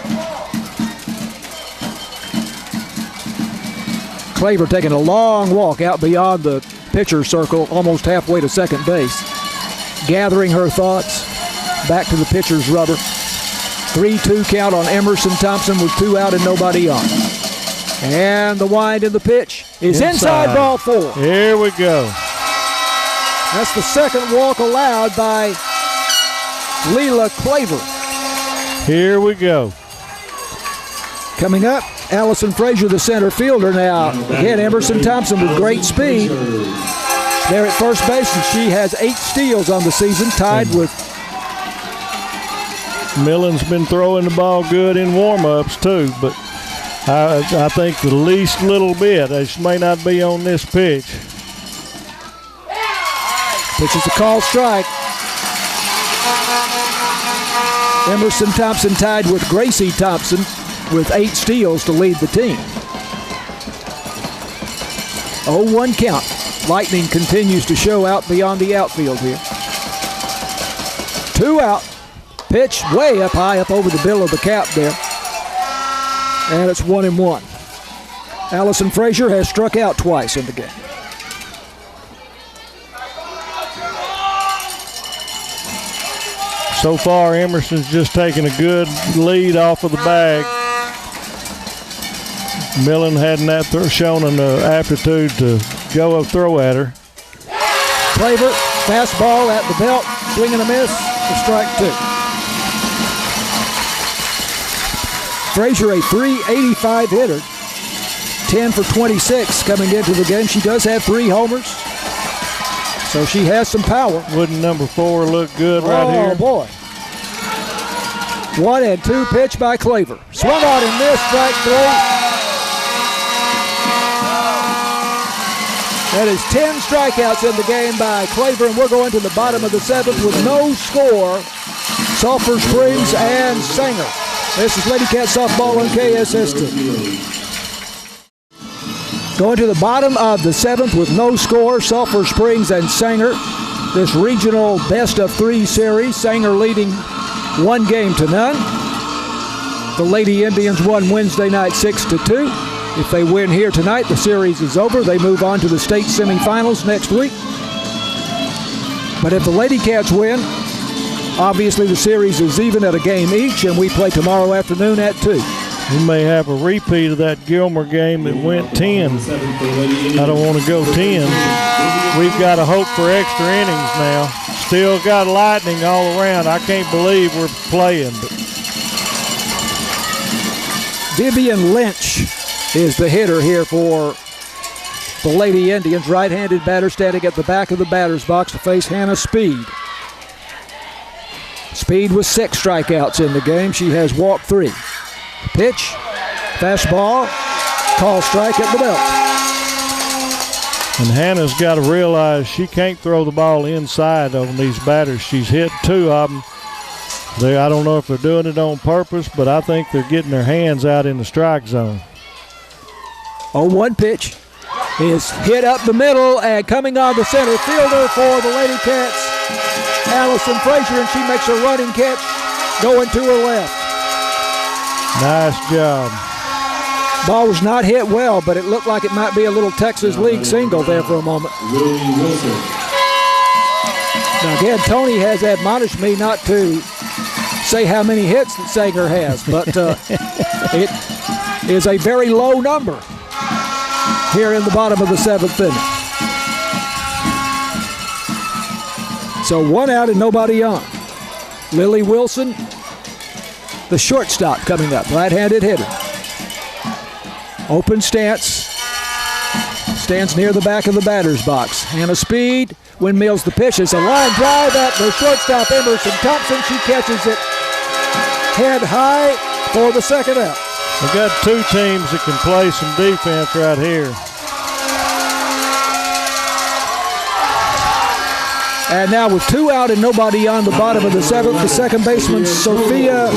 Claver taking a long walk out beyond the pitcher circle, almost halfway to second base. Gathering her thoughts, back to the pitcher's rubber. 3-2 count on Emerson Thompson with 2 out and nobody on. And the wind in the pitch is inside ball 4. Here we go. That's the second walk allowed by Leela Claver. Here we go. Coming up, Allison Frazier, the center fielder now. Again, Emerson Thompson with great speed. There at first base, and she has 8 steals on the season, tied with... Millen's been throwing the ball good in warm-ups too, but I think the least little bit. She may not be on this pitch. Pitch is a called strike. Emerson Thompson tied with Gracie Thompson with 8 steals to lead the team. 0-1 count. Lightning continues to show out beyond the outfield here. 2 out. Pitch way up high, up over the bill of the cap there. And it's 1-1. Allison Frazier has struck out twice in the game. So far, Emerson's just taken a good lead off of the bag. Millen hadn't shown an aptitude to go up throw at her. Claver, fastball at the belt, swing and a miss for strike 2. Frazier, a .385 hitter, 10 for 26 coming into the game. She does have 3 homers, so she has some power. Wouldn't number 4 look good right here? Oh, boy. 1-2 pitch by Claver. Swung out and missed, strike 3. That is 10 strikeouts in the game by Claver, and we're going to the bottom of the 7th with no score. Sulphur Springs and Sanger. This is Lady Cat softball on KSST. Going to the bottom of the 7th with no score, Sulphur Springs and Sanger. This regional best-of-3 series, Sanger leading 1 game to none. The Lady Indians won Wednesday night 6-2. If they win here tonight, the series is over. They move on to the state semifinals next week. But if the Lady Cats win, obviously the series is even at a game each, and we play tomorrow afternoon at 2. We may have a repeat of that Gilmer game that went 10. I don't want to go 10. We've got to hope for extra innings now. Still got lightning all around. I can't believe we're playing. But Vivian Lynch is the hitter here for the Lady Indians. Right-handed batter standing at the back of the batter's box to face Hannah Speed. Speed with 6 strikeouts in the game. She has walked 3. Pitch, fastball, call strike at the belt. And Hannah's got to realize she can't throw the ball inside on these batters. She's hit 2 of them. I don't know if they're doing it on purpose, but I think they're getting their hands out in the strike zone. 0-1 pitch is hit up the middle, and coming on the center fielder for the Lady Cats, Allison Frazier, and she makes a running catch going to her left. Nice job. Ball was not hit well, but it looked like it might be a little Texas League single there for a moment. Now again, Tony has admonished me not to say how many hits that Sanger has, but it is a very low number here in the bottom of the 7th inning. So 1 out and nobody on. Lily Wilson, the shortstop, coming up, right-handed hitter. Open stance, stands near the back of the batter's box. Hannah Speed windmills the pitch. It's a line drive at the shortstop, Emerson Thompson. She catches it head high for the 2nd out. We've got 2 teams that can play some defense right here. And now with 2 out and nobody on the bottom of the 7th, the second baseman, Sophia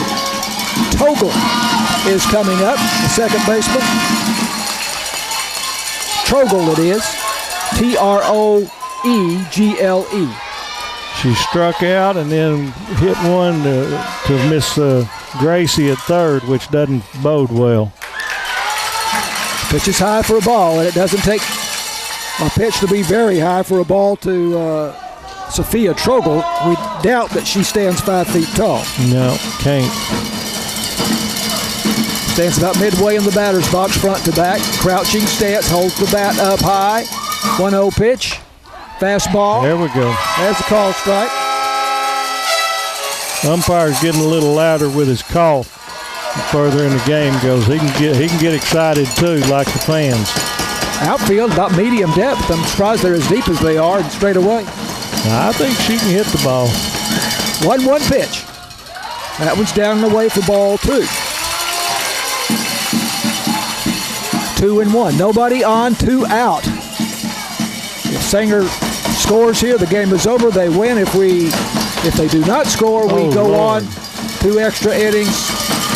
Togel, is coming up, the second baseman. Trogle it is, T-R-O-E-G-L-E. She struck out and then hit one to miss Gracie at 3rd, which doesn't bode well. Pitch is high for a ball, and it doesn't take a pitch to be very high for a ball to Sophia Trogle. We doubt that she stands 5 feet tall. No, can't. Stands about midway in the batter's box, front to back. Crouching stance, holds the bat up high. 1-0 pitch. Fastball. There we go. There's the call strike. Umpire's getting a little louder with his call. The further in the game goes, he can get excited too, like the fans. Outfield about medium depth. I'm surprised they're as deep as they are and straight away. Now, I think she can hit the ball. 1-1 pitch. That one's down and away for ball 2. 2-1. Nobody on, 2 out. If Sanger scores here, the game is over. They win. If they do not score, we go on 2 extra innings,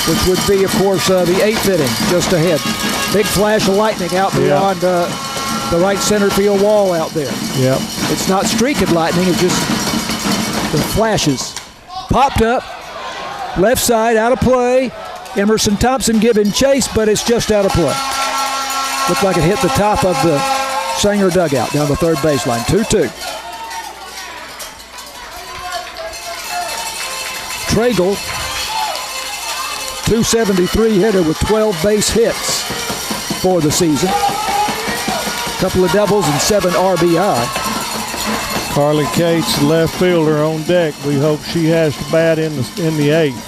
which would be, of course, the 8th inning just ahead. Big flash of lightning out beyond the right center field wall out there. Yep. It's not streaking lightning, it's just the flashes. Popped up, left side, out of play. Emerson Thompson giving chase, but it's just out of play. Looked like it hit the top of the Sanger dugout down the third baseline. 2-2. Tragle, .273 hitter with 12 base hits for the season. Couple of doubles and 7 RBI. Carly Cates, left fielder, on deck. We hope she has to bat in the 8th.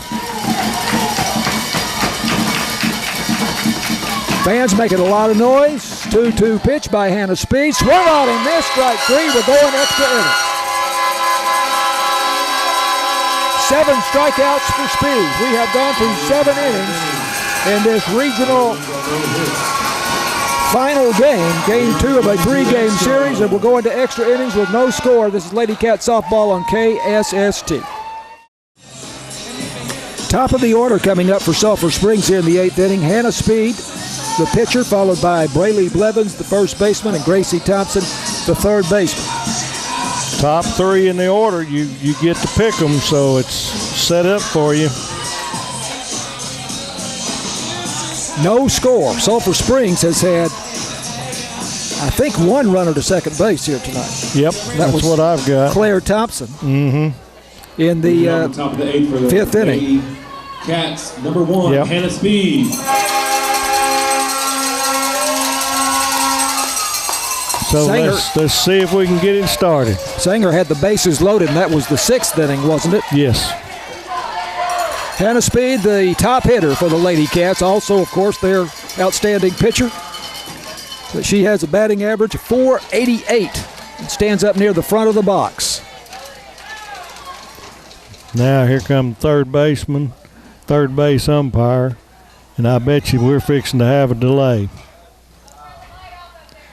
Fans making a lot of noise. 2-2 pitch by Hannah Speed. Swung on and missed. Strike 3. We're going extra inning. 7 strikeouts for Speed. We have gone through 7 innings in this regional final game, game 2 of a 3-game series, and we're going to extra innings with no score. This is Lady Cat softball on KSST. Top of the order coming up for Sulphur Springs here in the 8th inning. Hannah Speed, the pitcher, followed by Braylee Blevins, the first baseman, and Gracie Thompson, the third baseman. Top 3 in the order, you get to pick them, so it's set up for you. No score. Sulphur Springs has had, I think, 1 runner to second base here tonight. Yep, that's what I've got. Claire Thompson. Mm-hmm. In the top of the 8th for the 5th inning. Cats, number 1, Yep. Hannah Speed. So Sanger, let's see if we can get it started. Sanger had the bases loaded, and that was the 6th inning, wasn't it? Yes. Hannah Speed, the top hitter for the Lady Cats, also, of course, their outstanding pitcher. But she has a batting average of .488 and stands up near the front of the box. Now here comes third baseman, third base umpire, and I bet you we're fixing to have a delay.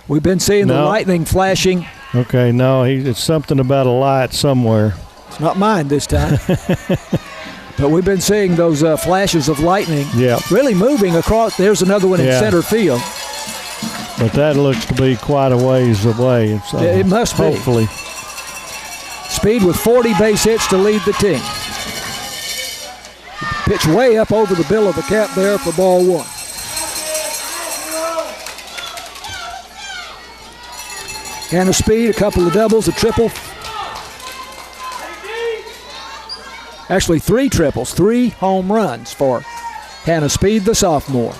We've been seeing the lightning flashing. Okay, no, it's something about a light somewhere. It's not mine this time. But we've been seeing those flashes of lightning really moving across. There's another one in center field. But that looks to be quite a ways away. It must be. Hopefully. Speed with 40 base hits to lead the team. Pitch way up over the bill of the cap there for ball 1. Hannah Speed, a couple of doubles, a triple. Actually, 3 triples, 3 home runs for Hannah Speed, the sophomore.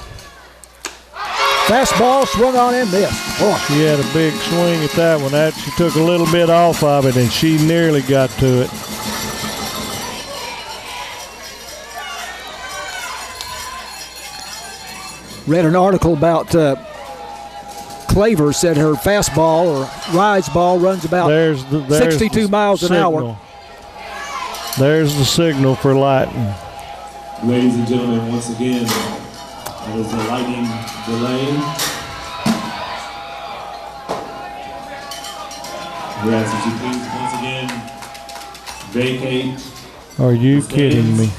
Fastball swung on and missed. Oh. She had a big swing at that one. She took a little bit off of it, and she nearly got to it. Read an article about Claver said her fastball or rise ball runs about 62 miles an hour. There's the signal for lightning. Ladies and gentlemen, once again, that is the lightning delay. We ask that you please once again vacate. Are you kidding me?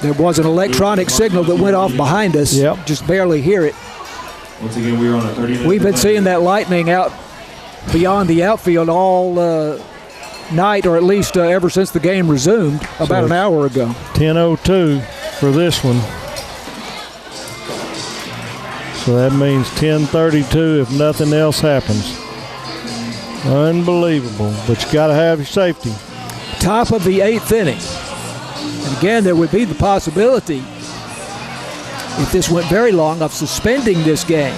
There was an electronic signal that went off behind us. Yep. Just barely hear it. Once again, we are on a 30-minute. We've been seeing that lightning out beyond the outfield all night, or at least ever since the game resumed about an hour ago. 10:02 for this one. So that means 10:32 if nothing else happens. Unbelievable, but you got to have your safety. Top of the 8th inning. And again, there would be the possibility, if this went very long, of suspending this game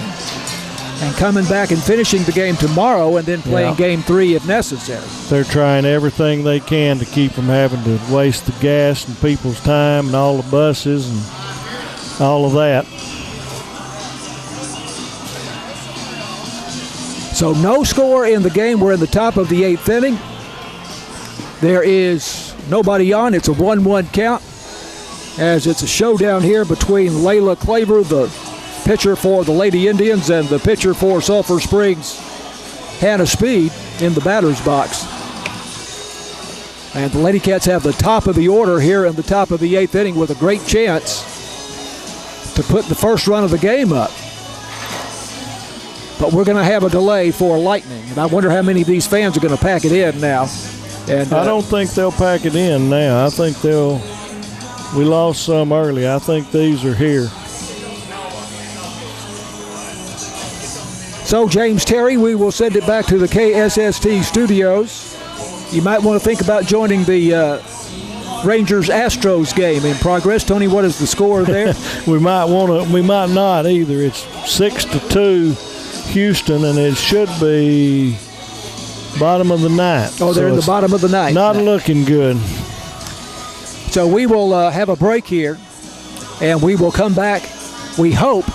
and coming back and finishing the game tomorrow and then playing game 3 if necessary. They're trying everything they can to keep from having to waste the gas and people's time and all the buses and all of that. So no score in the game. We're in the top of the 8th inning. There is nobody on. It's a 1-1 count, as it's a showdown here between Layla Claver, the pitcher for the Lady Indians, and the pitcher for Sulphur Springs, Hannah Speed, in the batter's box. And the Lady Cats have the top of the order here in the top of the 8th inning with a great chance to put the first run of the game up. But we're going to have a delay for lightning, and I wonder how many of these fans are going to pack it in now. And I don't think they'll pack it in now. I think we lost some early. I think these are here. So, James Terry, we will send it back to the KSST studios. You might want to think about joining the Rangers-Astros game in progress. Tony, what is the score there? We might not either. It's 6-2 Houston, and it should be bottom of the ninth. Oh, they're in the bottom of the ninth. Not looking good. So we will have a break here, and we will come back, we hope,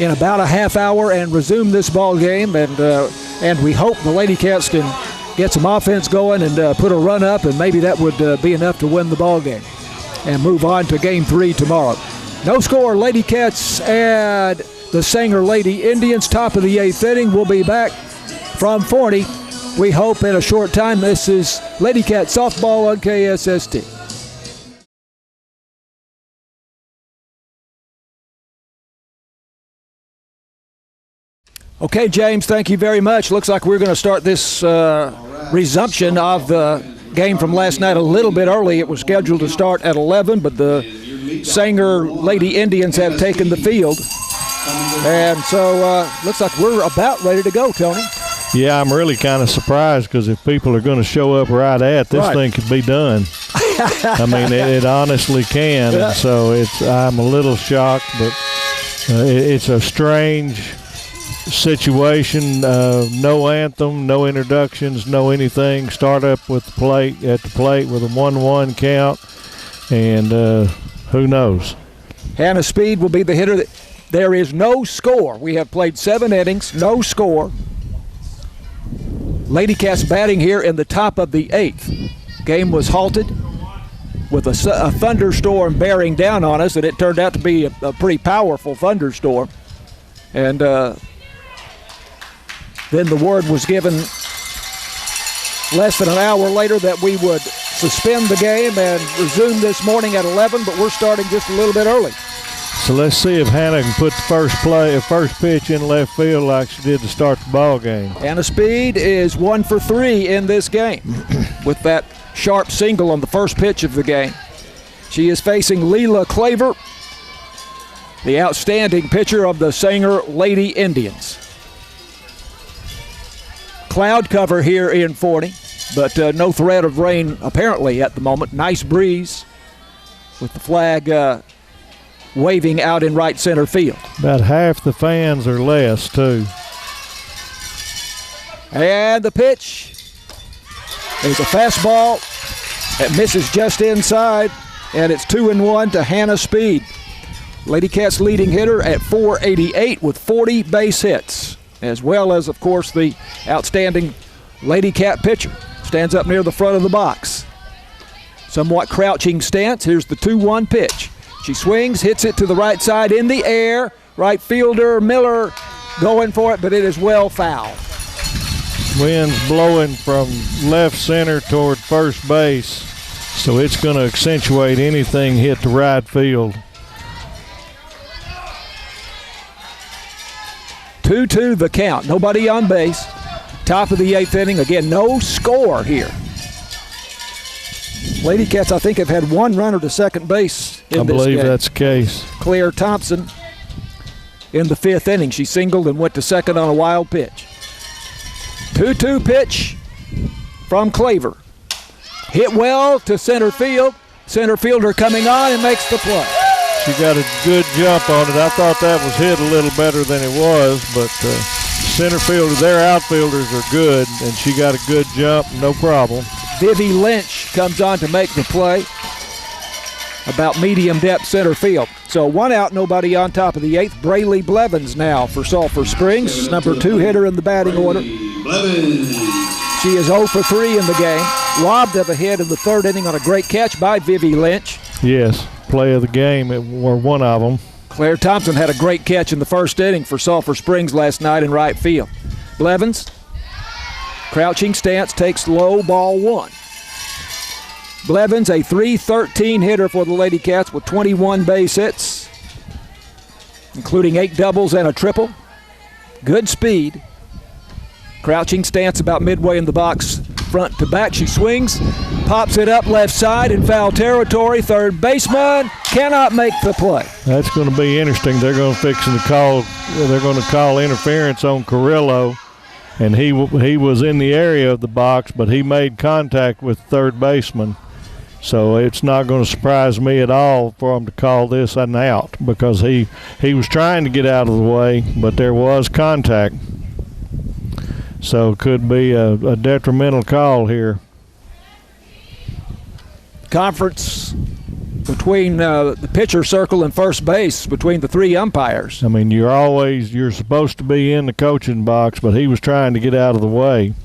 in about a half hour and resume this ball game. And we hope the Lady Cats can get some offense going and put a run up, and maybe that would be enough to win the ball game and move on to Game 3 tomorrow. No score, Lady Cats and the Sanger Lady Indians, top of the 8th inning. We'll be back from Forney, we hope, in a short time. This is Lady Cat Softball on KSST. Okay, James, thank you very much. Looks like we're going to start this resumption of the game from last night a little bit early. It was scheduled to start at 11, but the Sanger Lady Indians have taken the field. And so looks like we're about ready to go, Tony. Yeah, I'm really kind of surprised, because if people are going to show up right at this thing could be done. I mean, it honestly can. And so I'm a little shocked, but it's a strange situation. No anthem, no introductions, no anything. Start up with the plate at the plate with a 1-1 count, and who knows? Hannah Speed will be the hitter. There is no score. We have played 7 innings, no score. Lady Cats batting here in the top of the 8th. Game was halted with a thunderstorm bearing down on us, and it turned out to be a pretty powerful thunderstorm. And then the word was given less than an hour later that we would suspend the game and resume this morning at 11, but we're starting just a little bit early. So let's see if Hannah can put the first pitch in left field like she did to start the ball game. Hannah Speed is 1 for 3 in this game with that sharp single on the first pitch of the game. She is facing Leela Claver, the outstanding pitcher of the Sanger Lady Indians. Cloud cover here in Forney, but no threat of rain apparently at the moment. Nice breeze with the flag waving out in right center field. About half the fans or less, too. And the pitch is a fastball that misses just inside, and it's 2-1 to Hannah Speed. Lady Cats leading hitter at .488 with 40 base hits, as well as, of course, the outstanding Lady Cat pitcher. Stands up near the front of the box. Somewhat crouching stance. Here's the 2-1 pitch. She swings, hits it to the right side in the air. Right fielder Miller going for it, but it is well foul. Wind's blowing from left center toward first base, so it's going to accentuate anything hit the right field. 2-2 the count. Nobody on base. Top of the 8th inning. Again, no score here. Lady Cats, I think, have had one runner to second base in this game. I believe that's the case. Claire Thompson in the 5th inning. She singled and went to second on a wild pitch. 2-2 pitch from Claver. Hit well to center field. Center fielder coming on and makes the play. She got a good jump on it. I thought that was hit a little better than it was, but center fielder, their outfielders are good, and she got a good jump, no problem. Vivi Lynch comes on to make the play about medium depth center field. So 1 out, nobody on top of the 8th. Braylee Blevins now for Sulphur Springs, number 2 hitter in the batting order. She is 0 for 3 in the game. Robbed of a hit in the 3rd inning on a great catch by Vivi Lynch. Yes, play of the game, or one of them. Claire Thompson had a great catch in the 1st inning for Sulphur Springs last night in right field. Blevins, crouching stance, takes low, ball 1. Blevins, a .313 hitter for the Lady Cats with 21 base hits, including 8 doubles and a triple. Good speed. Crouching stance about midway in the box, front to back. She swings, pops it up left side in foul territory. Third baseman cannot make the play. That's going to be interesting. They're going to call interference on Carrillo, and he was in the area of the box, but he made contact with third baseman. So it's not going to surprise me at all for him to call this an out, because he was trying to get out of the way, but there was contact. So it could be a detrimental call here. Conference between the pitcher circle and first base between the 3 umpires. I mean, you're supposed to be in the coaching box, but he was trying to get out of the way.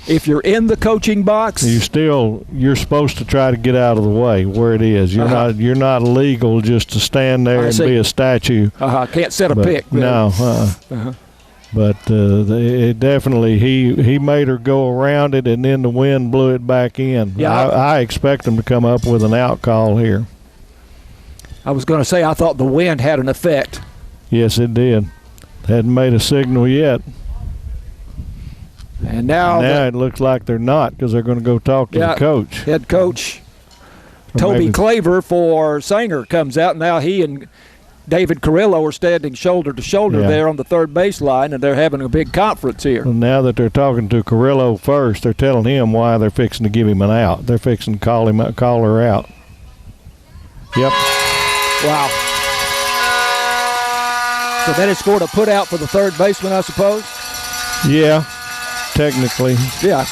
If you're in the coaching box, you're supposed to try to get out of the way where it is. You're not legal just to stand there and be a statue. Can't set a pick. No. But it definitely, he made her go around it, and then the wind blew it back in. Yeah, I expect him to come up with an out call here. I was going to say I thought the wind had an effect. Yes, it did. Hadn't made a signal yet. And now it looks like they're not, because they're going to go talk to the coach. Head coach Toby Claver for Sanger comes out. Now he and David Carrillo are standing shoulder to shoulder there on the third baseline, and they're having a big conference here. Well, now that they're talking to Carrillo first, they're telling him why they're fixing to give him an out. They're fixing to call her out. Yep. Wow. So then it's scored a put out for the third baseman, I suppose? Yeah, technically. Yeah.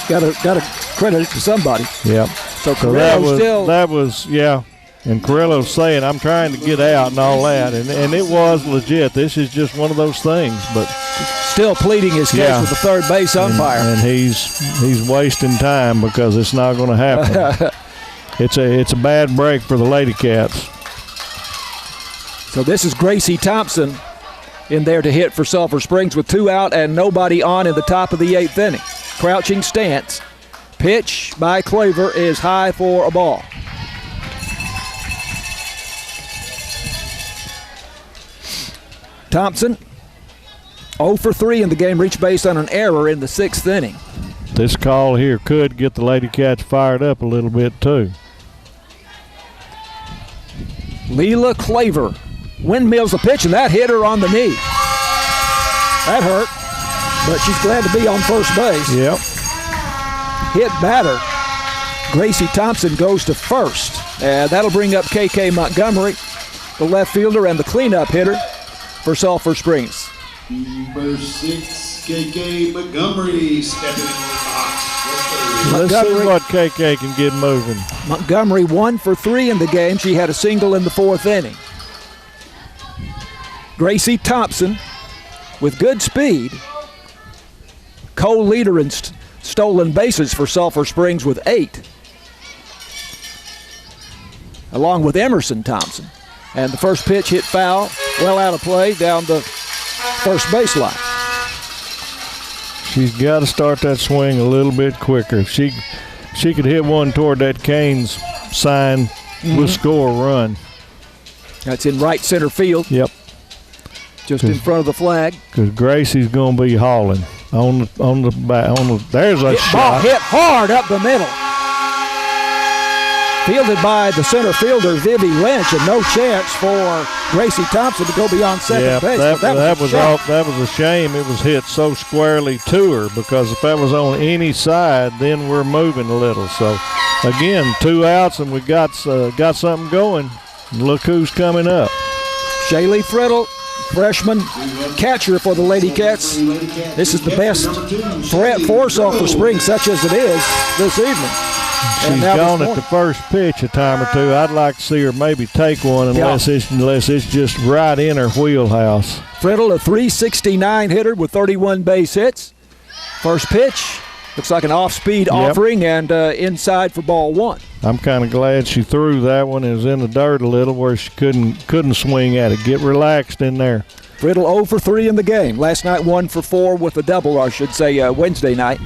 Got to credit it to somebody. Yep. So Carrillo that was And Carrillo's saying, I'm trying to get out and all that. And it was legit. This is just one of those things. But still pleading his case with the third base umpire. And he's wasting time, because it's not going to happen. It's a bad break for the Lady Cats. So this is Gracie Thompson in there to hit for Sulphur Springs with 2 out and nobody on in the top of the 8th inning. Crouching stance. Pitch by Claver is high for a ball. Thompson, 0 for 3 in the game, reached base on an error in the 6th inning. This call here could get the Lady Cats fired up a little bit too. Leela Claver windmills the pitch, and that hit her on the knee. That hurt, but she's glad to be on first base. Yep. Hit batter. Gracie Thompson goes to first. And that'll bring up KK Montgomery, the left fielder and the cleanup hitter for Sulphur Springs. Number 6, KK Montgomery stepping in the box. Let's see what KK can get moving. Montgomery 1 for 3 in the game. She had a single in the 4th inning. Gracie Thompson with good speed, co-leader in stolen bases for Sulphur Springs with 8, along with Emerson Thompson. And the first pitch hit foul, well out of play down the first baseline. She's got to start that swing a little bit quicker. If she could hit one toward that Canes sign, we'll score a run. That's in right center field. Yep. Just in front of the flag. Because Gracie's going to be hauling on the back. There's a shot. Ball hit hard up the middle. Fielded by the center fielder, Vivi Lynch, and no chance for Gracie Thompson to go beyond second base. That was a shame it was hit so squarely to her, because if that was on any side, then we're moving a little. So, again, 2 outs, and we got something going. Look who's coming up. Shaylee Friddle, freshman catcher for the Lady Cats. This is the best threat for Sulphur Springs, such as it is this evening. She's gone at the first pitch a time or two. I'd like to see her maybe take one unless it's just right in her wheelhouse. Friddle, a .369 hitter with 31 base hits. First pitch looks like an off-speed offering, and inside for ball 1. I'm kind of glad she threw that one. It was in the dirt a little where she couldn't swing at it. Get relaxed in there. Friddle 0 for 3 in the game. Last night 1 for 4 with a double, I should say, Wednesday night.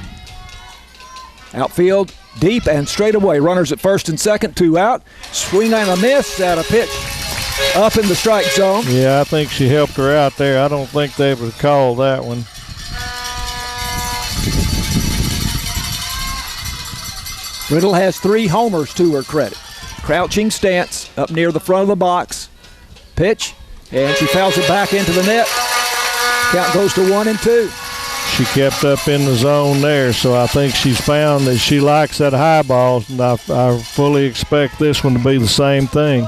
Outfield, deep and straight away. Runners at first and second, 2 out. Swing and a miss at a pitch up in the strike zone. Yeah, I think she helped her out there. I don't think they would call that one. Riddle has 3 homers to her credit. Crouching stance up near the front of the box. Pitch, and she fouls it back into the net. Count goes to 1-2. She kept up in the zone there, so I think she's found that she likes that high ball, and I fully expect this one to be the same thing.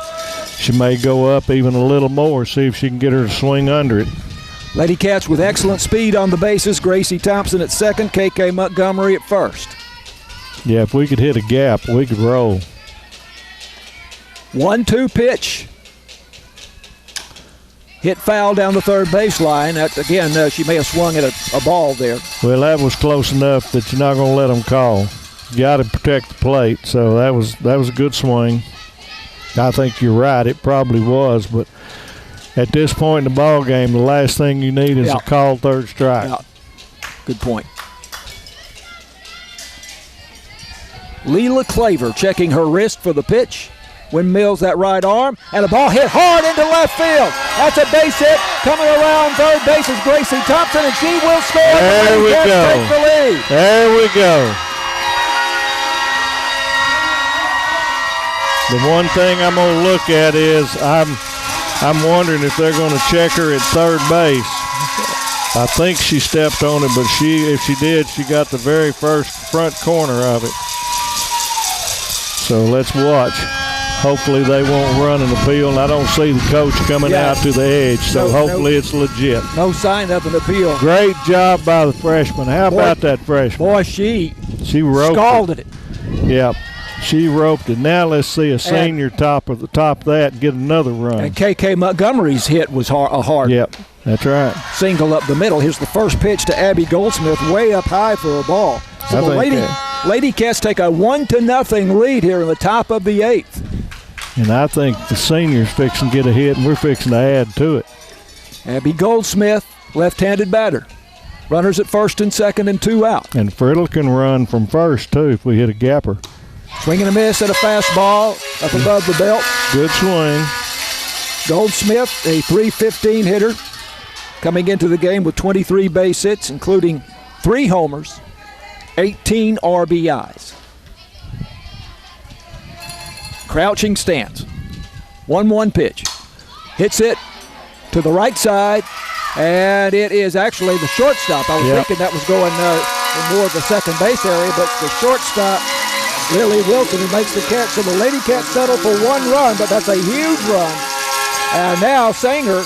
She may go up even a little more, see if she can get her to swing under it. Lady Cats with excellent speed on the bases. Gracie Thompson at second, KK Montgomery at first. Yeah, if we could hit a gap, we could roll. 1-2 pitch. Hit foul down the third baseline. That, again, she may have swung at a ball there. Well, that was close enough that you're not going to let them call. You got to protect the plate, so that was a good swing. I think you're right. It probably was, but at this point in the ball game, the last thing you need is a called third strike. Yeah. Good point. Leela Claver checking her wrist for the pitch. Windmills that right arm, and the ball hit hard into left field. That's a base hit. Coming around third base is Gracie Thompson, and she will score. There we go. Take the lead. There we go. The one thing I'm going to look at is I'm wondering if they're going to check her at third base. I think she stepped on it, but if she did, she got the very first front corner of it. So let's watch. Hopefully they won't run an appeal, and I don't see the coach coming out to the edge, so hopefully it's legit. No sign of an appeal. Great job by the freshman. How about that freshman? Boy, she roped scalded it. Yep, she roped it. Now let's see a senior top of that and get another run. And KK Montgomery's hit was a hard. Yep, that's right. Single up the middle. Here's the first pitch to Abby Goldsmith, way up high for a ball. So the Lady Cats take a 1-0 lead here in the top of the 8th. And I think the senior's fixing to get a hit, and we're fixing to add to it. Abby Goldsmith, left-handed batter. Runners at first and second and 2 out. And Friddle can run from first, too, if we hit a gapper. Swing and a miss at a fastball up above the belt. Good swing. Goldsmith, a .315 hitter, coming into the game with 23 base hits, including 3 homers, 18 RBIs. Crouching stance. 1-1 pitch. Hits it to the right side, and it is actually the shortstop. I was thinking that was going in more of the second base area, but the shortstop, Lily Wilson, who makes the catch. So the Lady Cats settle for 1 run, but that's a huge run. And now Sanger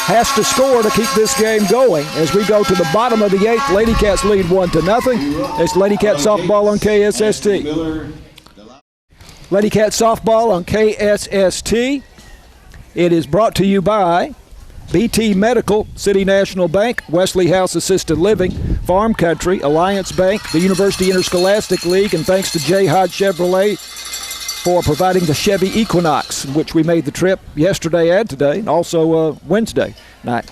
has to score to keep this game going. As we go to the bottom of the 8th, Lady Cats lead 1-0. It's Lady Cat softball on KSST. Lady Cat softball on KSST. It is brought to you by BT Medical, City National Bank, Wesley House Assisted Living, Farm Country, Alliance Bank, the University Interscholastic League, and thanks to J. Hodge Chevrolet for providing the Chevy Equinox, which we made the trip yesterday and today, and also Wednesday night.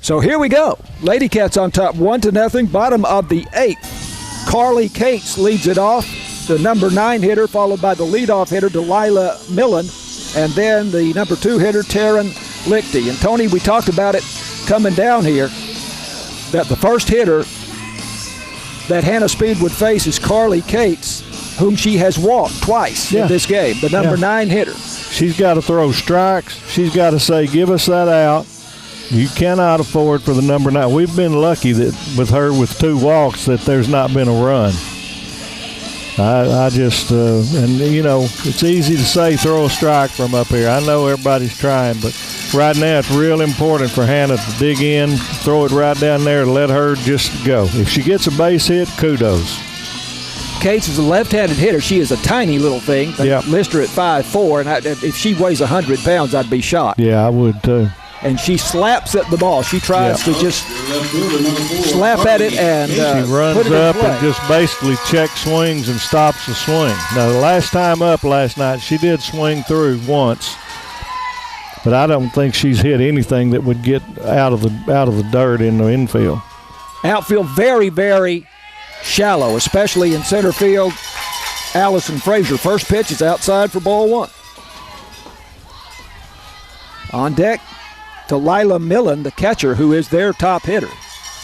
So here we go. Lady Cats on top 1-0, bottom of the 8th. Carly Cates leads it off, the number 9 hitter, followed by the leadoff hitter, Delilah Millen, and then the number 2 hitter, Taryn Lichty. And Tony, we talked about it coming down here, that the first hitter that Hannah Speed would face is Carly Cates, whom she has walked twice in this game, the number 9 hitter. She's got to throw strikes. She's got to say, give us that out. You cannot afford for the number 9. We've been lucky that with her with 2 walks that there's not been a run. I just, and you know, it's easy to say throw a strike from up here. I know everybody's trying, but right now it's real important for Hannah to dig in, throw it right down there, and let her just go. If she gets a base hit, kudos. Cates is a left-handed hitter. She is a tiny little thing. They list her at 5'4", and if she weighs 100 pounds, I'd be shocked. Yeah, I would too. And she slaps at the ball. She tries to just slap at it and she runs put it up in play. and just basically checks swings and stops the swing. Now, the last time up last night, she did swing through once, but I don't think she's hit anything that would get out of the dirt in the infield. Outfield very, very shallow, especially in center field. Allison Frazier. First pitch is outside for ball one. On deck, Delilah Millen, the catcher, who is their top hitter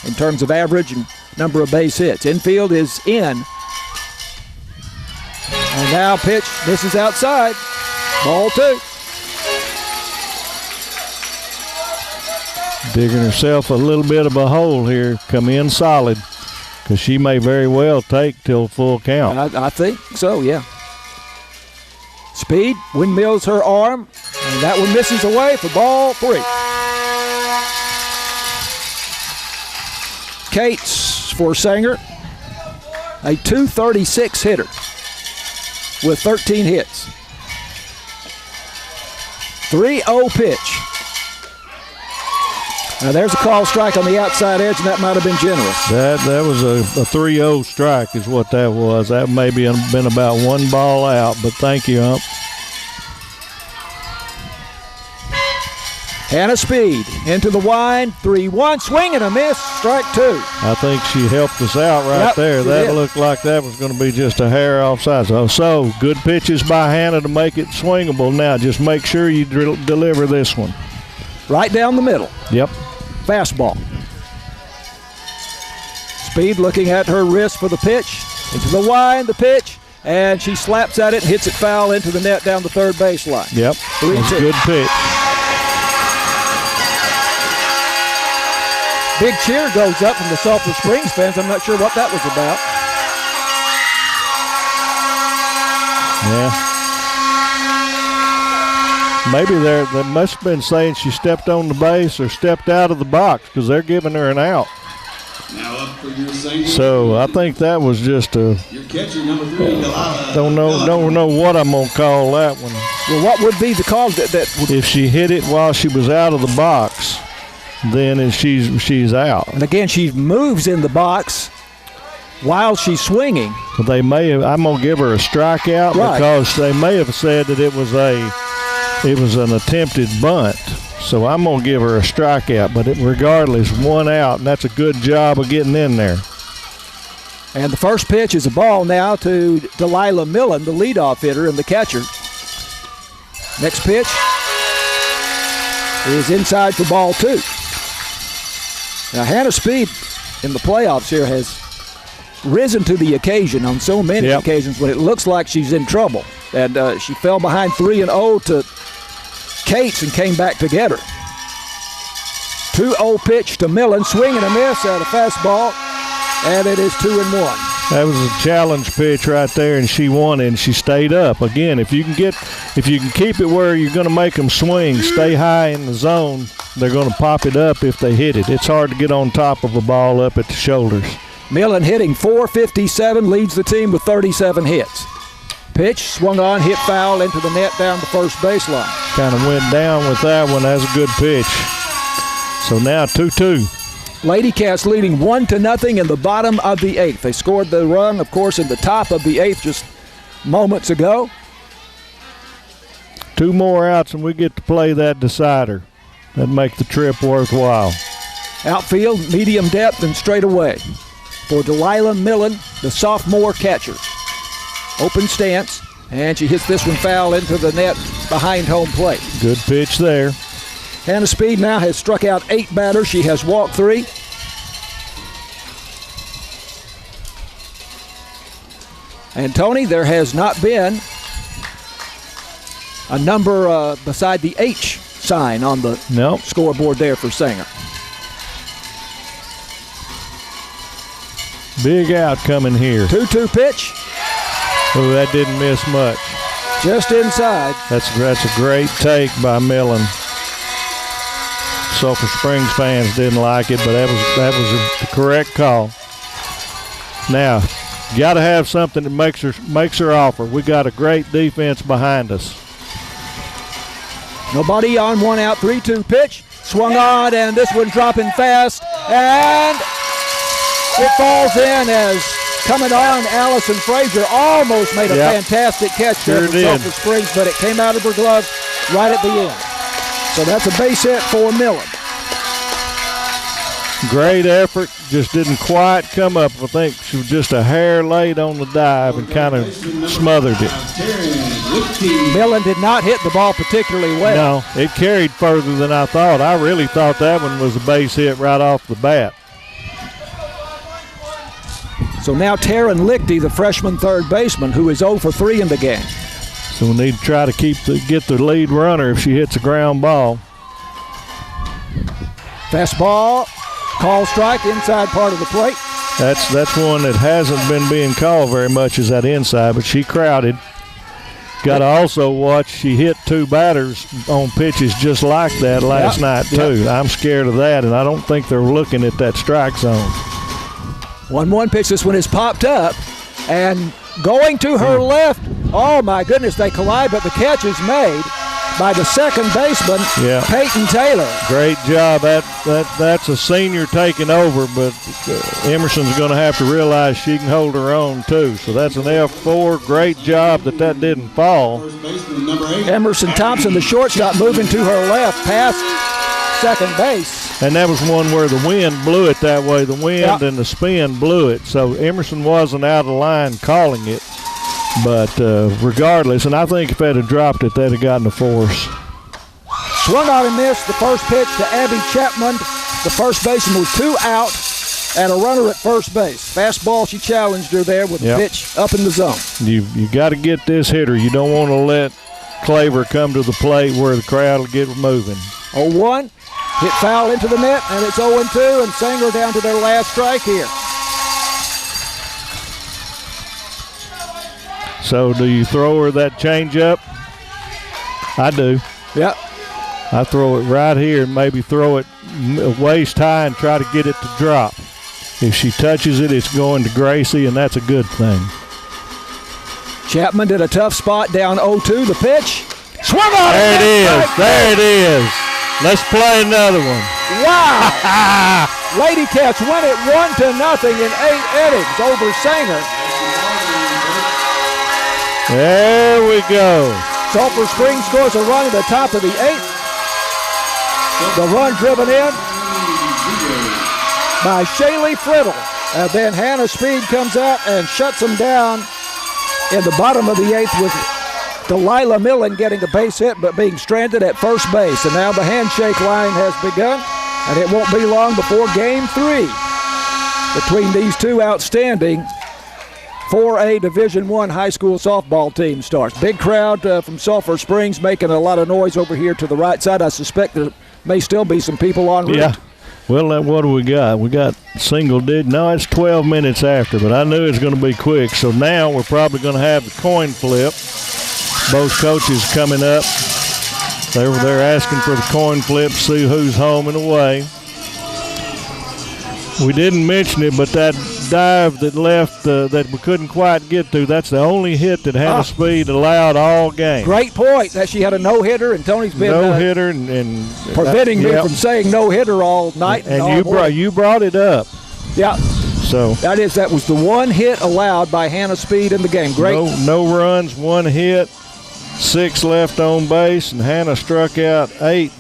in terms of average and number of base hits. Infield is in. And now pitch, this is outside. Ball two. Digging herself a little bit of a hole here. Come in solid, because she may very well take till full count. I think so, yeah. Speed, windmills her arm, and that one misses away for ball three. Cates for Sanger, a .236 hitter with 13 hits. 3-0 pitch. Now there's a call strike on the outside edge, and that might have been generous. That was a 3-0 strike is what that was. That may be been about one ball out, but thank you, ump. Hannah Speed into the wind, 3-1, swing and a miss, strike two. I think she helped us out right there. That looked like that was going to be just a hair offside. So good pitches by Hannah to make it swingable. Now just make sure you deliver this one. Right down the middle. Yep. Fastball. Speed looking at her wrist for the pitch. Into the wind, the pitch, and she slaps at it and hits it foul into the net down the third baseline. Yep. That's a good pitch. Big cheer goes up from the Sulphur Springs fans. I'm not sure what that was about. Yeah. Maybe they must have been saying she stepped on the base or stepped out of the box, because they're giving her an out. Now up for your Sanger. So I think that was just a. Your catcher, number 3, Delilah. Don't know what I'm gonna call that one. Well, what would be the call that if she hit it while she was out of the box, then she's out. And again, she moves in the box while she's swinging. They may have. I'm gonna give her a strikeout, right, because they may have said that it was an attempted bunt. So I'm gonna give her a strikeout. But regardless, one out, and that's a good job of getting in there. And the first pitch is a ball now to Delilah Millen, the leadoff hitter and the catcher. Next pitch is inside for ball two. Now, Hannah Speed in the playoffs here has risen to the occasion on so many occasions when it looks like she's in trouble. And she fell behind 3-0 to Cates and came back to get her. 2-0 pitch to Millen, swing and a miss at a fastball, and it is 2-1. That was a challenge pitch right there, and she won it, and she stayed up. Again, if you can keep it where you're going to make them swing, stay high in the zone, they're going to pop it up if they hit it. It's hard to get on top of a ball up at the shoulders. Millen hitting .457, leads the team with 37 hits. Pitch, swung on, hit foul into the net down the first baseline. Kind of went down with that one. That's a good pitch. So now 2-2. Lady Cats leading 1-0 in the bottom of the eighth. They scored the run, of course, in the top of the eighth just moments ago. 2 more outs and we get to play that decider. That'd make the trip worthwhile. Outfield, medium depth and straight away for Delilah Millen, the sophomore catcher. Open stance, and she hits this one foul into the net behind home plate. Good pitch there. Hannah Speed now has struck out 8 batters. She has walked 3. And Tony, there has not been a number beside the H sign on the scoreboard there for Sanger. Big out coming here. 2-2 pitch. Oh, that didn't miss much. Just inside. That's a great take by Millen. Sulphur Springs fans didn't like it, but that was the correct call. Now, you got to have something that makes her offer. We got a great defense behind us. Nobody on, 1 out, 3-2 pitch. Swung on, and this one dropping fast, and it falls in as coming on. Allison Frazier almost made a fantastic catch there from Sulphur Springs, but it came out of her glove right at the end. So that's a base hit for Millen. Great effort, just didn't quite come up. I think she was just a hair late on the dive and kind of smothered it. Millen did not hit the ball particularly well. No, it carried further than I thought. I really thought that one was a base hit right off the bat. So now Taryn Lichty, the freshman third baseman, who is 0 for 3 in the game. So we need to try to get the lead runner if she hits a ground ball. Fastball, call strike, inside part of the plate. That's one that hasn't been being called very much, is that inside, but she crowded. Got to also watch, she hit 2 batters on pitches just like that last night too. Yep. I'm scared of that, and I don't think they're looking at that strike zone. 1-1 pitch. This one is popped up, and going to her left. Oh my goodness, they collide, but the catch is made by the second baseman, Peyton Taylor. Great job. That's a senior taking over, but Emerson's going to have to realize she can hold her own too. So that's an F4. Great job that didn't fall. Emerson Thompson, the shortstop, moving to her left past second base. And that was one where the wind blew it that way. The wind and the spin blew it. So Emerson wasn't out of line calling it. But regardless, and I think if they'd have dropped it, they'd have gotten a force. Swung on and missed the first pitch to Abby Chapman. The first baseman was 2 out and a runner at first base. Fastball, she challenged her there with a pitch up in the zone. You got to get this hitter. You don't want to let Claver come to the plate where the crowd will get moving. 0-1, hit foul into the net, and it's 0-2, and Sanger down to their last strike here. So do you throw her that changeup? I do. Yep. I throw it right here and maybe throw it waist high and try to get it to drop. If she touches it, it's going to Gracie, and that's a good thing. Chapman did a tough spot down 0-2. The pitch. Swung on. There it is. There it is. Let's play another one. Wow. Lady Cats win it 1-0 in 8 innings over Sanger. There we go. Sulphur Springs scores a run at the top of the 8th. The run driven in by Shaylee Friddle. And then Hannah Speed comes out and shuts them down in the bottom of the 8th with Delilah Millen getting a base hit but being stranded at first base. And now the handshake line has begun, and it won't be long before Game 3 between these two outstanding 4A Division I high school softball team starts. Big crowd from Sulphur Springs making a lot of noise over here to the right side. I suspect there may still be some people en route. Yeah. Well, what do we got? We got single digit. No, it's 12 minutes after, but I knew it was going to be quick. So now we're probably going to have the coin flip. Both coaches coming up. They're asking for the coin flip, see who's home and away. We didn't mention it, but that dive that left that we couldn't quite get to, that's the only hit that Hannah Speed allowed all game. Great point. That she had a no-hitter, and Tony's been no-hitter and preventing me from saying no-hitter all night. And you brought it up. Yeah. So that was the one hit allowed by Hannah Speed in the game. Great. No runs, 1 hit. 6 left on base, and Hannah struck out 8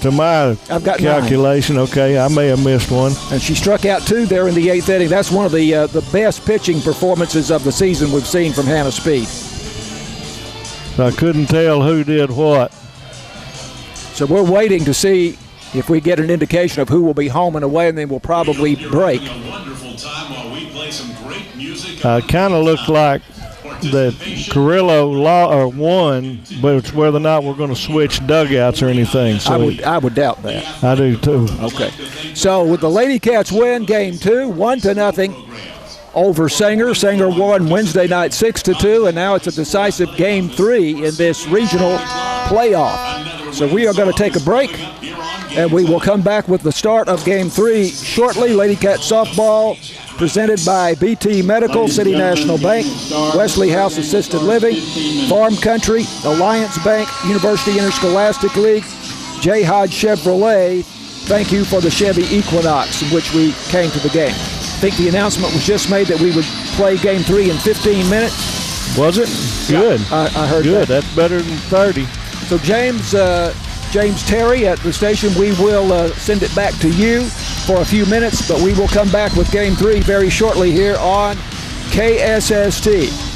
to my calculation. 9. Okay, I may have missed one. And she struck out 2 there in the 8th inning. That's one of the best pitching performances of the season we've seen from Hannah Speed. I couldn't tell who did what. So we're waiting to see if we get an indication of who will be home and away, and then we'll probably break. Kind of looked like that Carrillo won, but it's whether or not we're going to switch dugouts or anything. So I would doubt that. I do too. Okay. So with the Lady Cats win Game 2, 1-0 over Sanger. Sanger won Wednesday night 6-2, and now it's a decisive Game 3 in this regional playoff. So we are going to take a break, and we will come back with the start of Game 3 shortly. Lady Cat softball presented by BT Medical, City National Bank, Wesley House Assisted Living, Farm Country, Alliance Bank, University Interscholastic League, J. Hodge Chevrolet. Thank you for the Chevy Equinox in which we came to the game. I think the announcement was just made that we would play Game 3 in 15 minutes. Was it? Good. I heard good. That. That's better than 30. So James Terry at the station, we will send it back to you for a few minutes, but we will come back with Game 3 very shortly here on KSST.